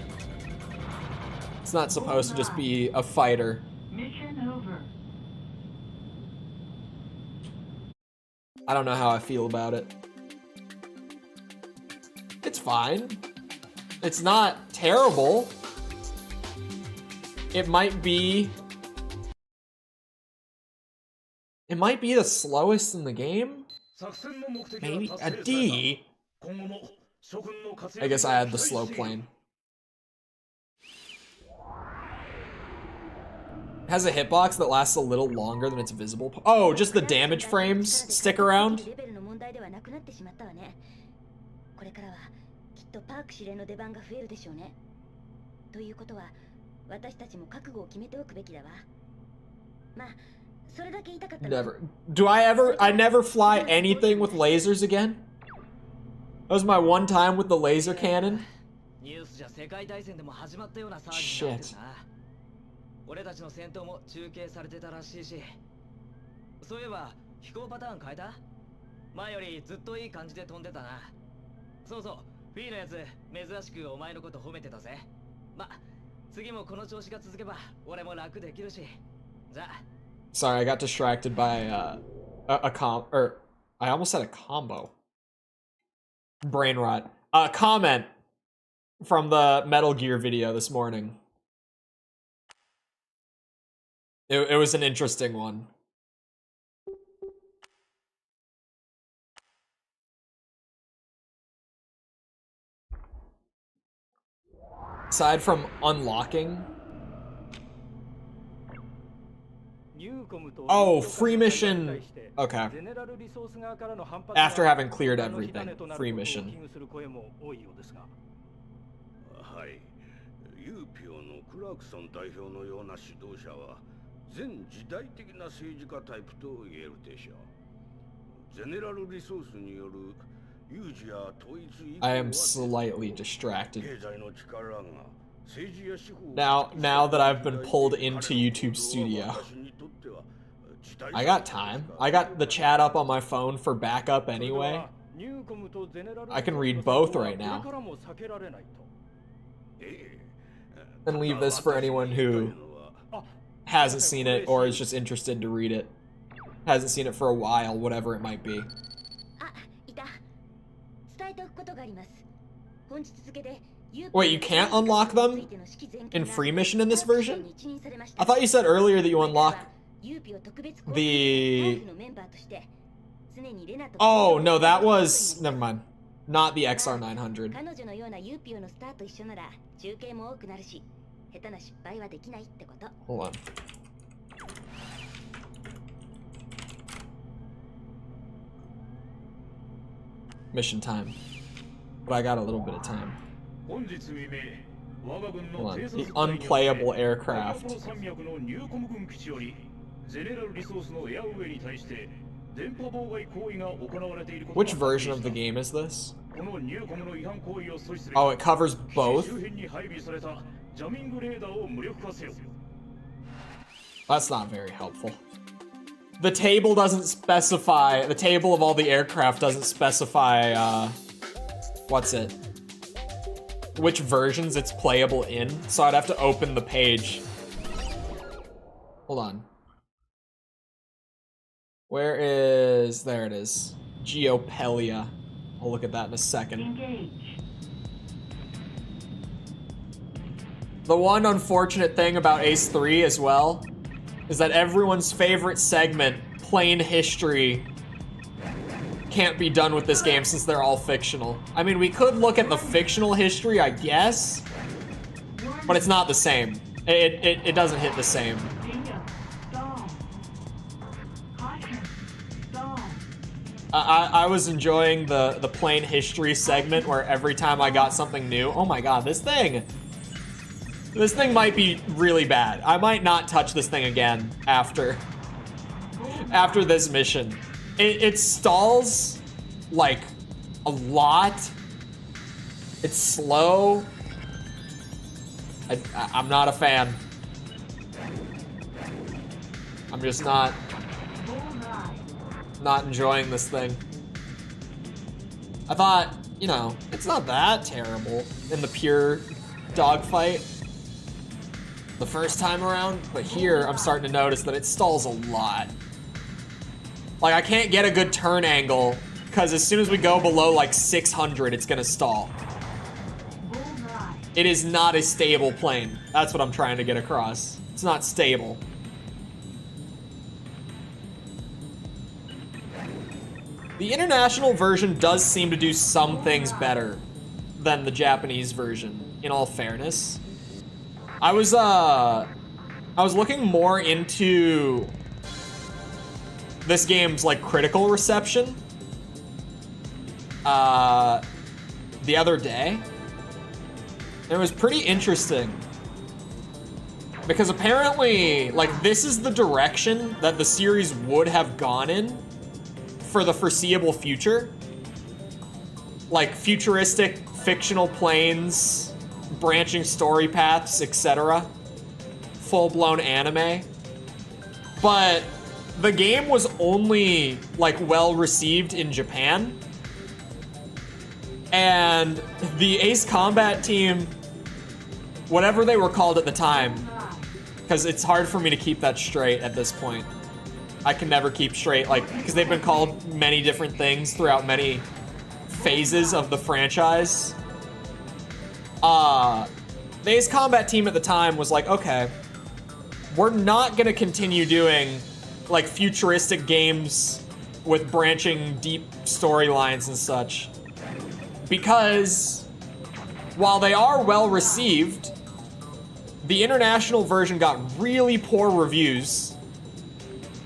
It's not supposed to just be a fighter. Mission over. I don't know how I feel about it. It's fine. It's not terrible. It might be the slowest in the game. Maybe a D. I guess I had the slow plane. It has a hitbox that lasts a little longer than its visible. Oh, just the damage frames stick around? レベルの問題ではなくなってしまったわね。これからはきっとパーク司令の出番が増えるでしょうね。ということは私たちも覚悟を決めておくべきだわ。まあそれだけ言いたかったの。 Never. I never fly anything with lasers again? That was my one time with the laser cannon. ニュースじゃ世界大戦でも始まったような騒ぎになってる Shit. な。俺たちの戦闘も中継されてたらしいし。そういえば飛行パターン変えた？前よりずっといい感じで飛んでたな。そうそう、フィーのやつ珍しくお前のこと褒めてたぜ。ま、次もこの調子が続けば俺も楽できるし。じゃあ。Sorry, I got distracted by I almost said a combo. Brain rot. Comment from the Metal Gear video this morning. It was an interesting one. Aside from unlocking. Oh, free mission. Okay. After having cleared everything. Free mission. はい。ユーピオのクラークソン代表のような指導者は全時代的な政治家タイプと言えるでしょう。ゼネラルリソースによる有事や統一以降 I am slightly distracted. 経済の力が政治や司法 Now that I've been pulled into YouTube Studio. I got time. I got the chat up on my phone for backup anyway. I can read both right now. And leave this for anyone who hasn't seen it or is just interested to read it. Hasn't seen it for a while, whatever it might be. Wait, you can't unlock them in free mission in this version? I thought you said earlier that you unlock the... Oh, no, that was... Never mind. Not the XR900. Hold on. Mission time. But I got a little bit of time. Hold on. The unplayable aircraft. Which version of the game is this? Oh, it covers both? That's not very helpful. The table doesn't specify, the table of all the aircraft doesn't specify, what's it? Which versions it's playable in, so I'd have to open the page. Hold on. Where is... There it is. Geopelia. I'll look at that in a second. Engage. The one unfortunate thing about Ace 3 as well is that everyone's favorite segment, plain history, can't be done with this game since they're all fictional. I mean, we could look at the fictional history, I guess, but it's not the same. It doesn't hit the same. I was enjoying the plain history segment where every time I got something new, oh my god, this thing might be really bad. I might not touch this thing again after this mission. It stalls like a lot. It's slow. I'm not a fan. I'm just not enjoying this thing. I thought, you know, it's not that terrible in the pure dogfight the first time around, but here I'm starting to notice that it stalls a lot. Like, I can't get a good turn angle because as soon as we go below like 600, it's gonna stall. It is not a stable plane. That's what I'm trying to get across. It's not stable. The international version does seem to do some things better than the Japanese version, in all fairness. I was looking more into this game's like critical reception the other day. It was pretty interesting because apparently, like, this is the direction that the series would have gone in for the foreseeable future. Like futuristic fictional planes, branching story paths, etc. full-blown anime. But the game was only, like, well-received in Japan. And the Ace Combat team, whatever they were called at the time, because it's hard for me to keep that straight at this point. I can never keep straight, like, because they've been called many different things throughout many phases of the franchise. The Ace Combat team at the time was like, okay, we're not gonna continue doing, like, futuristic games with branching deep storylines and such. Because while they are well received, the international version got really poor reviews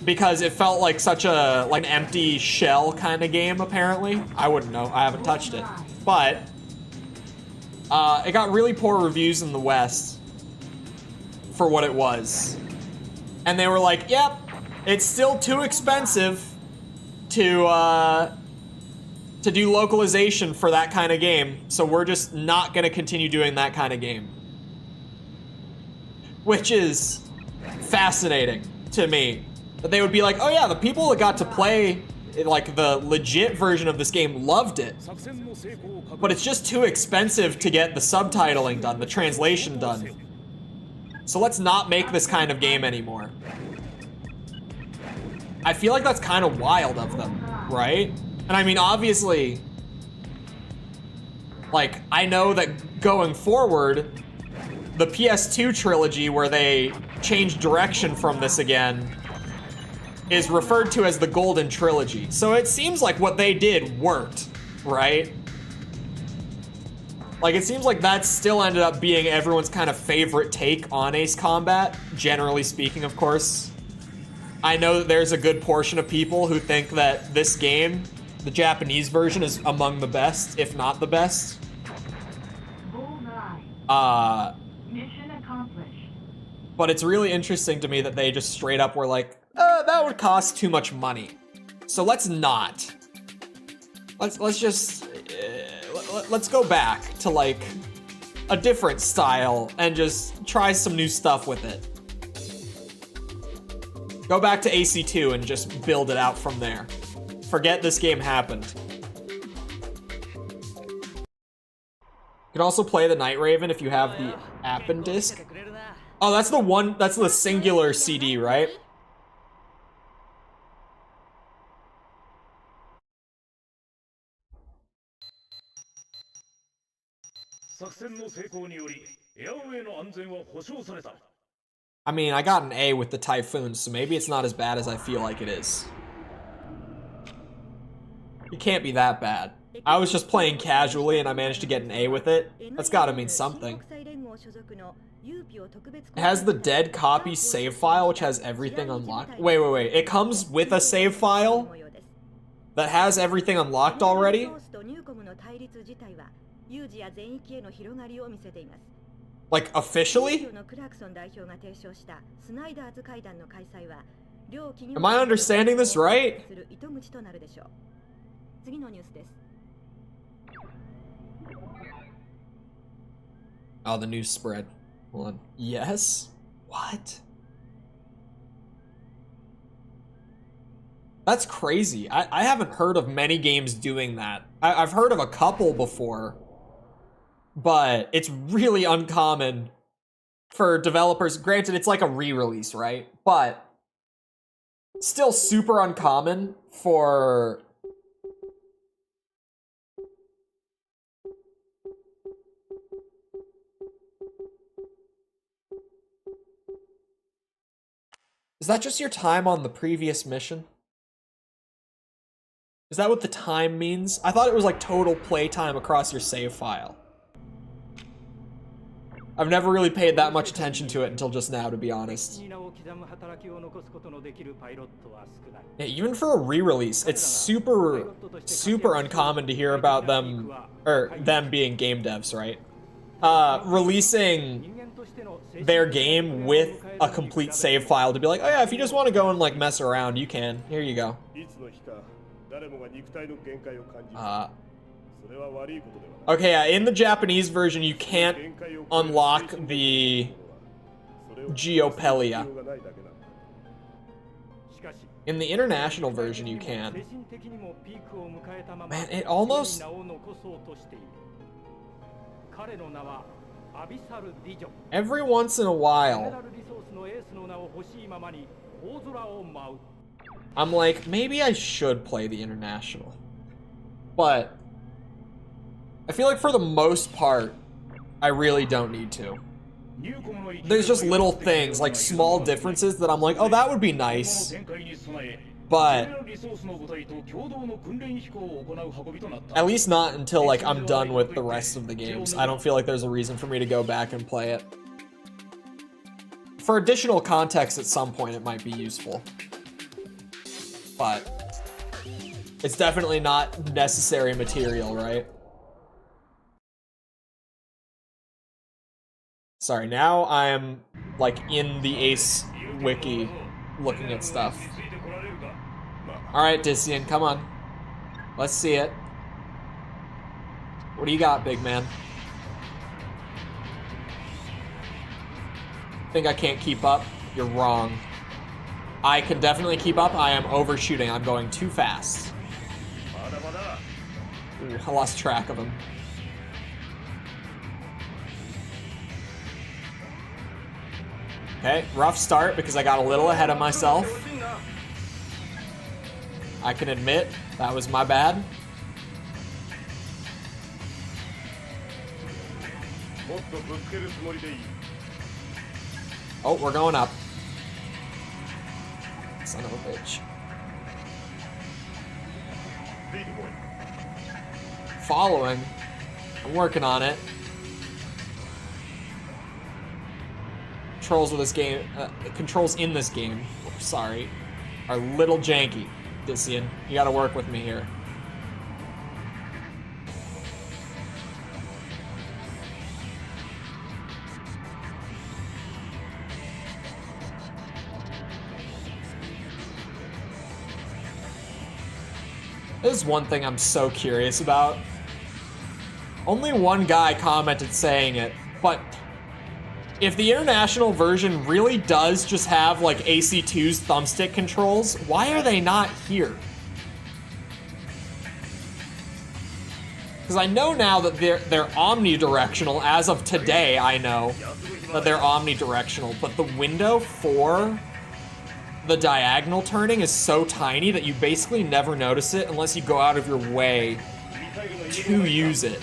because it felt like such a, like, an empty shell kind of game, apparently. I wouldn't know, I haven't touched it. But it got really poor reviews in the West for what it was. And they were like, yep, it's still too expensive to do localization for that kind of game, so we're just not gonna continue doing that kind of game. Which is fascinating to me. That they would be like, oh yeah, the people that got to play, like, the legit version of this game loved it. But it's just too expensive to get the subtitling done, the translation done. So let's not make this kind of game anymore. I feel like that's kind of wild of them, right? And I mean, obviously, like, I know that going forward, the PS2 trilogy, where they changed direction from this again, is referred to as the Golden Trilogy. So it seems like what they did worked, right? Like, it seems like that still ended up being everyone's kind of favorite take on Ace Combat, generally speaking, of course. I know that there's a good portion of people who think that this game, the Japanese version, is among the best, if not the best. Mission accomplished. But it's really interesting to me that they just straight up were like, that would cost too much money, so let's not. Let's just let's go back to, like, a different style and just try some new stuff with it. Go back to AC2 and just build it out from there. Forget this game happened. You can also play the Night Raven if you have the Appen disc. Oh, that's the one, that's the singular CD, right? I mean, I got an A with the Typhoon, so maybe it's not as bad as I feel like it is. It can't be that bad. I was just playing casually and I managed to get an A with it. That's gotta mean something. It has the dead copy save file, which has everything unlocked. Wait. It comes with a save file that has everything unlocked already? Like, officially? Am I understanding this right? Oh, the news spread. Hold on. Yes? What? That's crazy. I haven't heard of many games doing that. I've heard of a couple before, but it's really uncommon for developers. Granted, it's like a re-release, right? But still super uncommon for... Is that just your time on the previous mission? Is that what the time means? I thought it was like total playtime across your save file. I've never really paid that much attention to it until just now, to be honest. Yeah, even for a re-release, it's super uncommon to hear about them, or them being game devs, right? Releasing their game with a complete save file to be like, oh yeah, if you just want to go and, like, mess around, you can. Here you go. Okay, yeah, in the Japanese version, you can't unlock the Geopelia. In the international version, you can. Man, it almost... Every once in a while, I'm like, maybe I should play the international. But I feel like for the most part, I really don't need to. There's just little things, like small differences that I'm like, oh, that would be nice. But at least not until like I'm done with the rest of the games. I don't feel like there's a reason for me to go back and play it. For additional context at some point it might be useful. But it's definitely not necessary material, right? Sorry, now I'm like in the Ace wiki looking at stuff. Alright, Dissian, come on. Let's see it. What do you got, big man? Think I can't keep up? You're wrong. I can definitely keep up. I am overshooting. I'm going too fast. Ooh, I lost track of him. Okay, rough start because I got a little ahead of myself. I can admit that was my bad. Oh, we're going up. Son of a bitch. Following. I'm working on it. Controls of this game, controls in this game, sorry, are a little janky. Dissian, you gotta work with me here. This is one thing I'm so curious about. Only one guy commented saying it, but if the international version really does just have like AC2's thumbstick controls, why are they not here? Because I know now that they're omnidirectional. As of today, I know that they're omnidirectional, but the window for the diagonal turning is so tiny that you basically never notice it unless you go out of your way to use it.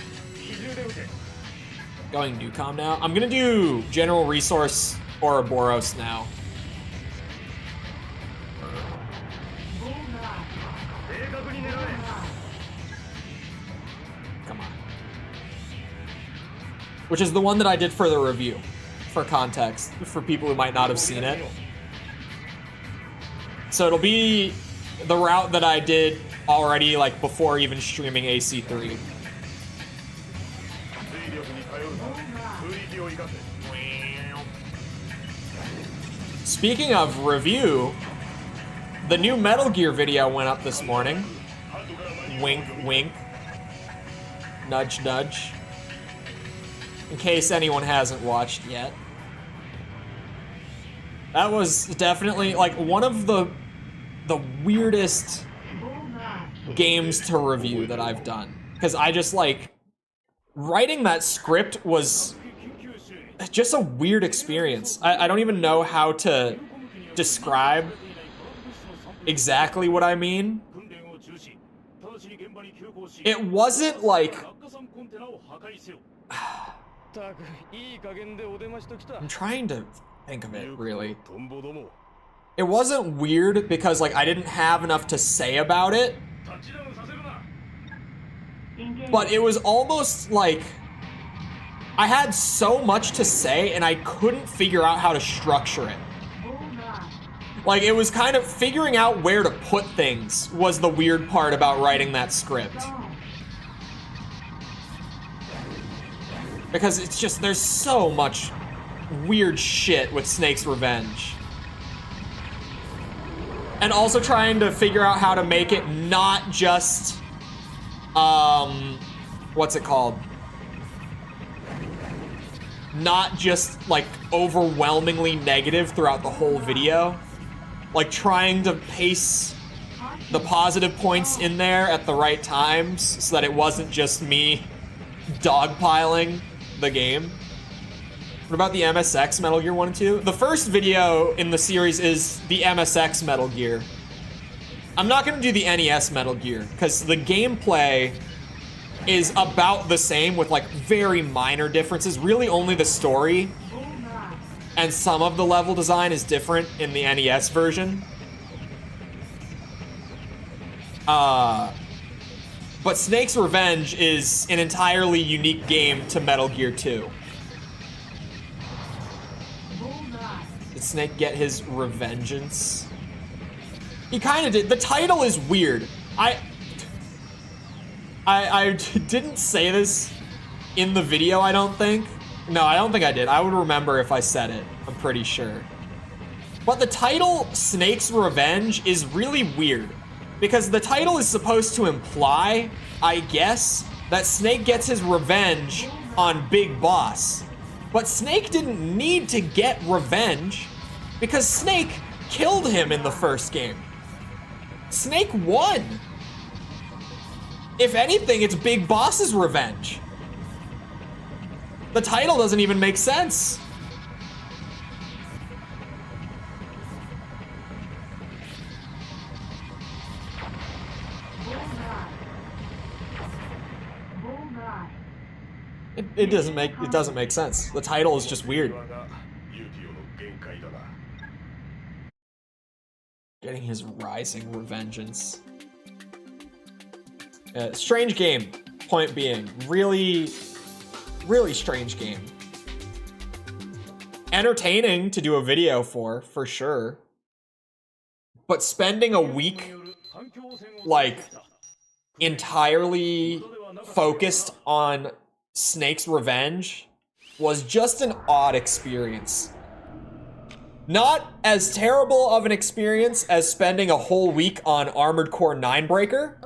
Going Newcom now. I'm gonna do General Resource Ouroboros now. Come on. Which is the one that I did for the review, for context, for people who might not have seen it. So it'll be the route that I did already, like before even streaming AC3. Speaking of review, the new Metal Gear video went up this morning. Wink, wink. Nudge, nudge. In case anyone hasn't watched yet. That was definitely like one of the weirdest games to review that I've done. Because I just like, writing that script was just a weird experience. I don't even know how to describe exactly what I mean. It wasn't like... I'm trying to think of it, really. It wasn't weird because like I didn't have enough to say about it. But it was almost like I had so much to say and I couldn't figure out how to structure it. Like it was kind of figuring out where to put things was the weird part about writing that script. Because it's just, there's so much weird shit with Snake's Revenge. And also trying to figure out how to make it not just, what's it called? not just like overwhelmingly negative throughout the whole video. Like trying to pace the positive points in there at the right times so that it wasn't just me dogpiling the game. What about the MSX Metal Gear 1 and 2? The first video in the series is the MSX Metal Gear. I'm not gonna do the NES Metal Gear because the gameplay is about the same with like very minor differences. Really only the story and some of the level design is different in the NES version. But Snake's Revenge is an entirely unique game to Metal Gear 2. Did Snake get his revengeance? He kind of did. The title is weird. I didn't say this in the video, I don't think. No, I don't think I did. I would remember if I said it. I'm pretty sure. But the title, Snake's Revenge, is really weird. Because the title is supposed to imply, I guess, that Snake gets his revenge on Big Boss. But Snake didn't need to get revenge because Snake killed him in the first game. Snake won. If anything, it's Big Boss's revenge. The title doesn't even make sense. It doesn't make sense. The title is just weird. Getting his rising revengeance. Strange game, point being. Really strange game. Entertaining to do a video for sure. But spending a week, like, entirely focused on Snake's Revenge was just an odd experience. Not as terrible of an experience as spending a whole week on Armored Core 9-Breaker,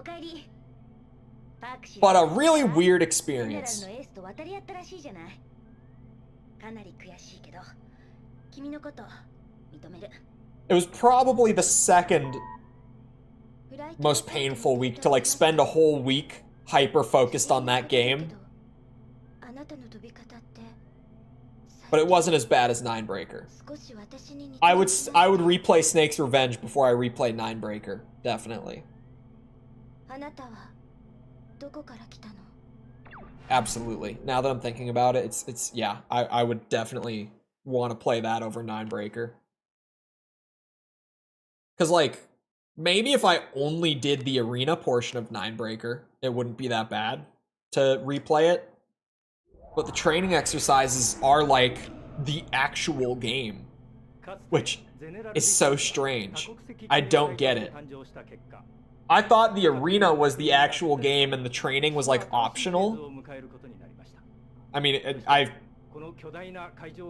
but a really weird experience. It was probably the second most painful week to like spend a whole week hyper-focused on that game. But it wasn't as bad as 9-Breaker. I would replay Snake's Revenge before I replay 9-Breaker, definitely. Absolutely. Now that I'm thinking about it, it's yeah, I would definitely want to play that over 9-Breaker. Cause like, maybe if I only did the arena portion of 9-Breaker, it wouldn't be that bad to replay it. But the training exercises are like the actual game, which is so strange. I don't get it. I thought the arena was the actual game and the training was like optional. I mean,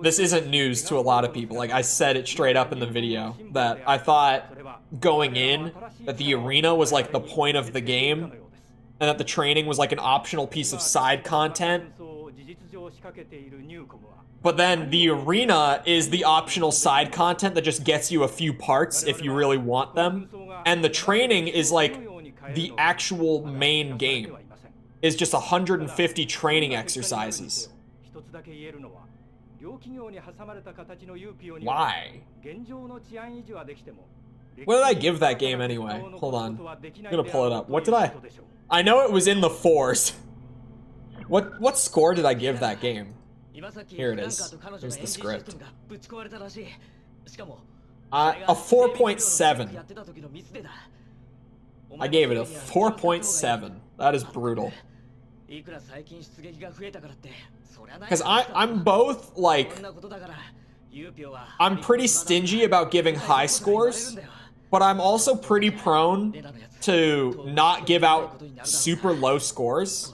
this isn't news to a lot of people. Like I said it straight up in the video that I thought going in that the arena was like the point of the game and that the training was like an optional piece of side content. But then the arena is the optional side content that just gets you a few parts if you really want them. And the training is like the actual main game. Is just 150 training exercises. Why? What did I give that game anyway? Hold on. I'm gonna pull it up. What did I know it was in the 4s. What score did I give that game? Here it is. Here's the script. A 4.7. I gave it a 4.7. That is brutal. Because I'm both, like, I'm pretty stingy about giving high scores, but I'm also pretty prone to not give out super low scores.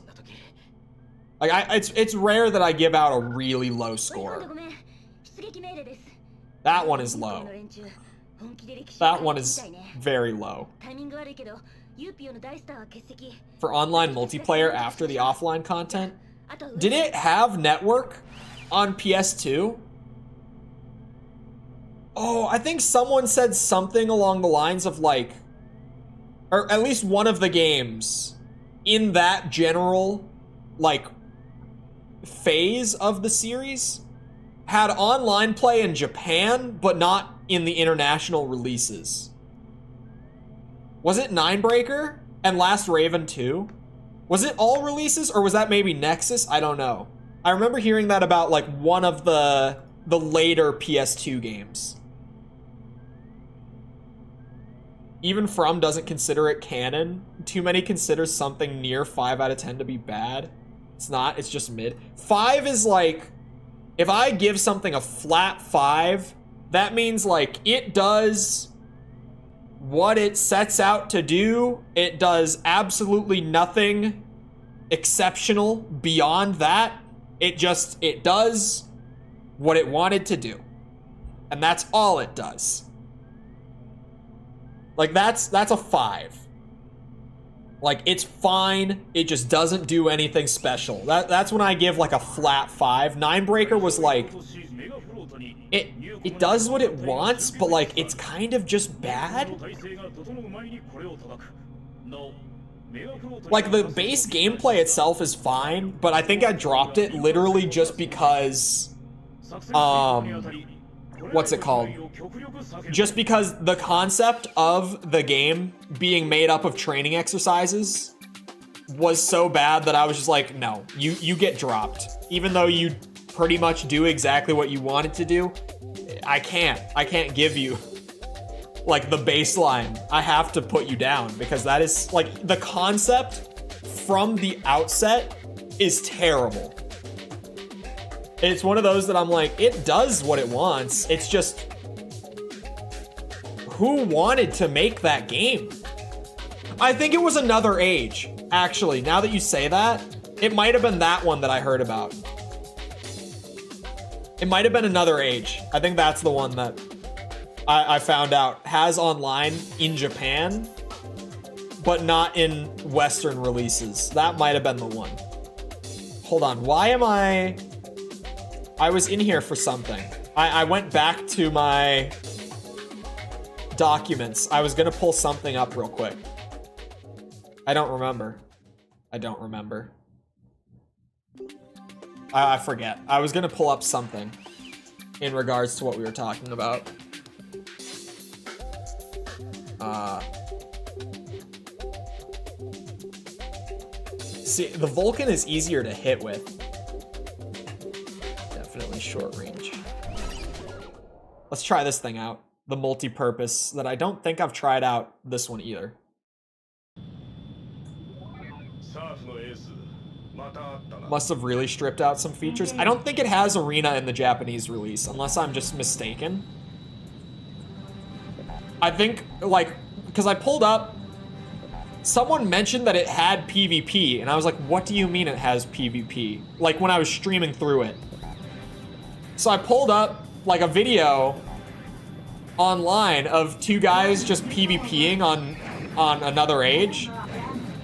Like, it's rare that I give out a really low score. That one is low. That one is very low. For online multiplayer after the offline content, did it have network on PS2? Oh, I think someone said something along the lines of like, or at least one of the games in that general like phase of the series had online play in Japan, but not in the international releases. Was it Ninebreaker and Last Raven 2? Was it all releases, or was that maybe Nexus? I don't know. I remember hearing that about like one of the later PS2 games. Even From doesn't consider it canon. Too Many considers something near 5 out of 10 to be bad. It's not, it's just mid. 5 is like, if I give something a flat 5, that means like it does what it sets out to do. It does absolutely nothing exceptional beyond that. It does what it wanted to do. And that's all it does. Like that's a 5. Like it's fine, it just doesn't do anything special. That's when I give like a flat 5. Ninebreaker was like, it does what it wants, but like it's kind of just bad. Like the base gameplay itself is fine, but I think I dropped it literally just because what's it called? Just because the concept of the game being made up of training exercises was so bad that I was just like, no, you get dropped. Even though you pretty much do exactly what you wanted to do, I can't give you like the baseline. I have to put you down because that is like the concept from the outset is terrible. It's one of those that I'm like, it does what it wants. It's just, who wanted to make that game? I think it was Another Age, actually. Now that you say that, it might have been that one that I heard about. It might have been Another Age. I think that's the one that I found out has online in Japan, but not in Western releases. That might have been the one. Hold on, why am I was in here for something. I went back to my documents. I was gonna pull something up real quick. I don't remember. I forget. I was gonna pull up something in regards to what we were talking about. See, the Vulcan is easier to hit with. Definitely short range. Let's try this thing out. The multi-purpose that I don't think I've tried out this one either. Must have really stripped out some features. I don't think it has arena in the Japanese release, unless I'm just mistaken. I think, like, because I pulled up, someone mentioned that it had PvP, and I was like, what do you mean it has PvP? Like, when I was streaming through it. So I pulled up, like, a video online of 2 guys just PvPing on Another Age.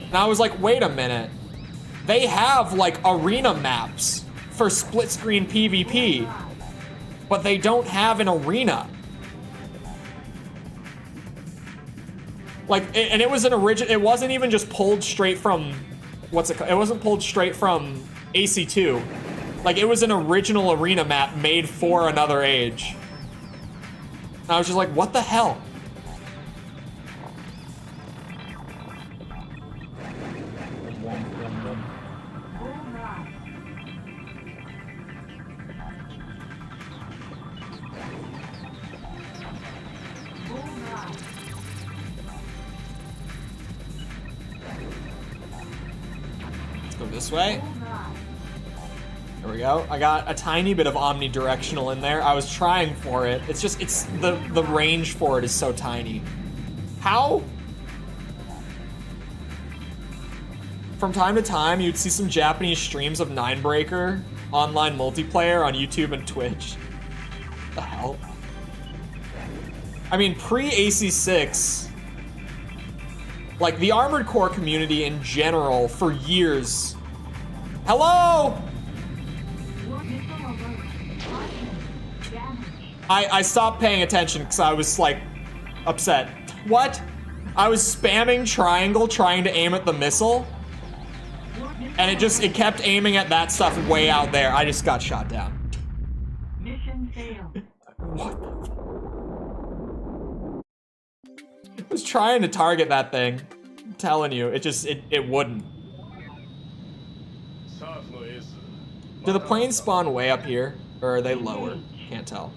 And I was like, wait a minute. They have, like, arena maps for split-screen PvP, but they don't have an arena. Like, and it was an original, it wasn't even just pulled straight from, what's it called? It wasn't pulled straight from AC2. Like, it was an original arena map made for Another Age. And I was just like, what the hell? Let's go this way. There we go. I got a tiny bit of omnidirectional in there. I was trying for it. It's just, it's the range for it is so tiny. How? From time to time, you'd see some Japanese streams of Ninebreaker online multiplayer on YouTube and Twitch. What the hell? I mean, pre-AC6, like the Armored Core community in general for years. Hello? I stopped paying attention because I was like upset. What? I was spamming triangle trying to aim at the missile, and it kept aiming at that stuff way out there. I just got shot down. Mission failed. What? I was trying to target that thing. I'm telling you, it wouldn't. Do the planes spawn way up here, or are they lower? Can't tell.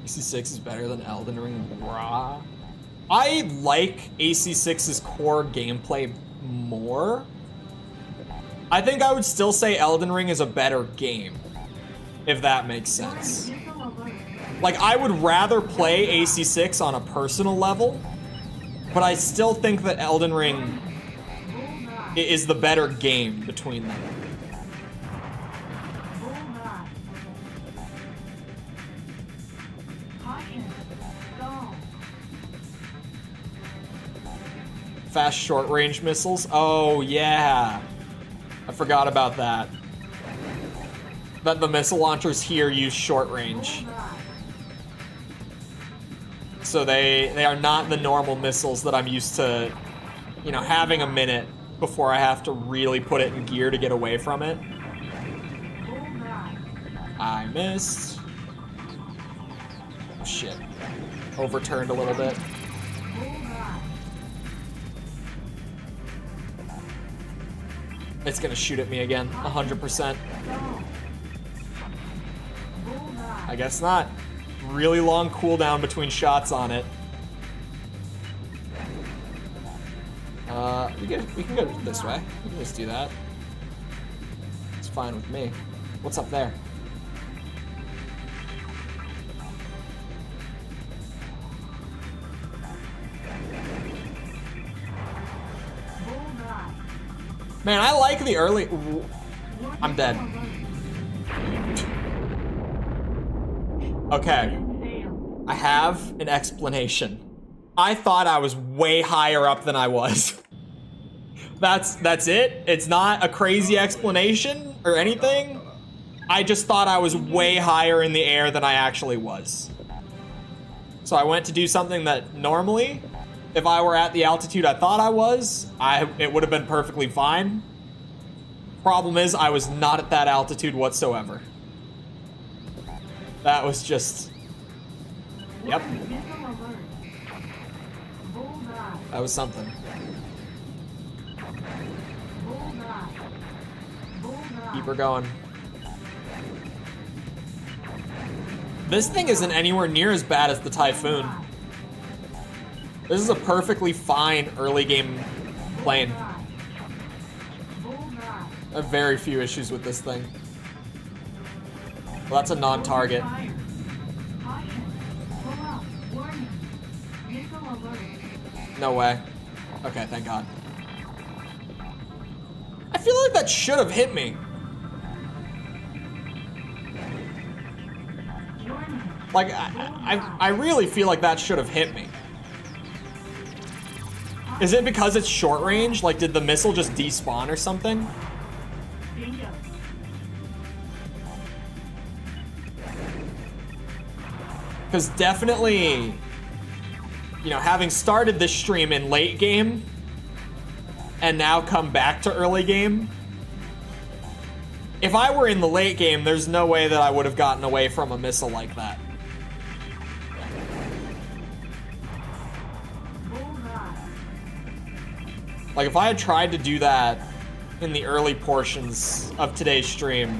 AC6 is better than Elden Ring. Raw. I like AC6's core gameplay more. I think I would still say Elden Ring is a better game, if that makes sense. Like, I would rather play AC6 on a personal level, but I still think that Elden Ring is the better game between them. Fast short-range missiles? Oh, yeah. I forgot about that. That the missile launchers here use short-range. So they are not the normal missiles that I'm used to, you know, having a minute before I have to really put it in gear to get away from it. I missed. Oh, shit. Overturned a little bit. It's gonna shoot at me again, 100%. I guess not. Really long cooldown between shots on it. We can go this way. We can just do that. It's fine with me. What's up there? Man, I like the early... I'm dead. Okay. I have an explanation. I thought I was way higher up than I was. That's it? It's not a crazy explanation or anything? I just thought I was way higher in the air than I actually was. So I went to do something that normally, if I were at the altitude I thought I was, it would have been perfectly fine. Problem is, I was not at that altitude whatsoever. That was just... Yep. That was something. Keep her going. This thing isn't anywhere near as bad as the Typhoon. This is a perfectly fine early game plane. I have very few issues with this thing. Well, that's a non-target. No way. Okay, thank God. I feel like that should have hit me. Like, I really feel like that should have hit me. Is it because it's short range? Like, did the missile just despawn or something? Because definitely, you know, having started this stream in late game and now come back to early game, if I were in the late game, there's no way that I would have gotten away from a missile like that. Like, if I had tried to do that in the early portions of today's stream,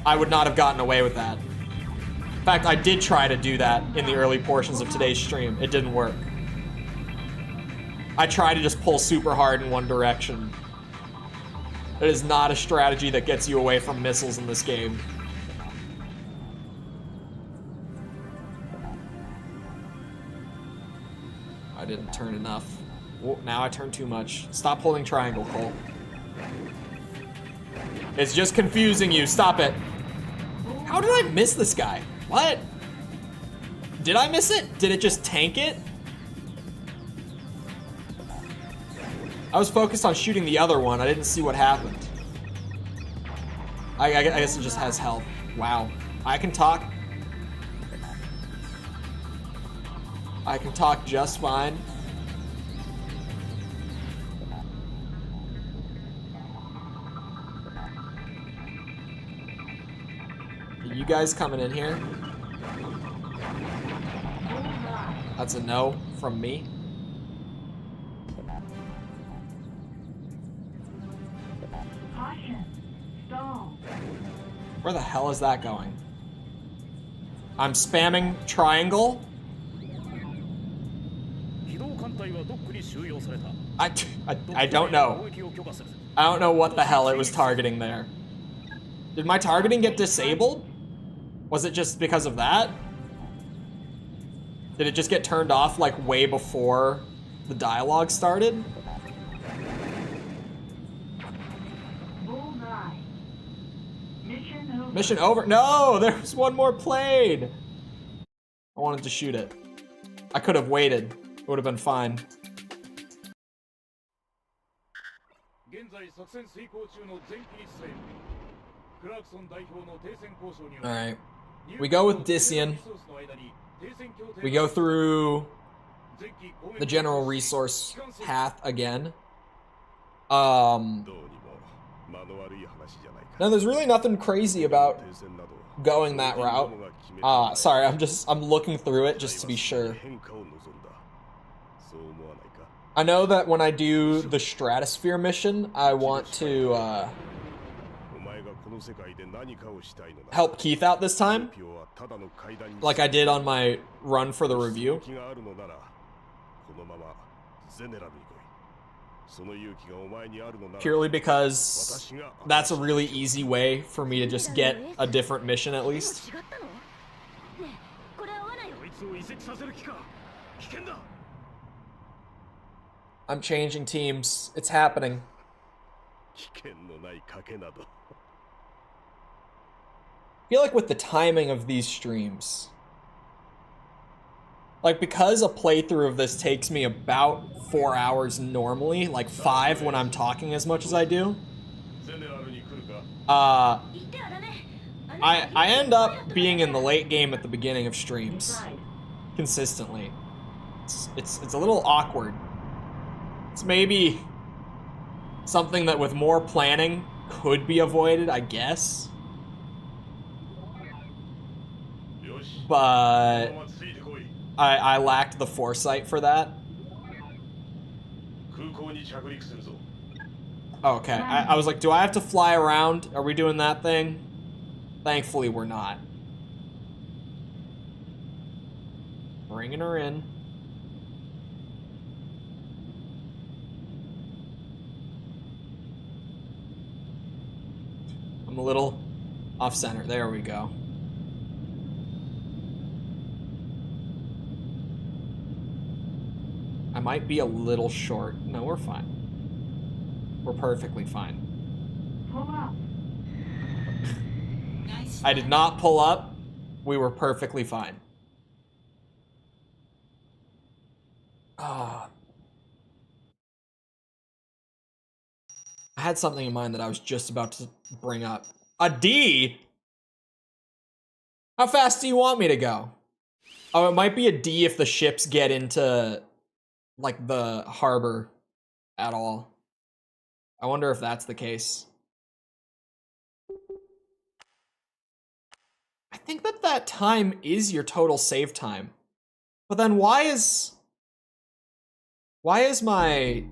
I would not have gotten away with that. In fact, I did try to do that in the early portions of today's stream. It didn't work. I tried to just pull super hard in one direction. It is not a strategy that gets you away from missiles in this game. I didn't turn enough. Whoa, now I turned too much. Stop holding triangle, Cole. It's just confusing you. Stop it. How did I miss this guy? What? Did I miss it? Did it just tank it? I was focused on shooting the other one. I didn't see what happened. I guess it just has health. Wow. I can talk. I can talk just fine. Are you guys coming in here? That's a no from me. Caution. Stall. Where the hell is that going? I'm spamming triangle. 機動艦隊はドックに収容された。 I don't know. 攻撃を許可する。 I don't know what the hell it was targeting there. Did my targeting get disabled? Was it just because of that? Did it just get turned off like way before the dialogue started? Bullseye. Mission over. Mission over. No, there was one more plane. I wanted to shoot it. I could have waited. It would have been fine. 現在作戦遂行中の全機に伝える。クラークソン代表の停戦交渉により Alright. We go with Dissian. We go through the general resource path again. No, there's really nothing crazy about going that route. Sorry, I'm looking through it just to be sure. I know that when I do the Stratosphere mission, I want to help Keith out this time, like I did on my run for the review. Purely because that's a really easy way for me to just get a different mission at least. こいつを移籍させる気か。危険だ。 I'm changing teams. It's happening. 危険のない賭けなど。 I feel like with the timing of these streams, like because a playthrough of this takes me about 4 hours normally, like 5 when I'm talking as much as I do, I end up being in the late game at the beginning of streams consistently. It's a little awkward. It's maybe something that with more planning could be avoided, I guess. But I lacked the foresight for that. Okay, I was like, do I have to fly around? Are we doing that thing? Thankfully, we're not. Bringing her in. I'm a little off-center. There we go. I might be a little short. No, we're fine. We're perfectly fine. Pull up. I did not pull up. We were perfectly fine. Ah. I had something in mind that I was just about to bring up. A D? How fast do you want me to go? Oh, it might be a D if the ships get into, like, the harbor at all. I wonder if that's the case. I think that time is your total save time. But then why is my,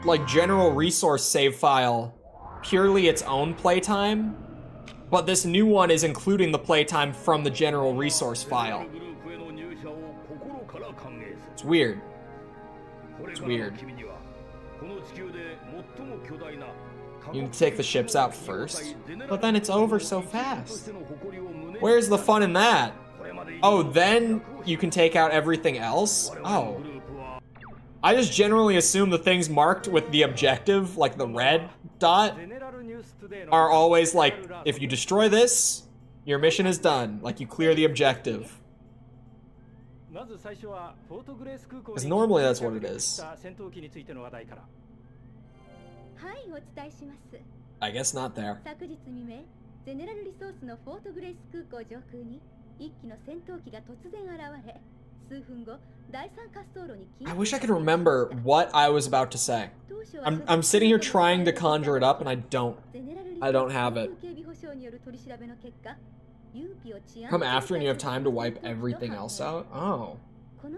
like, general resource save file purely its own playtime, but this new one is including the playtime from the general resource file? It's weird. It's weird. You can take the ships out first, but then it's over so fast. Where's the fun in that? Oh, then you can take out everything else? Oh. I just generally assume the things marked with the objective, like the red dot, are always like, if you destroy this, your mission is done. Like, you clear the objective. Because normally that's what it is. I guess not there. 昨日未明ゼネラルリソースのフォートグレイス空港上空に一機の戦闘機が突然現れ、数分後第三滑走路に I wish I could remember what I was about to say. I'm sitting here trying to conjure it up and I don't have it. Come after and you have time to wipe everything else out? Oh. Well,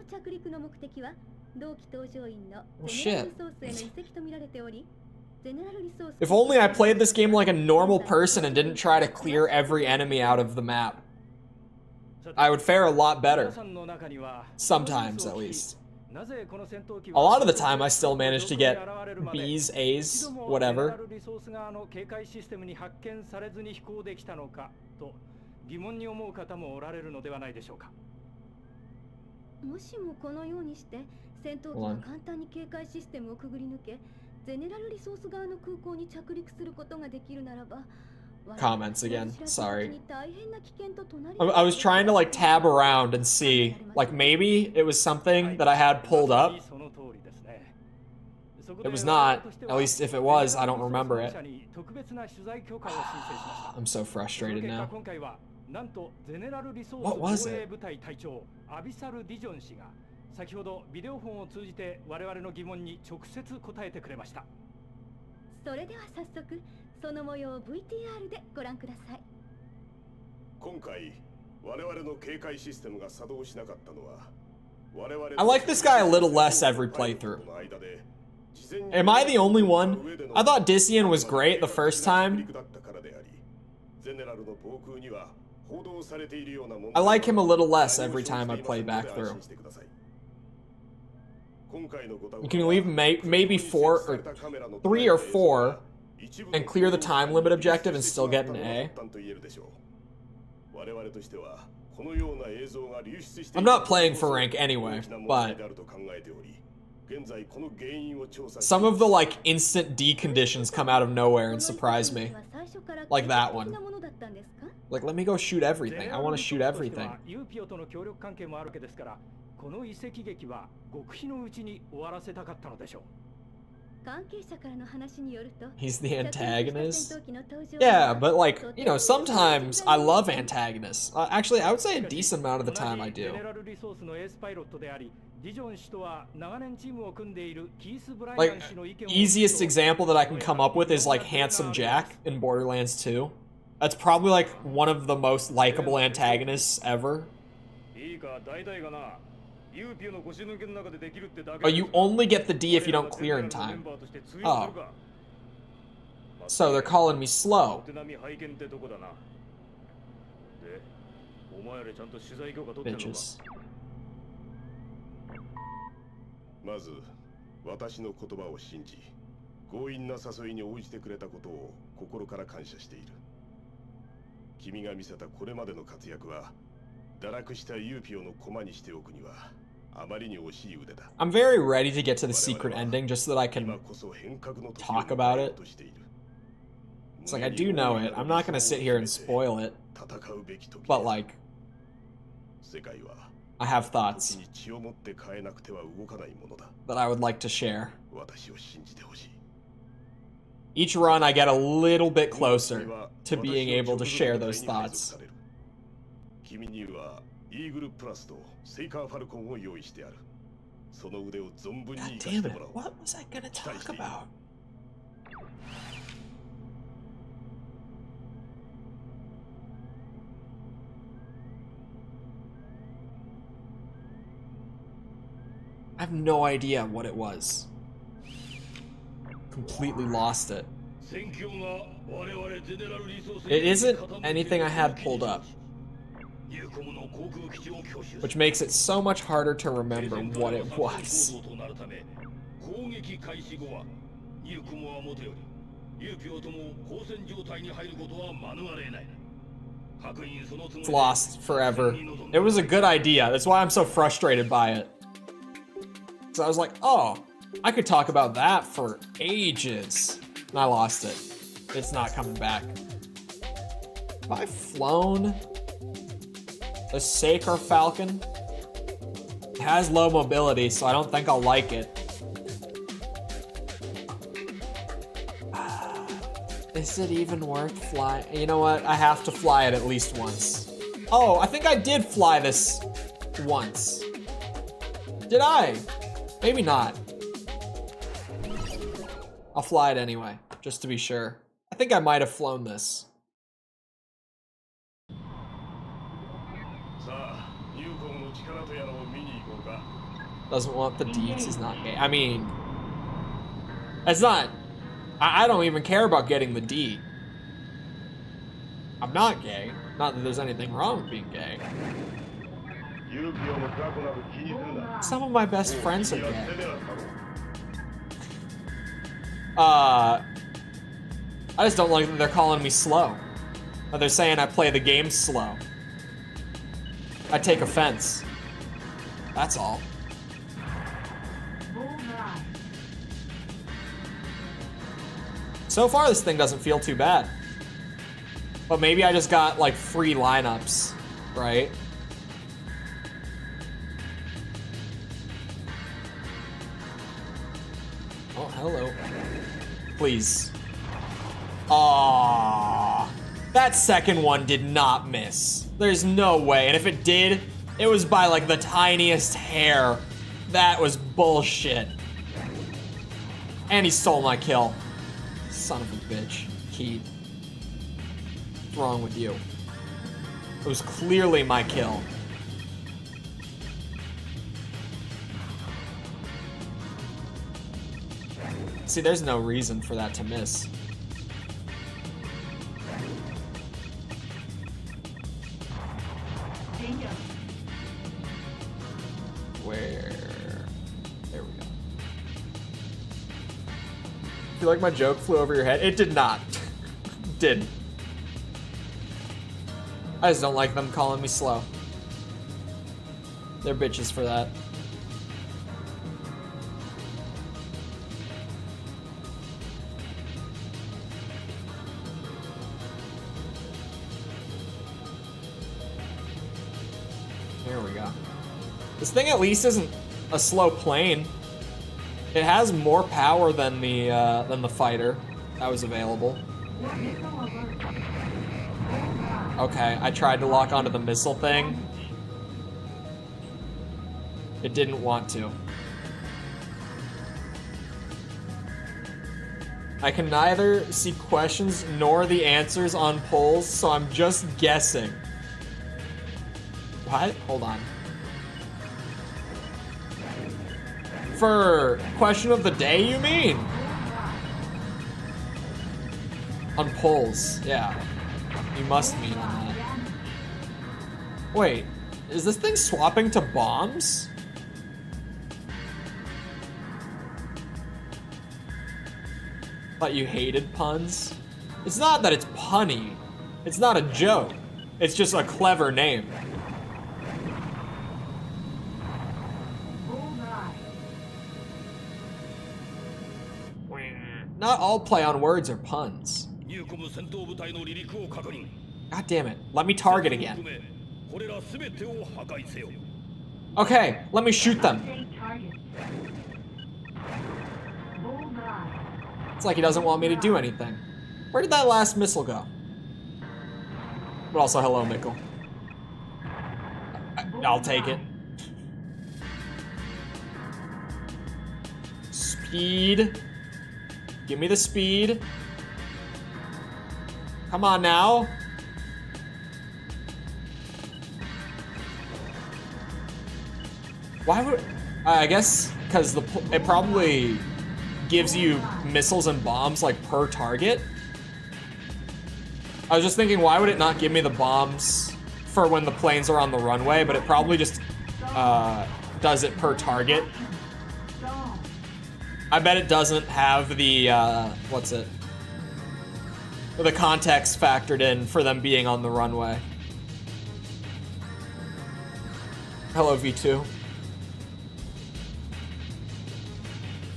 shit. If only I played this game like a normal person and didn't try to clear every enemy out of the map. I would fare a lot better. Sometimes, at least. A lot of the time, I still manage to get B's, A's, whatever. 疑問に思う方もおられるのではないでしょうか。もしもこのようにして戦闘機が簡単に警戒システムをくぐり抜け、ゼネラルリソース側の空港に着陸することができるならば。Comments again. Sorry. I was trying to like tab around and see, like maybe it was something that I had pulled up. It was not. At least if it was, I don't remember it. I'm so frustrated now. What was it? 先ほどビデオフォンを通じて我々の疑問に直接答えてくれました。それでは早速その模様を VTR でご覧ください。今回我々の警戒システムが作動しなかったのは我々 I like this guy a little less every playthrough. Am I the only one? I thought Dissian was great the first time. I like him a little less every time I play back through. You can leave maybe 4 or 3 or 4 and clear the time limit objective and still get an A. I'm not playing for rank anyway, but some of the like instant D conditions come out of nowhere and surprise me. Like that one. Like, let me go shoot everything. I want to shoot everything. He's the antagonist? Yeah, but like, you know, sometimes I love antagonists. Actually, I would say a decent amount of the time I do. Like, easiest example that I can come up with is like Handsome Jack in Borderlands 2. That's probably like one of the most likable antagonists ever. Oh, you only get the D if you don't clear in time. Oh. So they're calling me slow. Bitches. まず私の言葉を信じ、強引な誘いに応じてくれたことを心から感謝している。君が見せたこれまでの活躍は、堕落したユーピオの駒にしておくにはあまりに惜しい腕だ。I'm very ready to get to the secret ending just so that I can talk about it. It's like I do know it. I'm not gonna sit here and spoil it. But like, I have thoughts that I would like to share. Each run, I get a little bit closer to being able to share those thoughts. God damn it, what was I gonna talk about? I have no idea what it was. Completely lost it. It isn't anything I had pulled up, which makes it so much harder to remember what it was. It's lost forever. It was a good idea. That's why I'm so frustrated by it. So I was like, oh, I could talk about that for ages. And I lost it. It's not coming back. Have I flown the Saker Falcon? It has low mobility, so I don't think I'll like it. Is it even worth flying? You know what? I have to fly it at least once. Oh, I think I did fly this once. Did I? Maybe not. I'll fly it anyway, just to be sure. I think I might have flown this. Doesn't want the deeds, he's not gay. I mean, it's not, I don't even care about getting the D. I'm not gay. Not that there's anything wrong with being gay. Some of my best friends are gay. I just don't like that they're calling me slow. Or they're saying I play the game slow. I take offense. That's all. So far, this thing doesn't feel too bad. But maybe I just got, like, free lineups, right? Oh, hello. Please. Aww. That second one did not miss. There's no way. And if it did, it was by, like, the tiniest hair. That was bullshit. And he stole my kill. Son of a bitch. Keith. What's wrong with you? It was clearly my kill. See, there's no reason for that to miss. Where? There we go. Feel like my joke flew over your head? It did not. Didn't. I just don't like them calling me slow. They're bitches for that. There we go. This thing at least isn't a slow plane. It has more power than the fighter that was available. Okay, I tried to lock onto the missile thing. It didn't want to. I can neither see questions nor the answers on polls, so I'm just guessing. What? Hold on. For question of the day, you mean? On polls, yeah. You must mean on that. Wait, is this thing swapping to bombs? Thought you hated puns? It's not that it's punny. It's not a joke. It's just a clever name. Not all play on words are puns. God damn it. Let me target again. Okay, let me shoot them. It's like he doesn't want me to do anything. Where did that last missile go? But also, hello, Mikkel. I'll take it. Speed. Give me the speed. Come on now. Why would... I guess because it probably gives you missiles and bombs like per target. I was just thinking, why would it not give me the bombs for when the planes are on the runway, but it probably just does it per target. I bet it doesn't have the, what's it? The context factored in for them being on the runway. Hello, V2.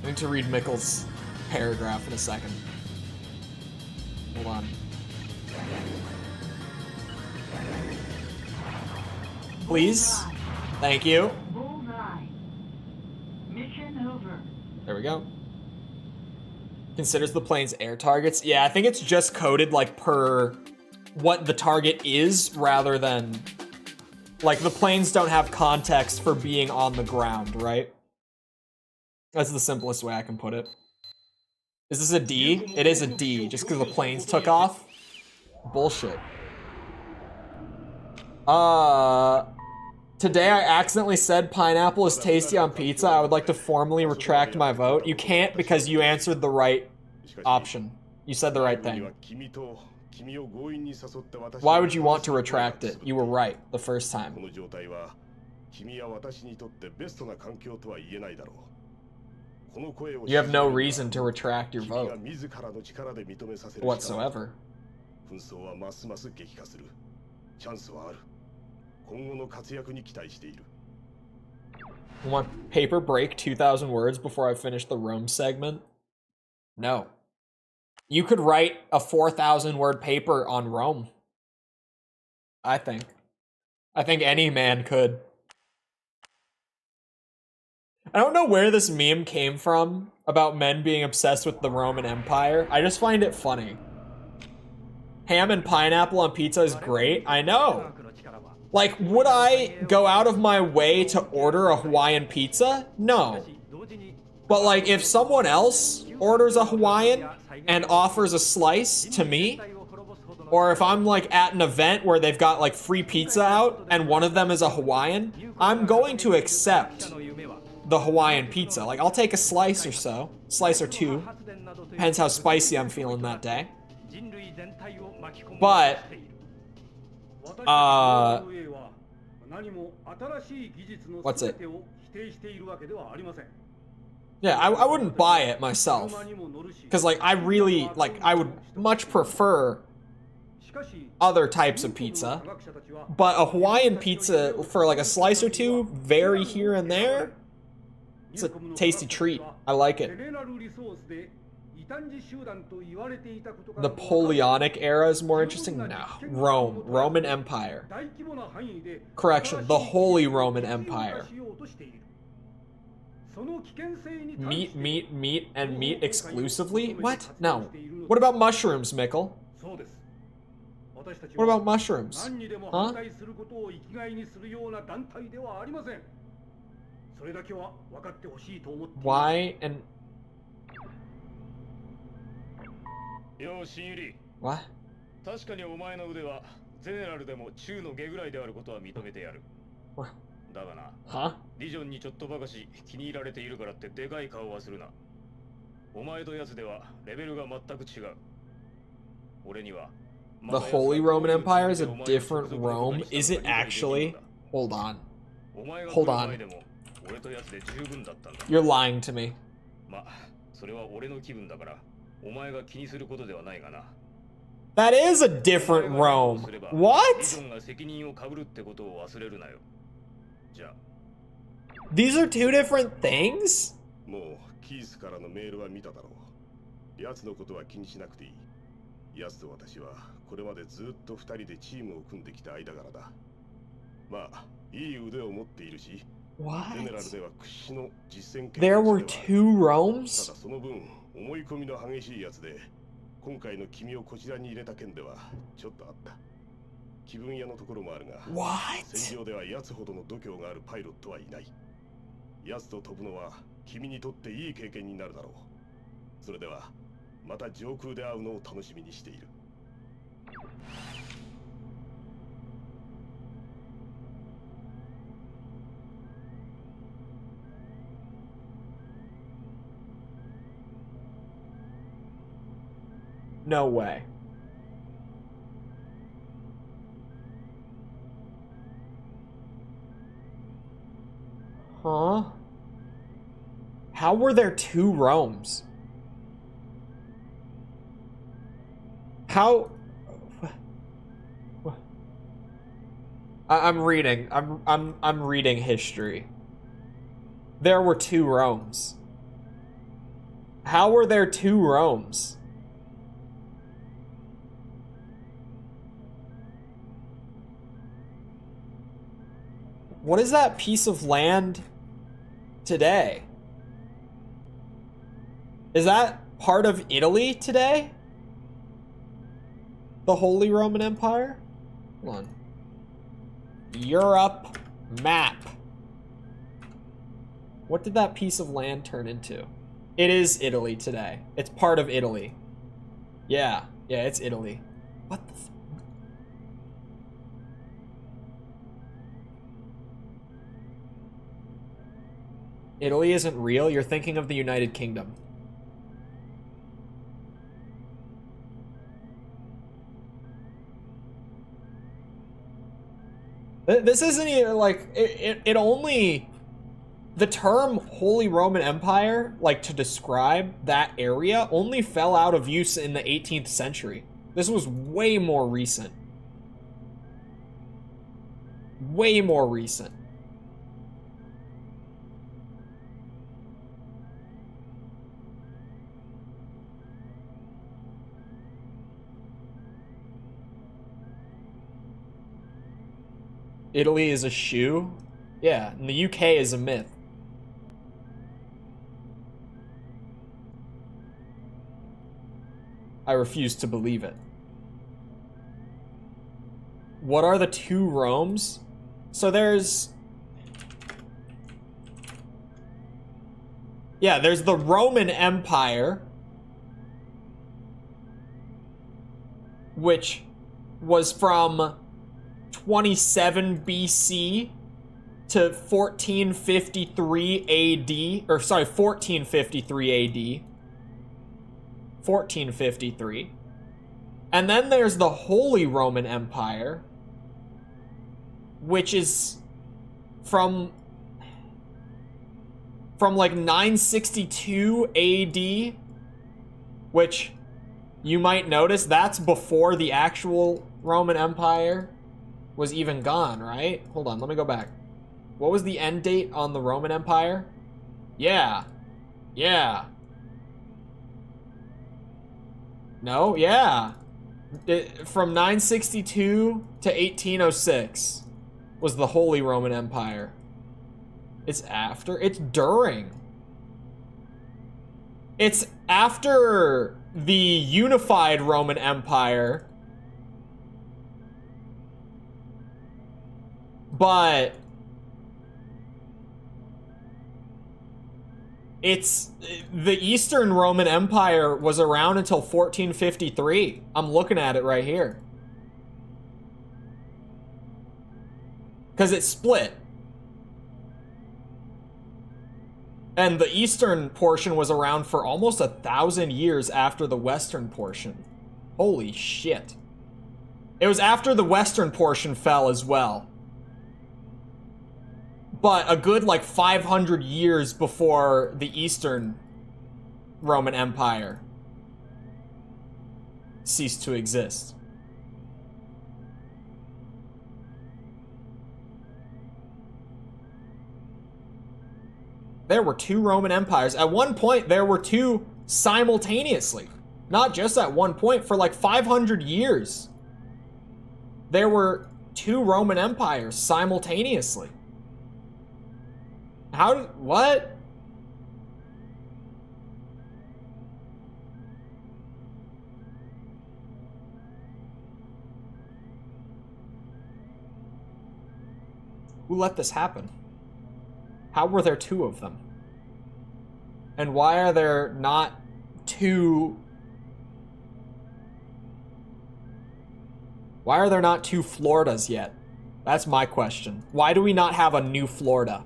I need to read Mikkel's paragraph in a second. Hold on. Please? Thank you. Mission over. There we go. Considers the plane's air targets. Yeah, I think it's just coded like per what the target is rather than like the planes don't have context for being on the ground, right? That's the simplest way I can put it. Is this a D? It is a D, just because the planes took off. Bullshit. Today I accidentally said pineapple is tasty on pizza. I would like to formally retract my vote. You can't because you answered the right option. You said the right thing. Why would you want to retract it? You were right the first time. You have no reason to retract your vote whatsoever. Want paper break 2,000 words before I finish the Rome segment? No. You could write a 4,000 word paper on Rome. I think. I think any man could. I don't know where this meme came from about men being obsessed with the Roman Empire. I just find it funny. Ham and pineapple on pizza is great. I know. Like, would I go out of my way to order a Hawaiian pizza? No. But like, if someone else orders a Hawaiian and offers a slice to me, or if I'm like at an event where they've got like free pizza out and one of them is a Hawaiian, I'm going to accept the Hawaiian pizza. Like, I'll take a slice or so, slice or two, depends how spicy I'm feeling that day. But what's it? Yeah, I wouldn't buy it myself, because like I really like, I would much prefer other types of pizza, but a Hawaiian pizza for like a slice or two, very here and there, it's a tasty treat. I like it. Napoleonic era is more interesting? No. Rome. Roman Empire. Correction, the Holy Roman Empire. Meat, meat, meat, and meat exclusively? What? No. What about mushrooms, Mikkel? What about mushrooms? Huh? Why and... What? 確かにお前の腕はゼネラルでも中の下ぐらいであることは認めてやる。だがな、リジョンにちょっとばかし気に入られているからってでかい顔はするな。お前とやつではレベルが全く違う。俺には The Holy Roman Empire is a different Rome? Is it actually? Hold on. Hold on. You're lying to me. まあ、それは俺の気分だから。 That is a different Rome. What? These are two different things? What? There were two Romes? 思い込みの激しいやつで今回の君をこちらに入れた件ではちょっとあった気分屋のところもあるが戦場では奴ほどの度胸があるパイロットはいない奴と飛ぶのは君にとっていい経験になるだろうそれではまた上空で会うのを楽しみにしている No way. Huh? How were there two Romes? How? I'm reading. I'm reading history. There were two Romes. How were there two Romes? What is that piece of land today? Is that part of Italy today? The Holy Roman Empire? Hold on. Europe map. What did that piece of land turn into? It is Italy today. It's part of Italy. Yeah, it's Italy. What the f— Italy isn't real? You're thinking of the United Kingdom. This isn't even like, it only, the term Holy Roman Empire, like to describe that area, only fell out of use in the 18th century. This was way more recent. Way more recent. Italy is a shoe? Yeah, and the UK is a myth. I refuse to believe it. What are the two Romes? So there's... Yeah, there's the Roman Empire, which was from 27 BC to 1453 AD, or sorry, 1453 AD. 1453. And then there's the Holy Roman Empire, which is from like 962 AD, which you might notice that's before the actual Roman Empire was even gone, right? Hold on, let me go back. What was the end date on the Roman Empire? Yeah. No, yeah. From 962 to 1806 was the Holy Roman Empire. It's after? It's during. It's after the unified Roman Empire, but it's the Eastern Roman Empire was around until 1453. I'm looking at it right here. Because it split. And the Eastern portion was around for almost 1,000 years after the Western portion. Holy shit. It was after the Western portion fell as well. But a good like 500 years before the Eastern Roman Empire ceased to exist. There were two Roman empires. At one point, there were two simultaneously. Not just at one point, for like 500 years. There were two Roman empires simultaneously. What? Who let this happen? How were there two of them? And why are there not two... Why are there not two Floridas yet? That's my question. Why do we not have a new Florida?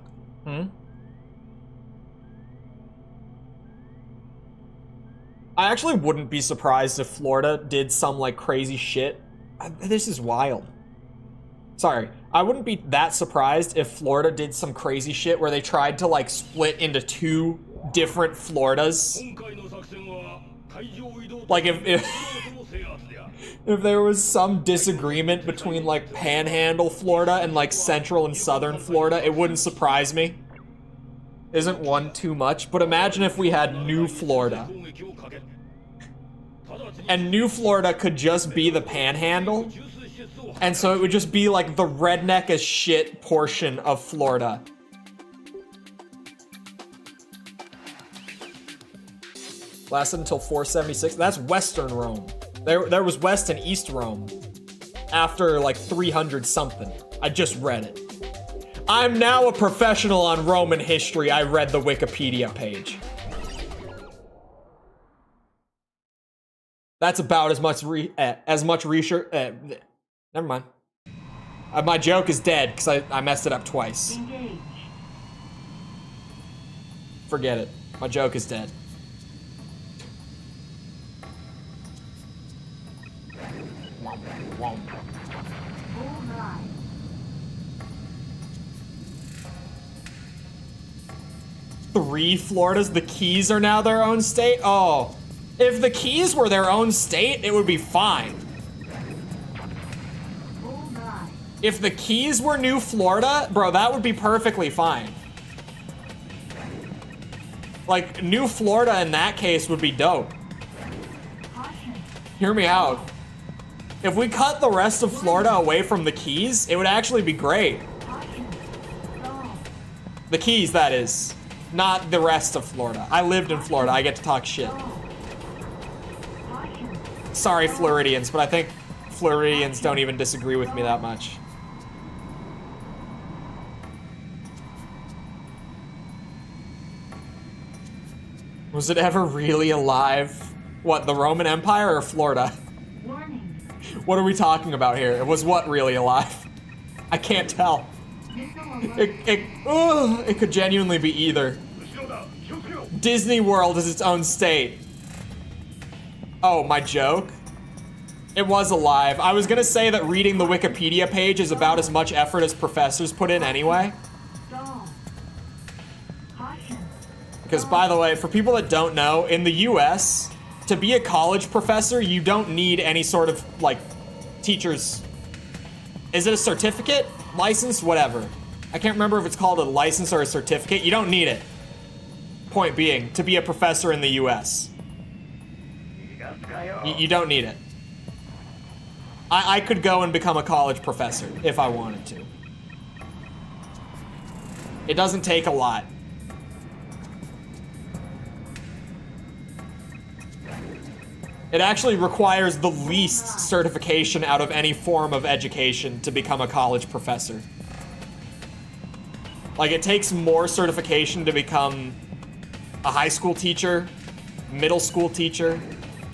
I actually wouldn't be surprised if Florida did some like crazy shit. This is wild. Sorry, I wouldn't be that surprised if Florida did some crazy shit where they tried to like split into two different Floridas. Like if there was some disagreement between like Panhandle Florida and like Central and Southern Florida, it wouldn't surprise me. Isn't one too much? But imagine if we had New Florida. And New Florida could just be the Panhandle. And so it would just be like the redneck as shit portion of Florida. Lasted until 476. That's Western Rome. There was West and East Rome after like 300 something. I just read it. I'm now a professional on Roman history. I read the Wikipedia page. That's about as much research. Never mind. My joke is dead because I messed it up twice. Engage. Forget it. My joke is dead. Bullseye. 3 Floridas. The Keys are now their own state? Oh. If the Keys were their own state, it would be fine. Bullseye. If the Keys were New Florida, bro, that would be perfectly fine. Like, New Florida in that case would be dope. Caution. Hear me out. If we cut the rest of Florida away from the Keys, it would actually be great. Caution. Stall. The Keys, that is. Not the rest of Florida. I lived in Florida. I get to talk shit. Caution. Sorry, Floridians, but I think Floridians don't even disagree with me that much. Was it ever really alive? What, the Roman Empire or Florida? Warning. What are we talking about here? It was what really alive? I can't tell. Missile alert. It could genuinely be either. Disney World is its own state. Oh, my joke? It was alive. I was gonna say that reading the Wikipedia page is about as much effort as professors put in anyway. Stall. Caution. Because, by the way, for people that don't know, in the US, to be a college professor, you don't need any sort of, like, teacher's... Is it a certificate? License? Whatever. I can't remember if it's called a license or a certificate. You don't need it. Point being, to be a professor in the US. You don't need it. I could go and become a college professor if I wanted to. It doesn't take a lot. It actually requires the least certification out of any form of education to become a college professor. Like, it takes more certification to become a high school teacher, middle school teacher,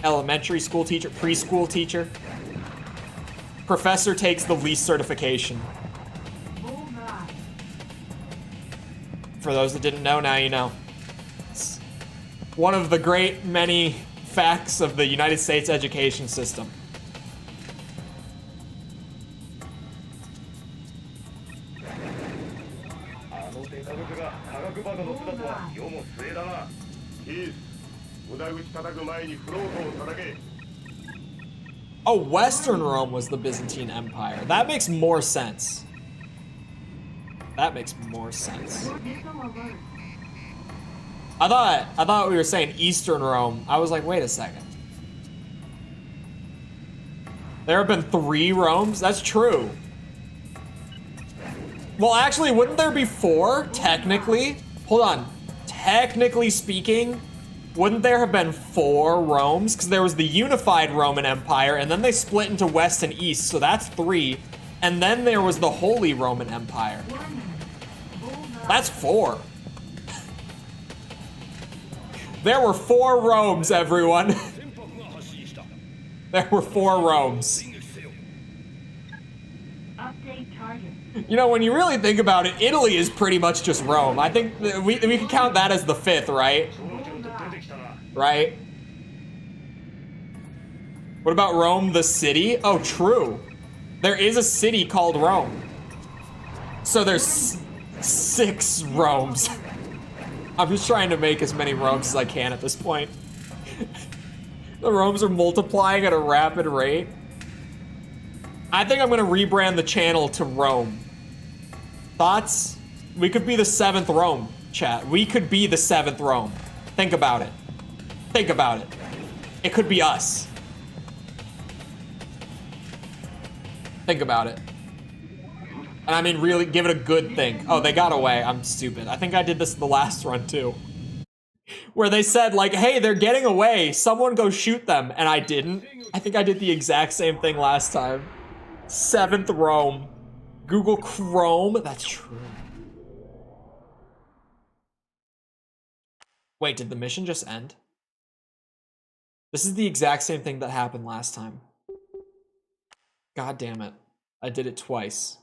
elementary school teacher, preschool teacher. Professor takes the least certification. Bullseye. For those that didn't know, now you know. It's one of the great many facts of the United States education system. Oh, Western Rome was the Byzantine Empire. That makes more sense. That makes more sense. Missile alert. I thought we were saying Eastern Rome. I was like, wait a second. There have been 3 Romes? That's true. Well, actually, wouldn't there be 4, technically? Hold on. Technically speaking, wouldn't there have been 4 Romes? Because there was the unified Roman Empire, and then they split into West and East, so that's 3. And then there was the Holy Roman Empire. Warning. Bullseye. That's 4. There were 4 Romes, everyone. There were 4 Romes. Update target. You know, when you really think about it, Italy is pretty much just Rome. I think we can count that as the 5th, right? Right? What about Rome, the city? Oh, true. There is a city called Rome. So there's 6 Romes. I'm just trying to make as many Romes as I can at this point. The Romes are multiplying at a rapid rate. I think I'm gonna rebrand the channel to Rome. Thoughts? We could be the 7th Rome, chat. We could be the 7th Rome. Think about it. Think about it. It could be us. Think about it. And I mean, really, give it a good think. Oh, they got away. I'm stupid. I think I did this the last run, too. where they said like, hey, they're getting away. Someone go shoot them. And I didn't. I think I did the exact same thing last time. 7th Rome. Google Chrome. That's true. Wait, did the mission just end? This is the exact same thing that happened last time. God damn it. I did it twice.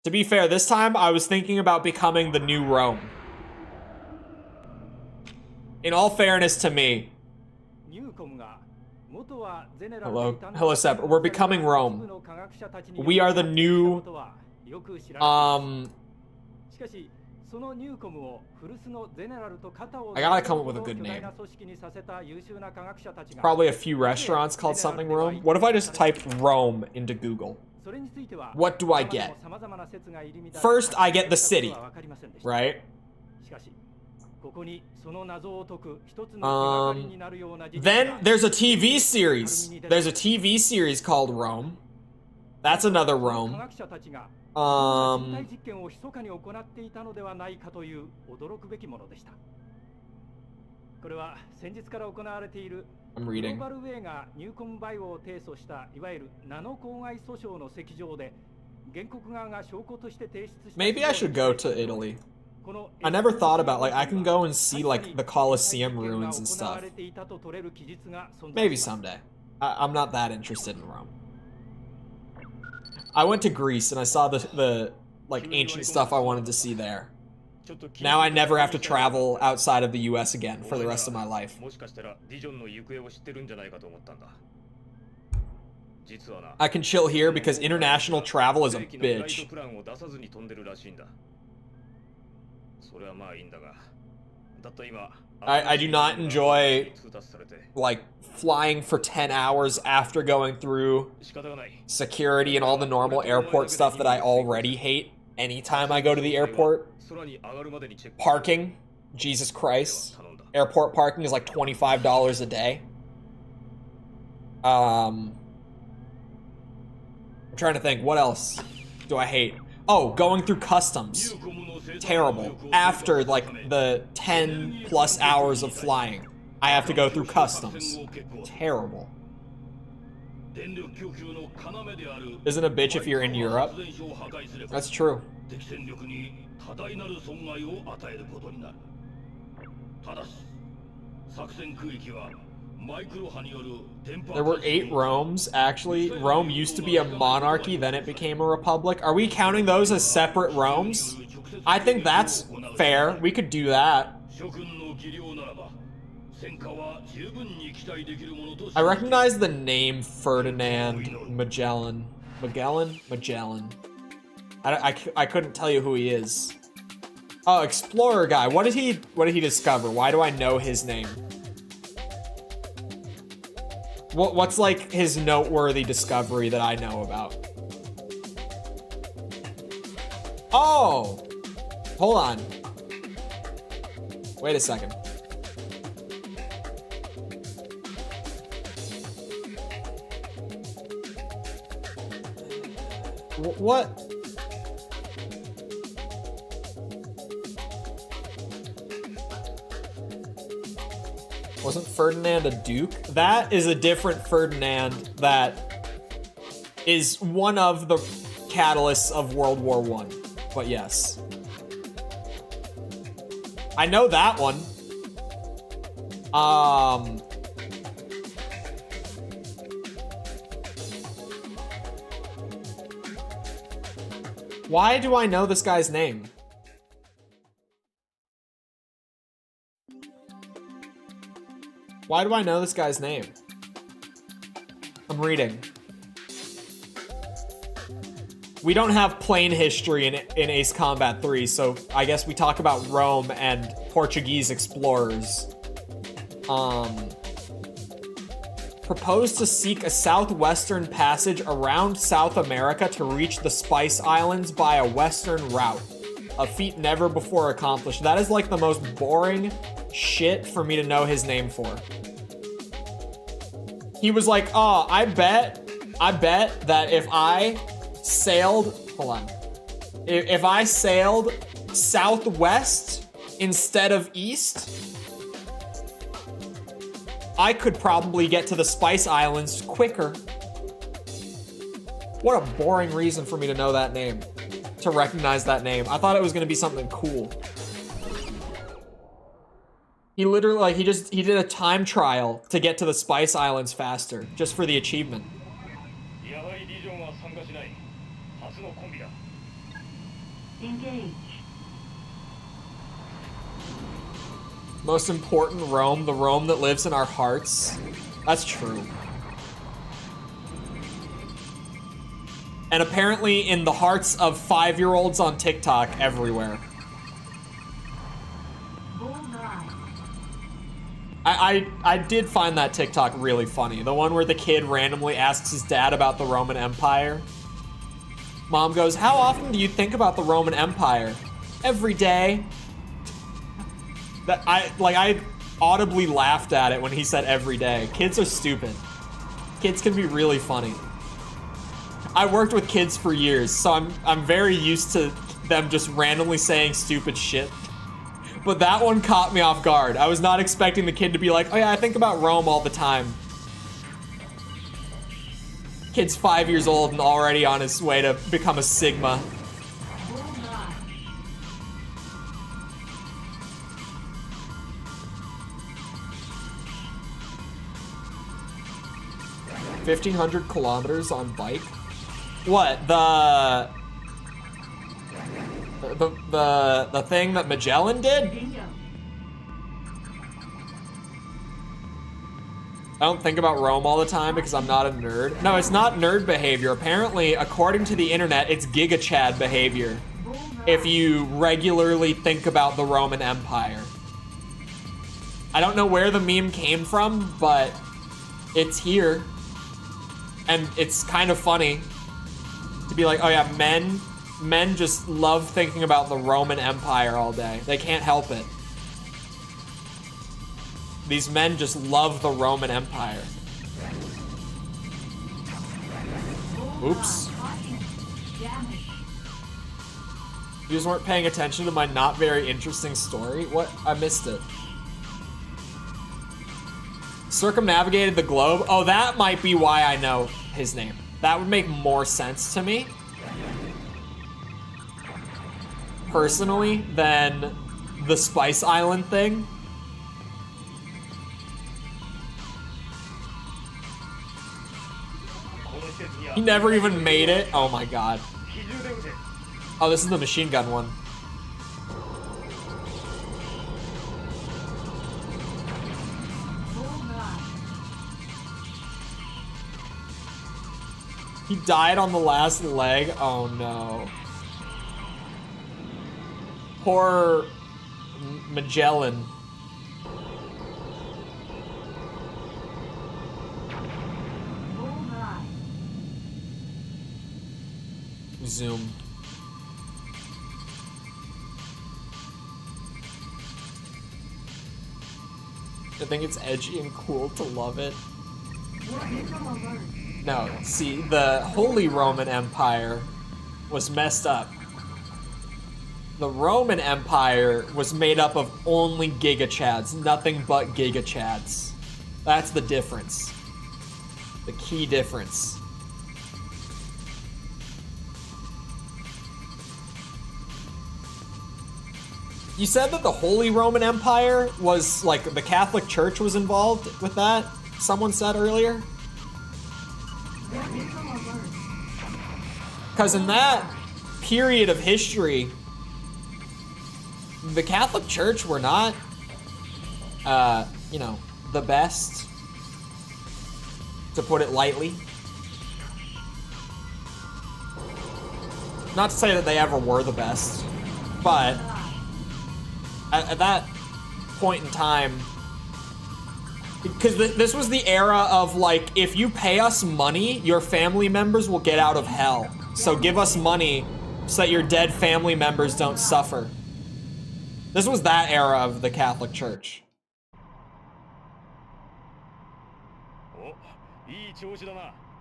To be fair, this time I was thinking about becoming the new Rome. In all fairness to me. Hello, Seb. We're becoming Rome. We are the new, I gotta come up with a good name. Probably a few restaurants called something Rome. What if I just typed Rome into Google? What do I get? First, I get the city, right? Then there's a TV series. There's a TV series called Rome. That's another Rome. I'm reading. Maybe I should go to Italy. I never thought about, like, I can go and see, like, the Colosseum ruins and stuff. Maybe someday. I'm not that interested in Rome. I went to Greece and I saw the like, ancient stuff I wanted to see there. Now I never have to travel outside of the US again for the rest of my life. I can chill here because international travel is a bitch. I do not enjoy, like, flying for 10 hours after going through security and all the normal airport stuff that I already hate anytime I go to the airport. Parking, Jesus Christ. Airport parking is like $25 a day. I'm trying to think, what else do I hate? Oh, going through customs. Terrible. After, like, the 10 plus hours of flying, I have to go through customs. Terrible. Isn't a bitch if you're in Europe? That's true. There were 8 Romes, actually. Rome used to be a monarchy, then it became a republic. Are we counting those as separate Romes? I think that's fair. We could do that. I recognize the name Ferdinand Magellan. Magellan. I couldn't tell you who he is. Oh, explorer guy. What did he discover? Why do I know his name? What's like his noteworthy discovery that I know about? Oh! Hold on. Wait a second. What? Wasn't Ferdinand a duke? That is a different Ferdinand that is one of the catalysts of World War I. But yes. I know that one. Why do I know this guy's name? Why do I know this guy's name? I'm reading. We don't have plane history in Ace Combat 3, so I guess we talk about Rome and Portuguese explorers. Proposed to seek a southwestern passage around South America to reach the Spice Islands by a western route. A feat never before accomplished. That is like the most boring shit for me to know his name for. He was like, oh, I bet that if I sailed, hold on. If I sailed southwest instead of east, I could probably get to the Spice Islands quicker. What a boring reason for me to know that name. To recognize that name. I thought it was gonna be something cool. He literally, like, he did a time trial to get to the Spice Islands faster, just for the achievement. Engage. Most important Rome, the Rome that lives in our hearts. That's true. And apparently in the hearts of 5-year-olds on TikTok everywhere. I did find that TikTok really funny. The one where the kid randomly asks his dad about the Roman Empire. Mom goes, "How often do you think about the Roman Empire?" "Every day." That I audibly laughed at it when he said every day. Kids are stupid. Kids can be really funny. I worked with kids for years, so I'm very used to them just randomly saying stupid shit. But that one caught me off guard. I was not expecting the kid to be like, "Oh yeah, I think about Rome all the time." Kid's 5 years old and already on his way to become a Sigma. 1,500 kilometers on bike? What, the thing that Magellan did? I don't think about Rome all the time because I'm not a nerd. No, it's not nerd behavior. Apparently, according to the internet, it's Giga Chad behavior if you regularly think about the Roman Empire. I don't know where the meme came from, but it's here. And it's kind of funny to be like, oh yeah, men just love thinking about the Roman Empire all day. They can't help it. These men just love the Roman Empire. Oops. You just weren't paying attention to my not very interesting story? What? I missed it. Circumnavigated the globe? Oh, that might be why I know his name. That would make more sense to me, personally, than the Spice Island thing. He never even made it? Oh my god. Oh, this is the machine gun one. He died on the last leg? Oh no. Poor Magellan. Zoom. I think it's edgy and cool to love it. No, see, the Holy Roman Empire was messed up. The Roman Empire was made up of only Giga Chads, nothing but Giga Chads. That's the difference. The key difference. You said that the Holy Roman Empire was, like, the Catholic Church was involved with that? Someone said earlier? Because in that period of history, the Catholic Church were not, you know, the best, to put it lightly. Not to say that they ever were the best, but at that point in time, because this was the era of, like, if you pay us money, your family members will get out of hell. So give us money so that your dead family members don't suffer. This was that era of the Catholic Church.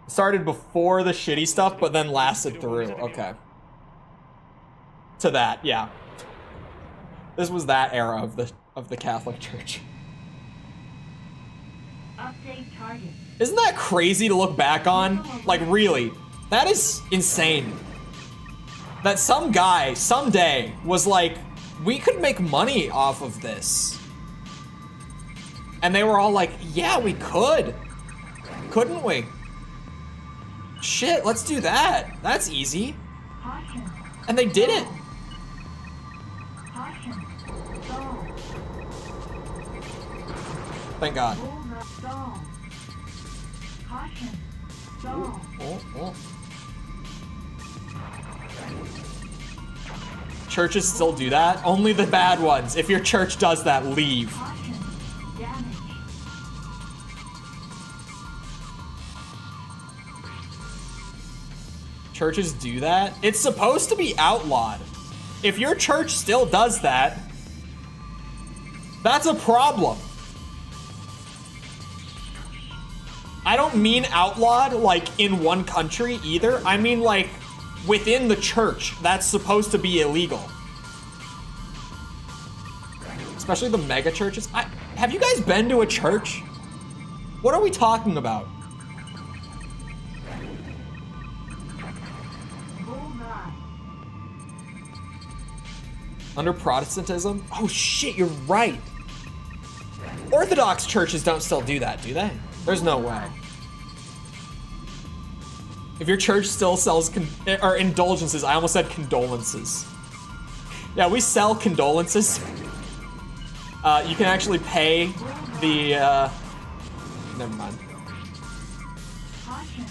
Started before the shitty stuff, but then lasted through. Okay. To that, yeah. This was that era of the Catholic Church. Update target. Isn't that crazy to look back on? Like, really? That is insane. That some guy, someday, was like, we could make money off of this. And they were all like, yeah, we could. Couldn't we? Shit, let's do that. That's easy. Caution. And they did it. Caution. Stall. Thank God. Bull nut stall. Caution. Stall. Oh. Churches still do that? Only the bad ones. If your church does that, leave. Caution. Damage. Churches do that? It's supposed to be outlawed. If your church still does that, that's a problem. I don't mean outlawed like in one country either. I mean like within the church, that's supposed to be illegal. Especially the mega churches. Have you guys been to a church? What are we talking about? Under Protestantism? Oh shit, you're right. Orthodox churches don't still do that, do they? There's no way. If your church still sells indulgences, I almost said condolences. Yeah, we sell condolences. You can actually pay the, never mind. Caution.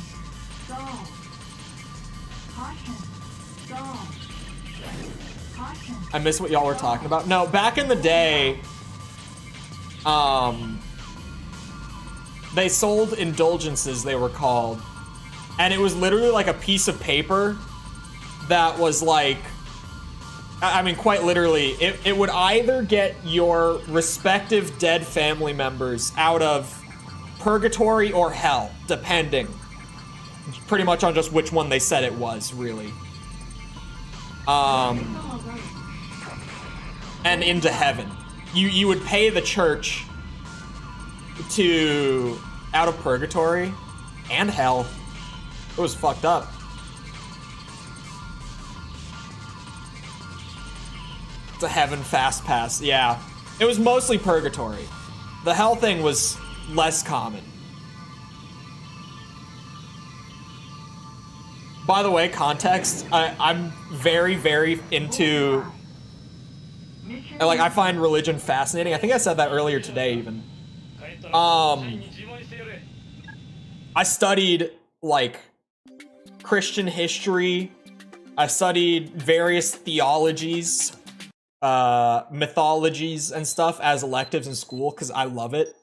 Stall. Caution. Stall. Caution. I miss what y'all were talking about. No, back in the day, they sold indulgences, they were called. And it was literally like a piece of paper that was like, I mean, quite literally, it would either get your respective dead family members out of purgatory or hell, depending. Pretty much on just which one they said it was, really. And into heaven. You would pay the church to out of purgatory and hell. It was fucked up. It's a heaven fast pass, yeah. It was mostly purgatory. The hell thing was less common. By the way, context, I'm very, very into... Like, I find religion fascinating. I think I said that earlier today, even. I studied, like, Christian history. I studied various theologies, mythologies and stuff as electives in school because I love it.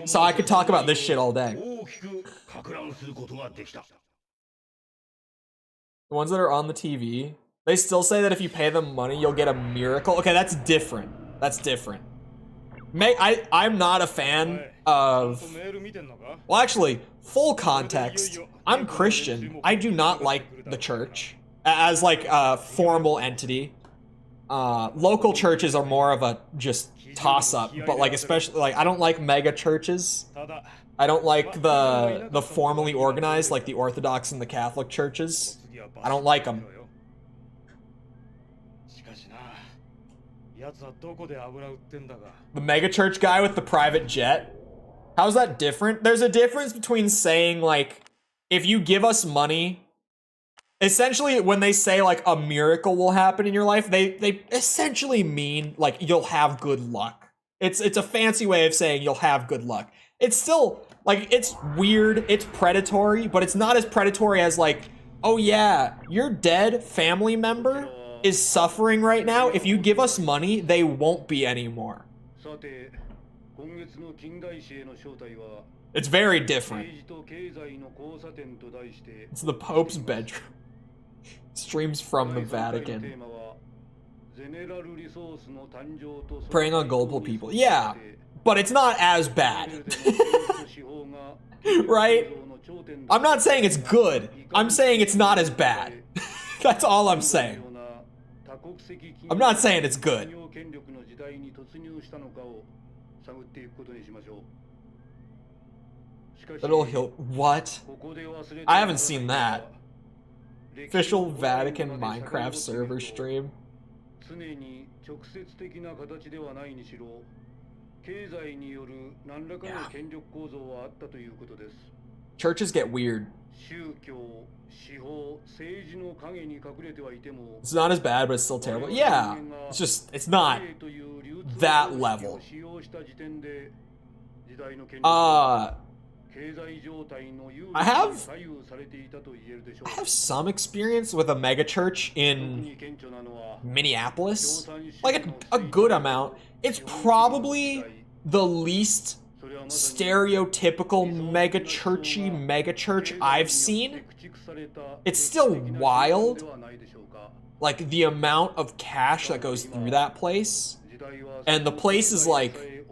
So I could talk about this shit all day. The ones that are on the TV, they still say that if you pay them money, you'll get a miracle. Okay, that's different. That's different. I'm not a fan of... Well, actually, full context, I'm Christian. I do not like the church as like a formal entity. Local churches are more of a just toss-up, but like especially like I don't like mega churches. I don't like the formally organized like the Orthodox and the Catholic churches. I don't like them. The mega church guy with the private jet. How's that different? There's a difference between saying like, if you give us money, essentially when they say like a miracle will happen in your life, they essentially mean like you'll have good luck. It's a fancy way of saying you'll have good luck. It's still like, it's weird, it's predatory, but it's not as predatory as like, oh yeah, your dead family member is suffering right now. If you give us money, they won't be anymore. It's very different. It's the Pope's bedroom. Streams from the Vatican. Preying on gullible people. Yeah, but it's not as bad. Right? I'm not saying it's good. I'm saying it's not as bad. That's all I'm saying. I'm not saying it's good. Little hill. What? I haven't seen that. Official Vatican Minecraft server stream. Yeah. Churches get weird. It's not as bad, but it's still terrible. Yeah, it's just, it's not that level. I have some experience with a mega church in Minneapolis, like a good amount. It's probably the least stereotypical mega church I've seen. It's still wild, like the amount of cash that goes through that place, and the place is like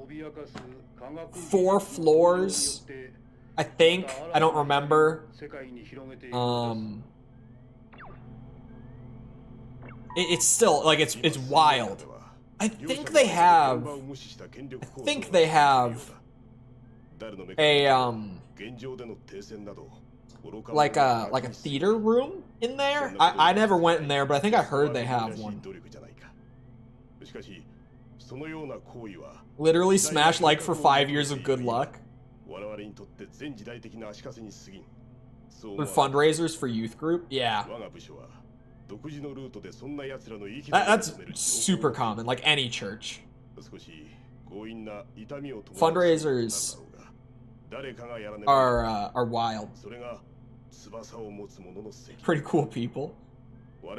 4 floors, I think. I don't remember. It's still like it's wild. I think they have a like a theater room in there. I never went in there, but I think I heard they have one. Literally smash like for 5 years of good luck. For fundraisers for youth group? Yeah. That's super common, like any church. Fundraisers are wild. Pretty cool people.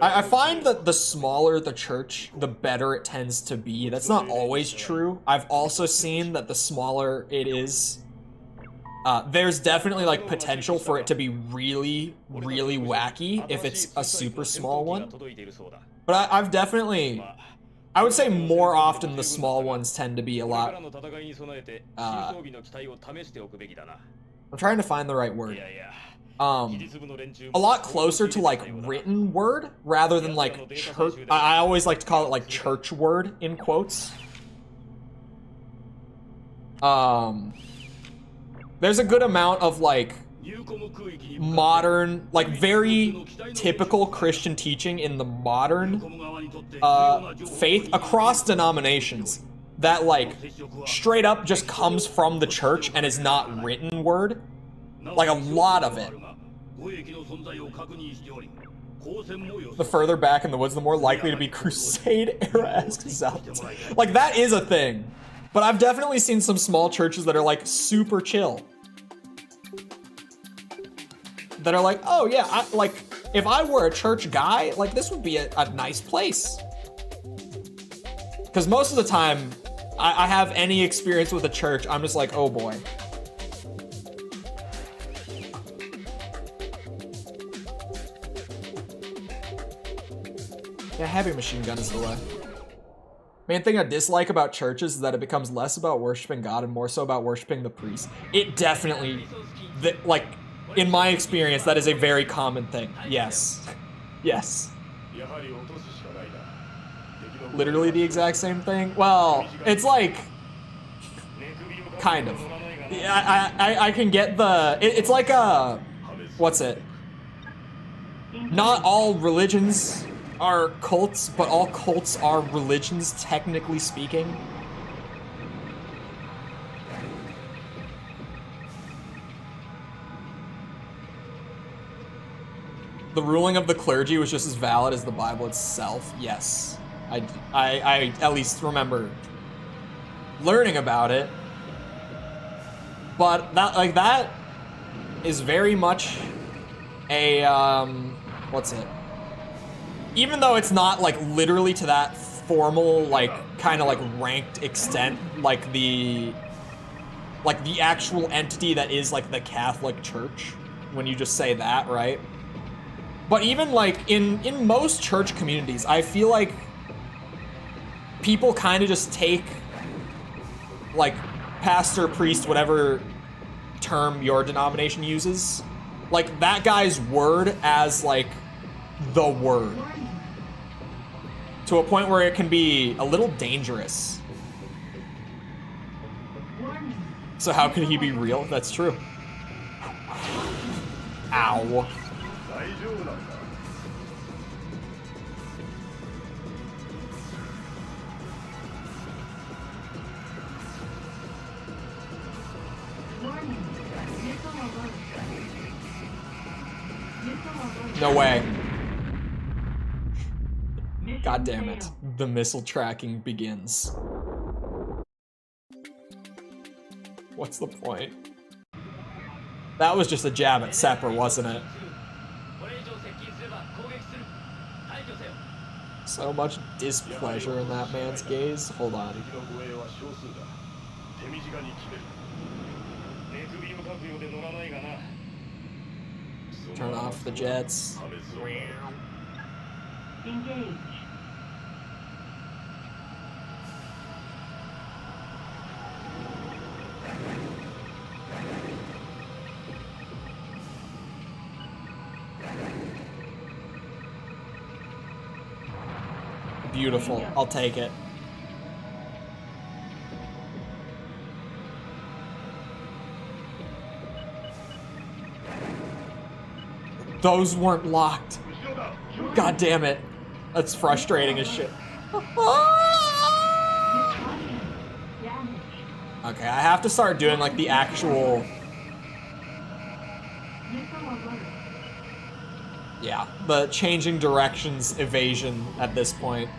I find that the smaller the church, the better it tends to be. That's not always true. I've also seen that the smaller it is, there's definitely like potential for it to be really, really wacky if it's a super small one. But I've definitely, I would say more often the small ones tend to be a lot. I'm trying to find the right word. A lot closer to like written word rather than like church. I always like to call it like church word in quotes. There's a good amount of like modern, like very typical Christian teaching in the modern faith across denominations that like straight up just comes from the church and is not written word. Like a lot of it. The further back in the woods, the more likely to be Crusade era-esque zealots. Like that is a thing. But I've definitely seen some small churches that are like super chill. That are like, oh yeah, like if I were a church guy, like this would be a nice place. Because most of the time, I have any experience with a church, I'm just like, oh boy. Yeah, heavy machine gun is the way. Main thing I dislike about churches is that it becomes less about worshiping God and more so about worshiping the priest. It definitely, like, in my experience, that is a very common thing. Yes. Yes. Literally the exact same thing? Well, it's like, kind of. Yeah, I can get the, it's like a, what's it? Not all religions are cults, but all cults are religions, technically speaking. The ruling of the clergy was just as valid as the Bible itself. Yes, I at least remember learning about it. But that is very much a what's it? Even though it's not like literally to that formal, like kind of like ranked extent, like the actual entity that is like the Catholic Church, when you just say that, right? But even like in most church communities, I feel like people kind of just take like pastor, priest, whatever term your denomination uses, like that guy's word as like the word, to a point where it can be a little dangerous. So how could he be real? That's true. Ow. Warning. Missile alert. Missile alert. No way. Mission God damn it. failed. The missile tracking begins. What's the point? That was just a jab at Sepper, wasn't it? これ以上接近すれば攻撃する。排除せよ。 So much displeasure in that man's gaze. Hold on. 敵の護衛は少数だ。手短に決める。ネクビを書くようで乗らないがな。 Turn off the jets. 破滅を招く。 Engage. Beautiful. I'll take it. Those weren't locked. God damn it. That's frustrating as shit. Damage. Okay, I have to start doing like the actual... Missile alert. Yeah, the changing directions evasion at this point.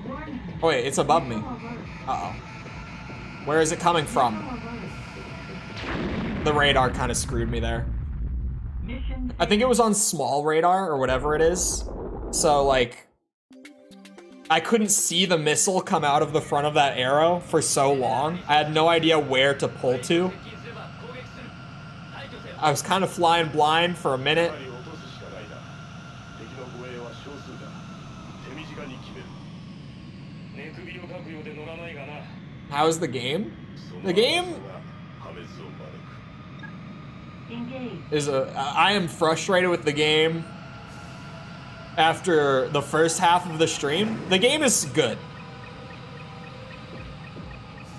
Warning. Oh wait, it's above me. Missile alert. Uh-oh. Where is it coming from? Missile alert. The radar kind of screwed me there. Mission I think it was on small radar or whatever it is. So like, I couldn't see the missile come out of the front of that arrow for so long. I had no idea where to pull to. 接近すれば攻撃する。排除せよ。 I was kind of flying blind for a minute. やはり落とすしかないな。敵の護衛は少数だ。手短に決める。ネクビを書くようで乗らないがな。 How is the game? The game 破滅を招く。 engage. is I am frustrated with the game after the first half of the stream. The game is good.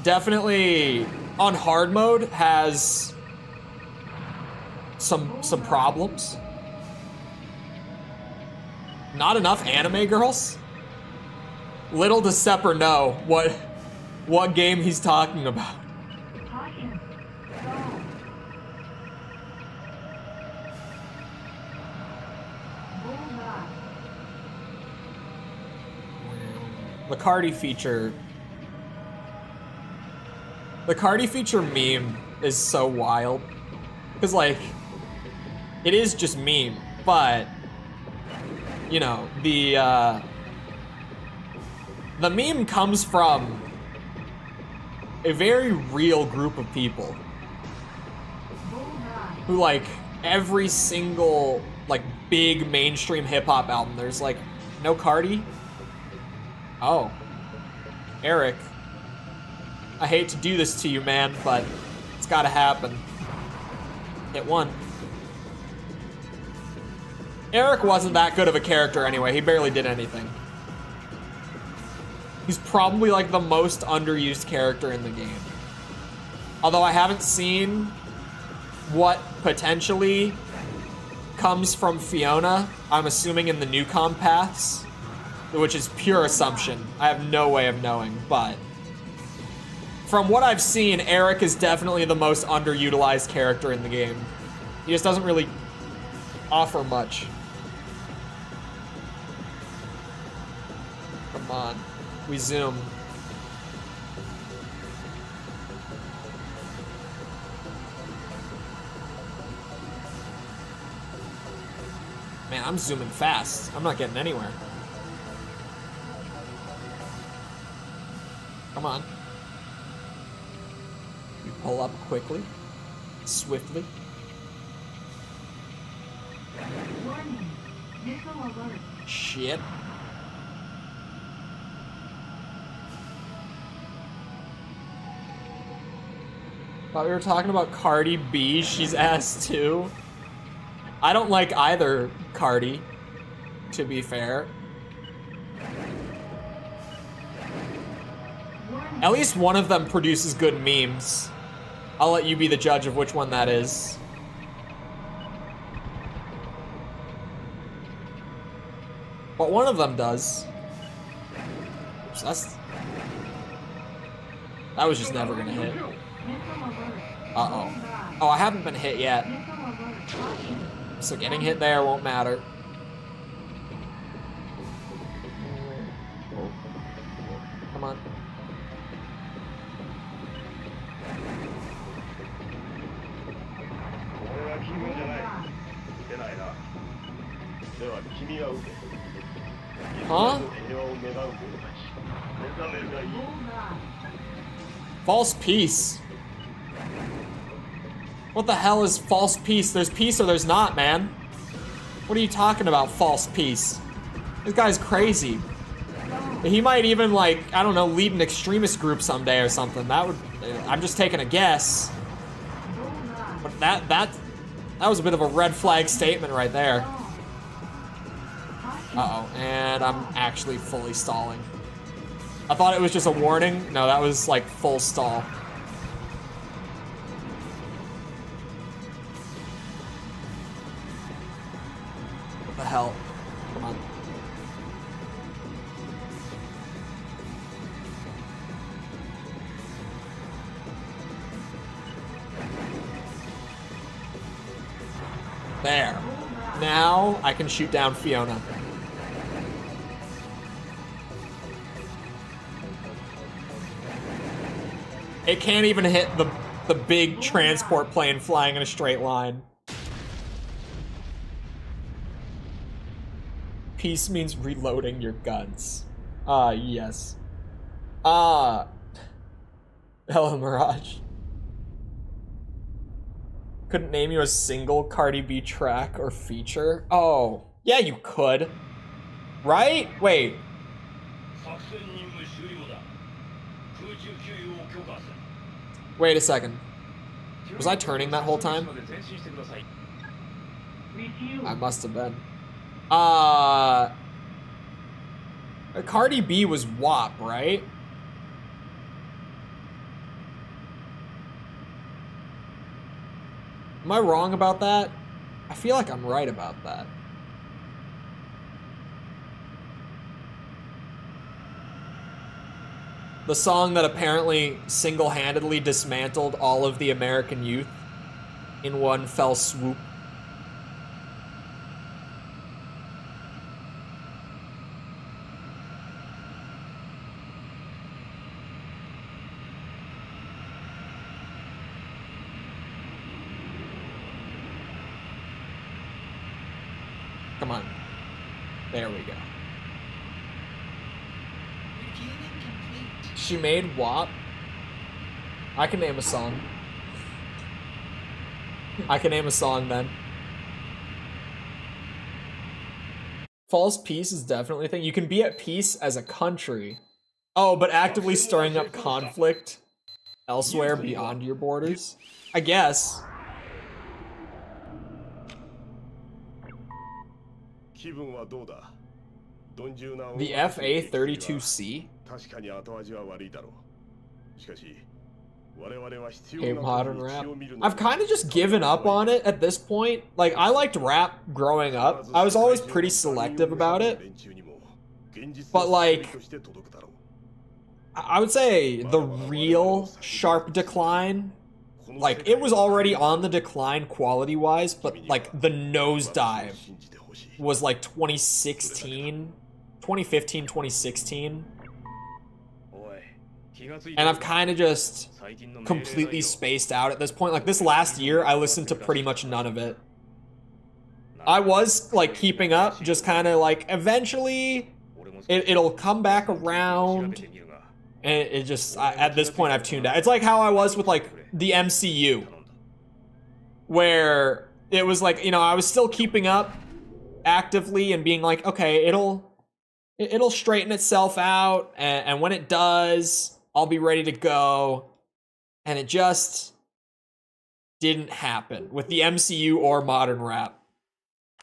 Definitely on hard mode has some problems. Not enough anime girls. Little does Sepper know what game he's talking about. Caution. Stall. Bullseye. The Cardi feature meme is so wild. Because, like, it is just meme, but, you know, the meme comes from a very real group of people Bullseye. who, like, every single, like, big mainstream hip-hop album, there's, like, no Cardi. Oh. Eric. I hate to do this to you, man, but it's gotta happen. Hit one. Eric wasn't that good of a character anyway. He barely did anything. He's probably like the most underused character in the game. Although I haven't seen what potentially comes from Fiona, I'm assuming in the new paths, which is pure assumption. I have no way of knowing, but from what I've seen, Eric is definitely the most underutilized character in the game. He just doesn't really offer much. Come on. We zoom. Man, I'm zooming fast. I'm not getting anywhere. Come on. We pull up quickly, swiftly. Warning. Missile alert. Shit. Thought we were talking about Cardi B. She's ass too. I don't like either Cardi, to be fair. At least one of them produces good memes. I'll let you be the judge of which one that is. But one of them does. So that was just never gonna hit. Uh-oh. Oh, I haven't been hit yet. So getting hit there won't matter. Come on. Huh? False peace. What the hell is false peace? There's peace or there's not, man. What are you talking about, false peace? This guy's crazy. He might even, like, I don't know, lead an extremist group someday or something. That would, I'm just taking a guess. But that was a bit of a red flag statement right there. Uh-oh, and I'm actually fully stalling. I thought it was just a warning. No, that was like full stall. What the hell? Come on. There. Now I can shoot down Fiona. It can't even hit the big transport plane flying in a straight line. Peace means reloading your guns. Yes. Hello, Mirage. Couldn't name you a single Cardi B track or feature? Oh, yeah, you could. Right? Wait. Wait a second. Was I turning that whole time? I must have been. Cardi B was WAP, right? Am I wrong about that? I feel like I'm right about that. The song that apparently single-handedly dismantled all of the American youth in one fell swoop. Come on. There we go. She made WAP. I can name a song. I can name a song then. False peace is definitely a thing. You can be at peace as a country. Oh, but actively stirring up conflict elsewhere beyond your borders? I guess. The FA-32C? Hey, modern rap. I've kind of just given up on it at this point. Like, I liked rap growing up. I was always pretty selective about it. But, like, I would say the real sharp decline, like, it was already on the decline quality-wise, but, like, the nosedive was, like, 2015, 2016. And I've kind of just completely spaced out at this point. Like, this last year, I listened to pretty much none of it. I was, like, keeping up, just kind of, like, eventually, it'll come back around. And it just, at this point, I've tuned out. It's like how I was with, like, the MCU. Where it was like, you know, I was still keeping up actively and being like, okay, it'll straighten itself out. And when it does, I'll be ready to go. And it just didn't happen with the MCU or modern rap.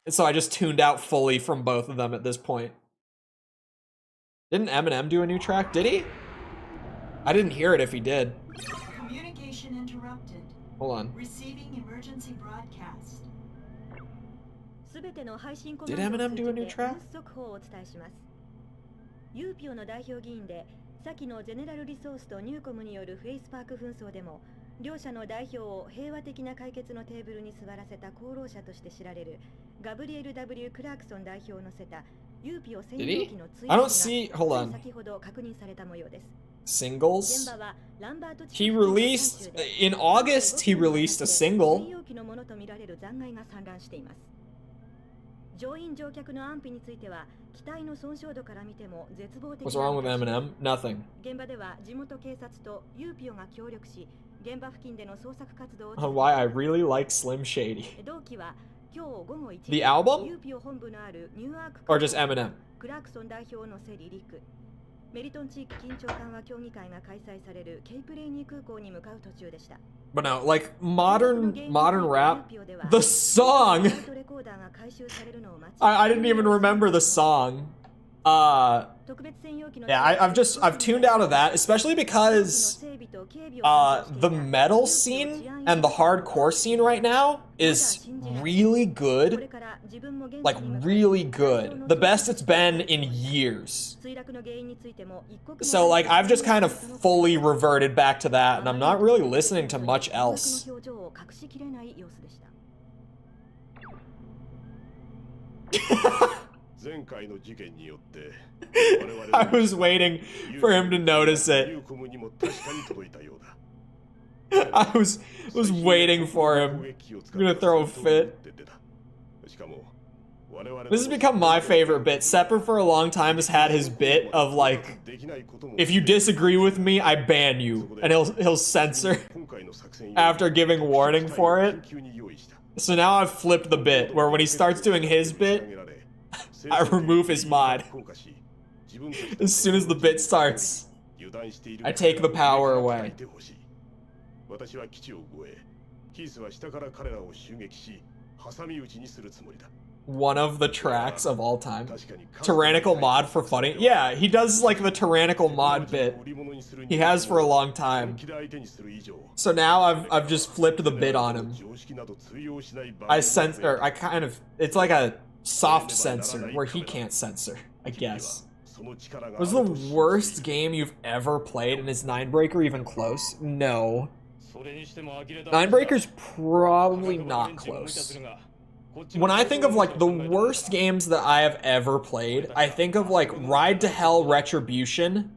And so I just tuned out fully from both of them at this point. Didn't Eminem do a new track? Did he? I didn't hear it if he did. Communication interrupted. Hold on. Receiving emergency broadcast. Did Eminem do a new track? 速報をお伝えします。ユーピオの代表議員で、先のゼネラルリソースとニューコムによるフェイスパーク紛争でも、両者の代表を平和的な解決のテーブルに座らせた功労者として知られるガブリエル・ W ・クラークソン代表を乗せたユーピオ専用機の追跡が先ほど確認された模様です。Singles? He released in August. He released a single. 乗員乗客の安否については機体の損傷度から見ても絶望的 What's wrong with Eminem? Nothing. 現場では地元警察とユーピオが協力し現場付近での捜索活動を On why I really like Slim Shady. 同期は今日午後1時 The album? ユーピオ本部のあるニューアーク Or just Eminem? クラークソン代表を乗せ離陸メリトン地域緊張緩和協議会が開催されるケイプレイニー空港に向かう途中でした。 But no, like modern rap, the song. I didn't even remember the song. Yeah, I've tuned out of that, especially because the metal scene and the hardcore scene right now is really good. Like really good. The best it's been in years. So like I've just kind of fully reverted back to that, and I'm not really listening to much else. I was waiting for him to notice it. I was waiting for him. I'm gonna throw a fit. This has become my favorite bit. Sepper for a long time has had his bit of like, if you disagree with me, I ban you, and he'll censor after giving warning for it. So now I've flipped the bit where when he starts doing his bit, I remove his mod. As soon as the bit starts, I take the power away. One of the tracks of all time. Tyrannical mod for funny. Yeah, he does like the tyrannical mod bit. He has for a long time. So now I've just flipped the bit on him. It's like a soft censor where he can't censor, I guess. Was the worst game you've ever played, and is Ninebreaker even close? No. Ninebreaker's probably not close. When I think of like the worst games that I have ever played, I think of like Ride to Hell Retribution.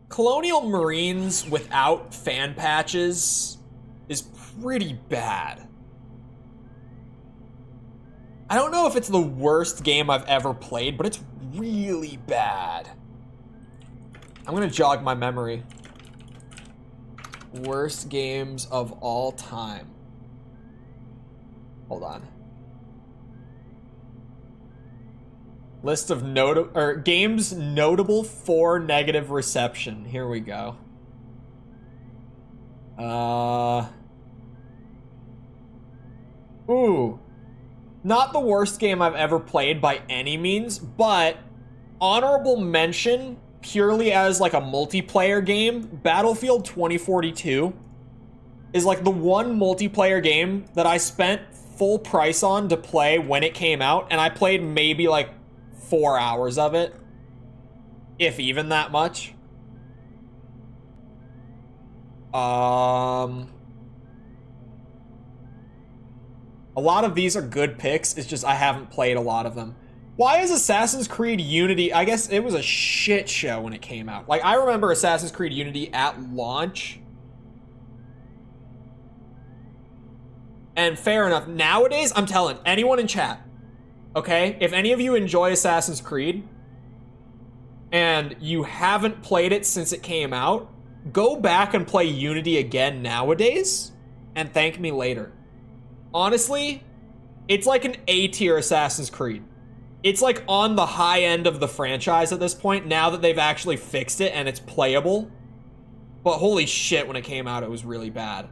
Colonial Marines without fan patches is pretty bad. I don't know if it's the worst game I've ever played, but it's really bad. I'm gonna jog my memory. Worst games of all time. Hold on. List of games notable for negative reception. Here we go. Ooh. Not the worst game I've ever played by any means, but honorable mention, purely as like a multiplayer game, Battlefield 2042 is like the one multiplayer game that I spent full price on to play when it came out, and I played maybe like 4 hours of it, if even that much. A lot of these are good picks, it's just I haven't played a lot of them. Why is Assassin's Creed Unity? I guess it was a shit show when it came out. Like, I remember Assassin's Creed Unity at launch. And fair enough. Nowadays, I'm telling anyone in chat, okay? If any of you enjoy Assassin's Creed, and you haven't played it since it came out, go back and play Unity again nowadays, and thank me later. Honestly, it's like an A-tier Assassin's Creed. It's like on the high end of the franchise at this point, now that they've actually fixed it and it's playable. But holy shit, when it came out, it was really bad.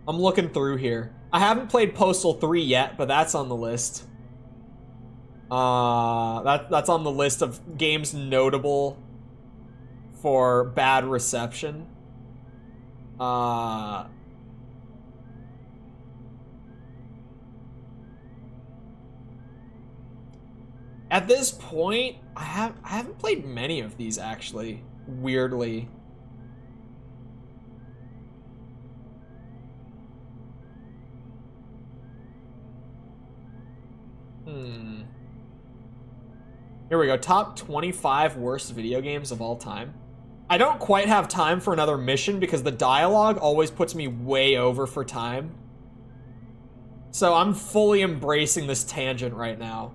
I'm looking through here. I haven't played Postal 3 yet, but that's on the list. That's on the list of games notable for bad reception. At this point, I haven't played many of these actually, weirdly. Here we go. Top 25 worst video games of all time. I don't quite have time for another mission because the dialogue always puts me way over for time. So I'm fully embracing this tangent right now.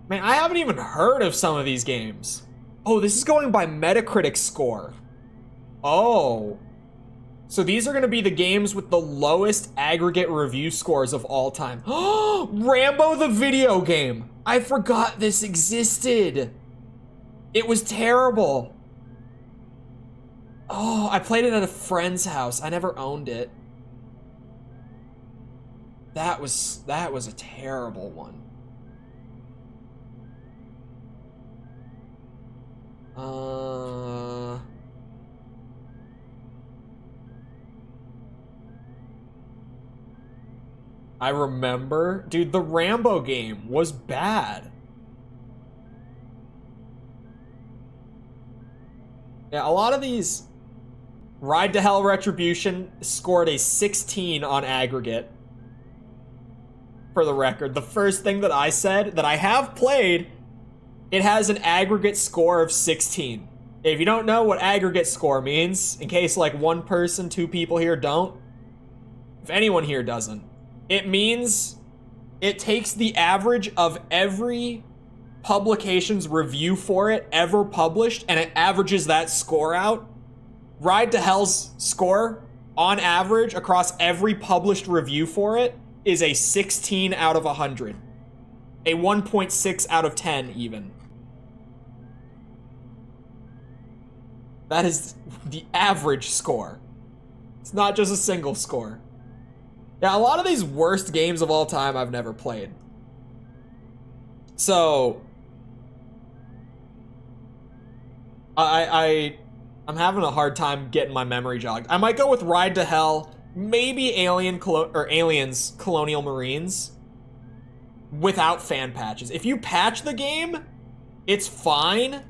Man, I haven't even heard of some of these games. Oh, this is going by Metacritic score. Oh. So these are going to be the games with the lowest aggregate review scores of all time. Oh, Rambo the video game. I forgot this existed. It was terrible. Oh, I played it at a friend's house. I never owned it. That was a terrible one. I remember, dude, the Rambo game was bad. Yeah, a lot of these. Ride to Hell Retribution scored a 16 on aggregate. For the record, the first thing that I said that I have played, it has an aggregate score of 16. If you don't know what aggregate score means, in case like one person, two people here don't, if anyone here doesn't, it means it takes the average of every publication's review for it ever published and it averages that score out. Ride to Hell's score, on average, across every published review for it, is a 16 out of 100. A 1.6 out of 10, even. That is the average score. It's not just a single score. Yeah, a lot of these worst games of all time I've never played. So I'm having a hard time getting my memory jogged. I might go with Ride to Hell, maybe Aliens Colonial Marines without fan patches. If you patch the game, it's fine.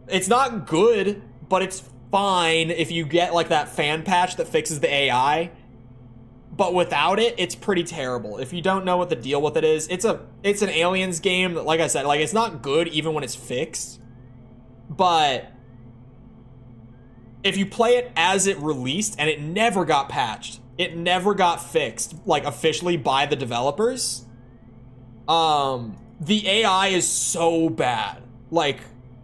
It's not good, but it's fine if you get like that fan patch that fixes the AI. But without it, it's pretty terrible. If you don't know what the deal with it is, it's an Aliens game that, like I said, like it's not good even when it's fixed. But if you play it as it released and it never got patched, it never got fixed, like officially by the developers, the AI is so bad. Like,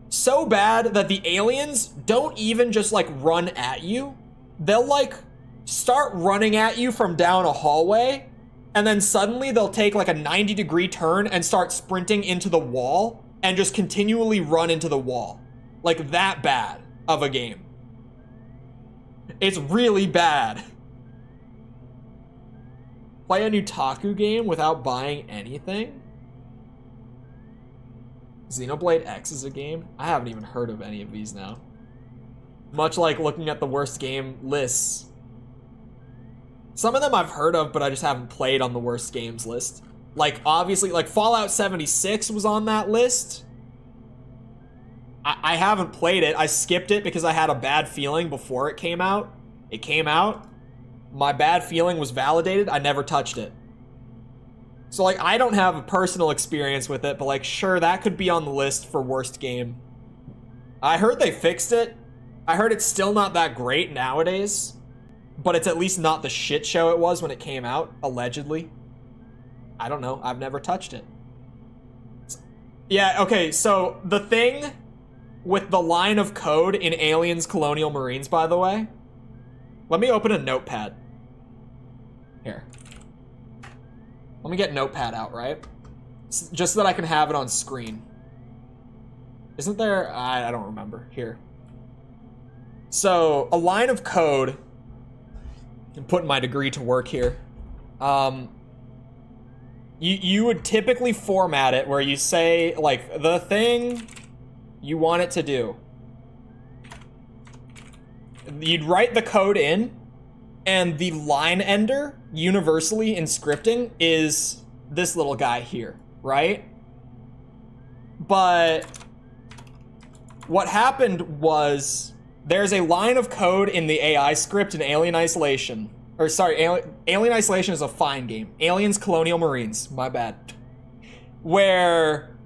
so bad that the aliens don't even just like run at you. They'll like start running at you from down a hallway, and then suddenly they'll take like a 90-degree turn and start sprinting into the wall and just continually run into the wall. Like that bad of a game. It's really bad. Play a Nutaku game without buying anything? Xenoblade X is a game? I haven't even heard of any of these now. Much like looking at the worst game lists. Some of them I've heard of, but I just haven't played on the worst games list. Like, obviously, like Fallout 76 was on that list. I haven't played it. I skipped it because I had a bad feeling before it came out. It came out. My bad feeling was validated. I never touched it. So, like, I don't have a personal experience with it, but, like, sure, that could be on the list for worst game. I heard they fixed it. I heard it's still not that great nowadays, but it's at least not the shit show it was when it came out, allegedly. I don't know. I've never touched it. Yeah, okay, so the thing with the line of code in Aliens Colonial Marines, by the way, let me open a notepad. Here. Let me get Notepad out, right? Just so that I can have it on screen. Isn't there? I don't remember. Here. So, a line of code I'm putting my degree to work here. You would typically format it where you say, like, the thing you want it to do. You'd write the code in, and the line ender, universally in scripting, is this little guy here, right? But what happened was there's a line of code in the AI script in Alien Isolation. Or sorry, Alien Isolation is a fine game. Aliens, Colonial Marines, my bad. Where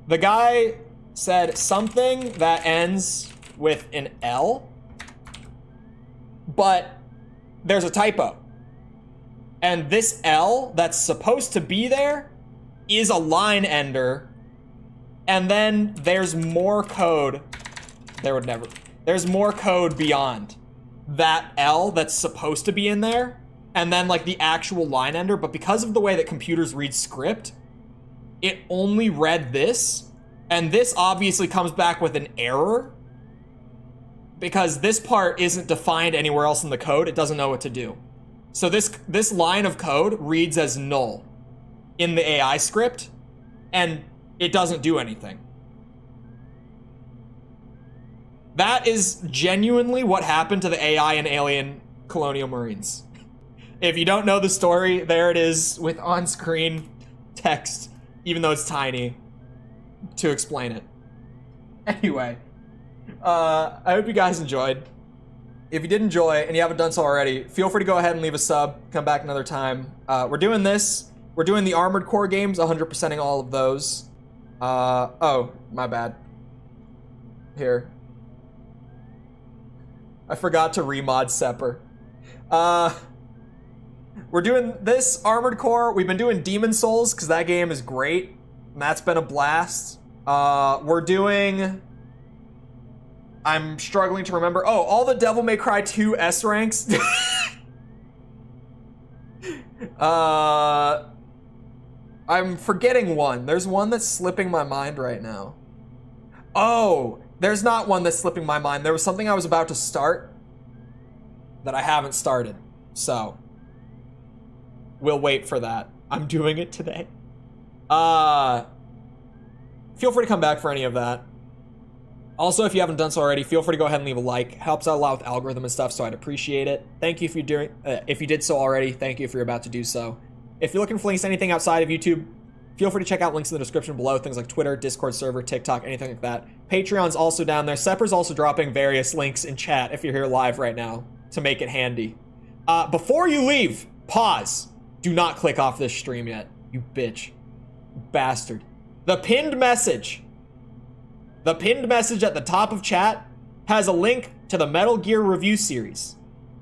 the guy said something that ends with an L, but there's a typo. And this L that's supposed to be there is a line ender. And then there's more code. There's more code beyond that L that's supposed to be in there, and then like the actual line ender, but because of the way that computers read script, it only read this, and this obviously comes back with an error because this part isn't defined anywhere else in the code. It doesn't know what to do. So this line of code reads as null in the AI script, and it doesn't do anything. That is genuinely what happened to the AI in Alien Colonial Marines. If you don't know the story, there it is with on-screen text, even though it's tiny, to explain it. Anyway, I hope you guys enjoyed. If you did enjoy and you haven't done so already, feel free to go ahead and leave a sub, come back another time. We're doing this. We're doing the Armored Core games, 100%ing all of those. Oh, my bad. Here. I forgot to remod Sepper. We're doing this Armored Core. We've been doing Demon Souls because that game is great. And that's been a blast. We're doing... I'm struggling to remember. Oh, all the Devil May Cry 2 S ranks. I'm forgetting one. There's one that's slipping my mind right now. Oh, there's not one that's slipping my mind. There was something I was about to start that I haven't started. So, we'll wait for that. I'm doing it today. Feel free to come back for any of that. Also, if you haven't done so already, feel free to go ahead and leave a like. Helps out a lot with algorithm and stuff, so I'd appreciate it. Thank you if you did so already. Thank you if you're about to do so. If you're looking for links to anything outside of YouTube, feel free to check out links in the description below. Things like Twitter, Discord server, TikTok, anything like that. Patreon's also down there. Sepper's also dropping various links in chat if you're here live right now to make it handy. Before you leave, pause. Do not click off this stream yet, you bitch. You bastard. The pinned message at the top of chat has a link to the Metal Gear review series.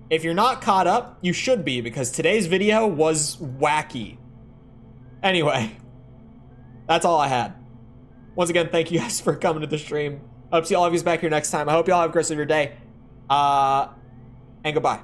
If you're not caught up, you should be, because today's video was wacky. Anyway, that's all I had. Once again, thank you guys for coming to the stream. I hope to see all of you back here next time. I hope you all have a great rest of your day. And goodbye.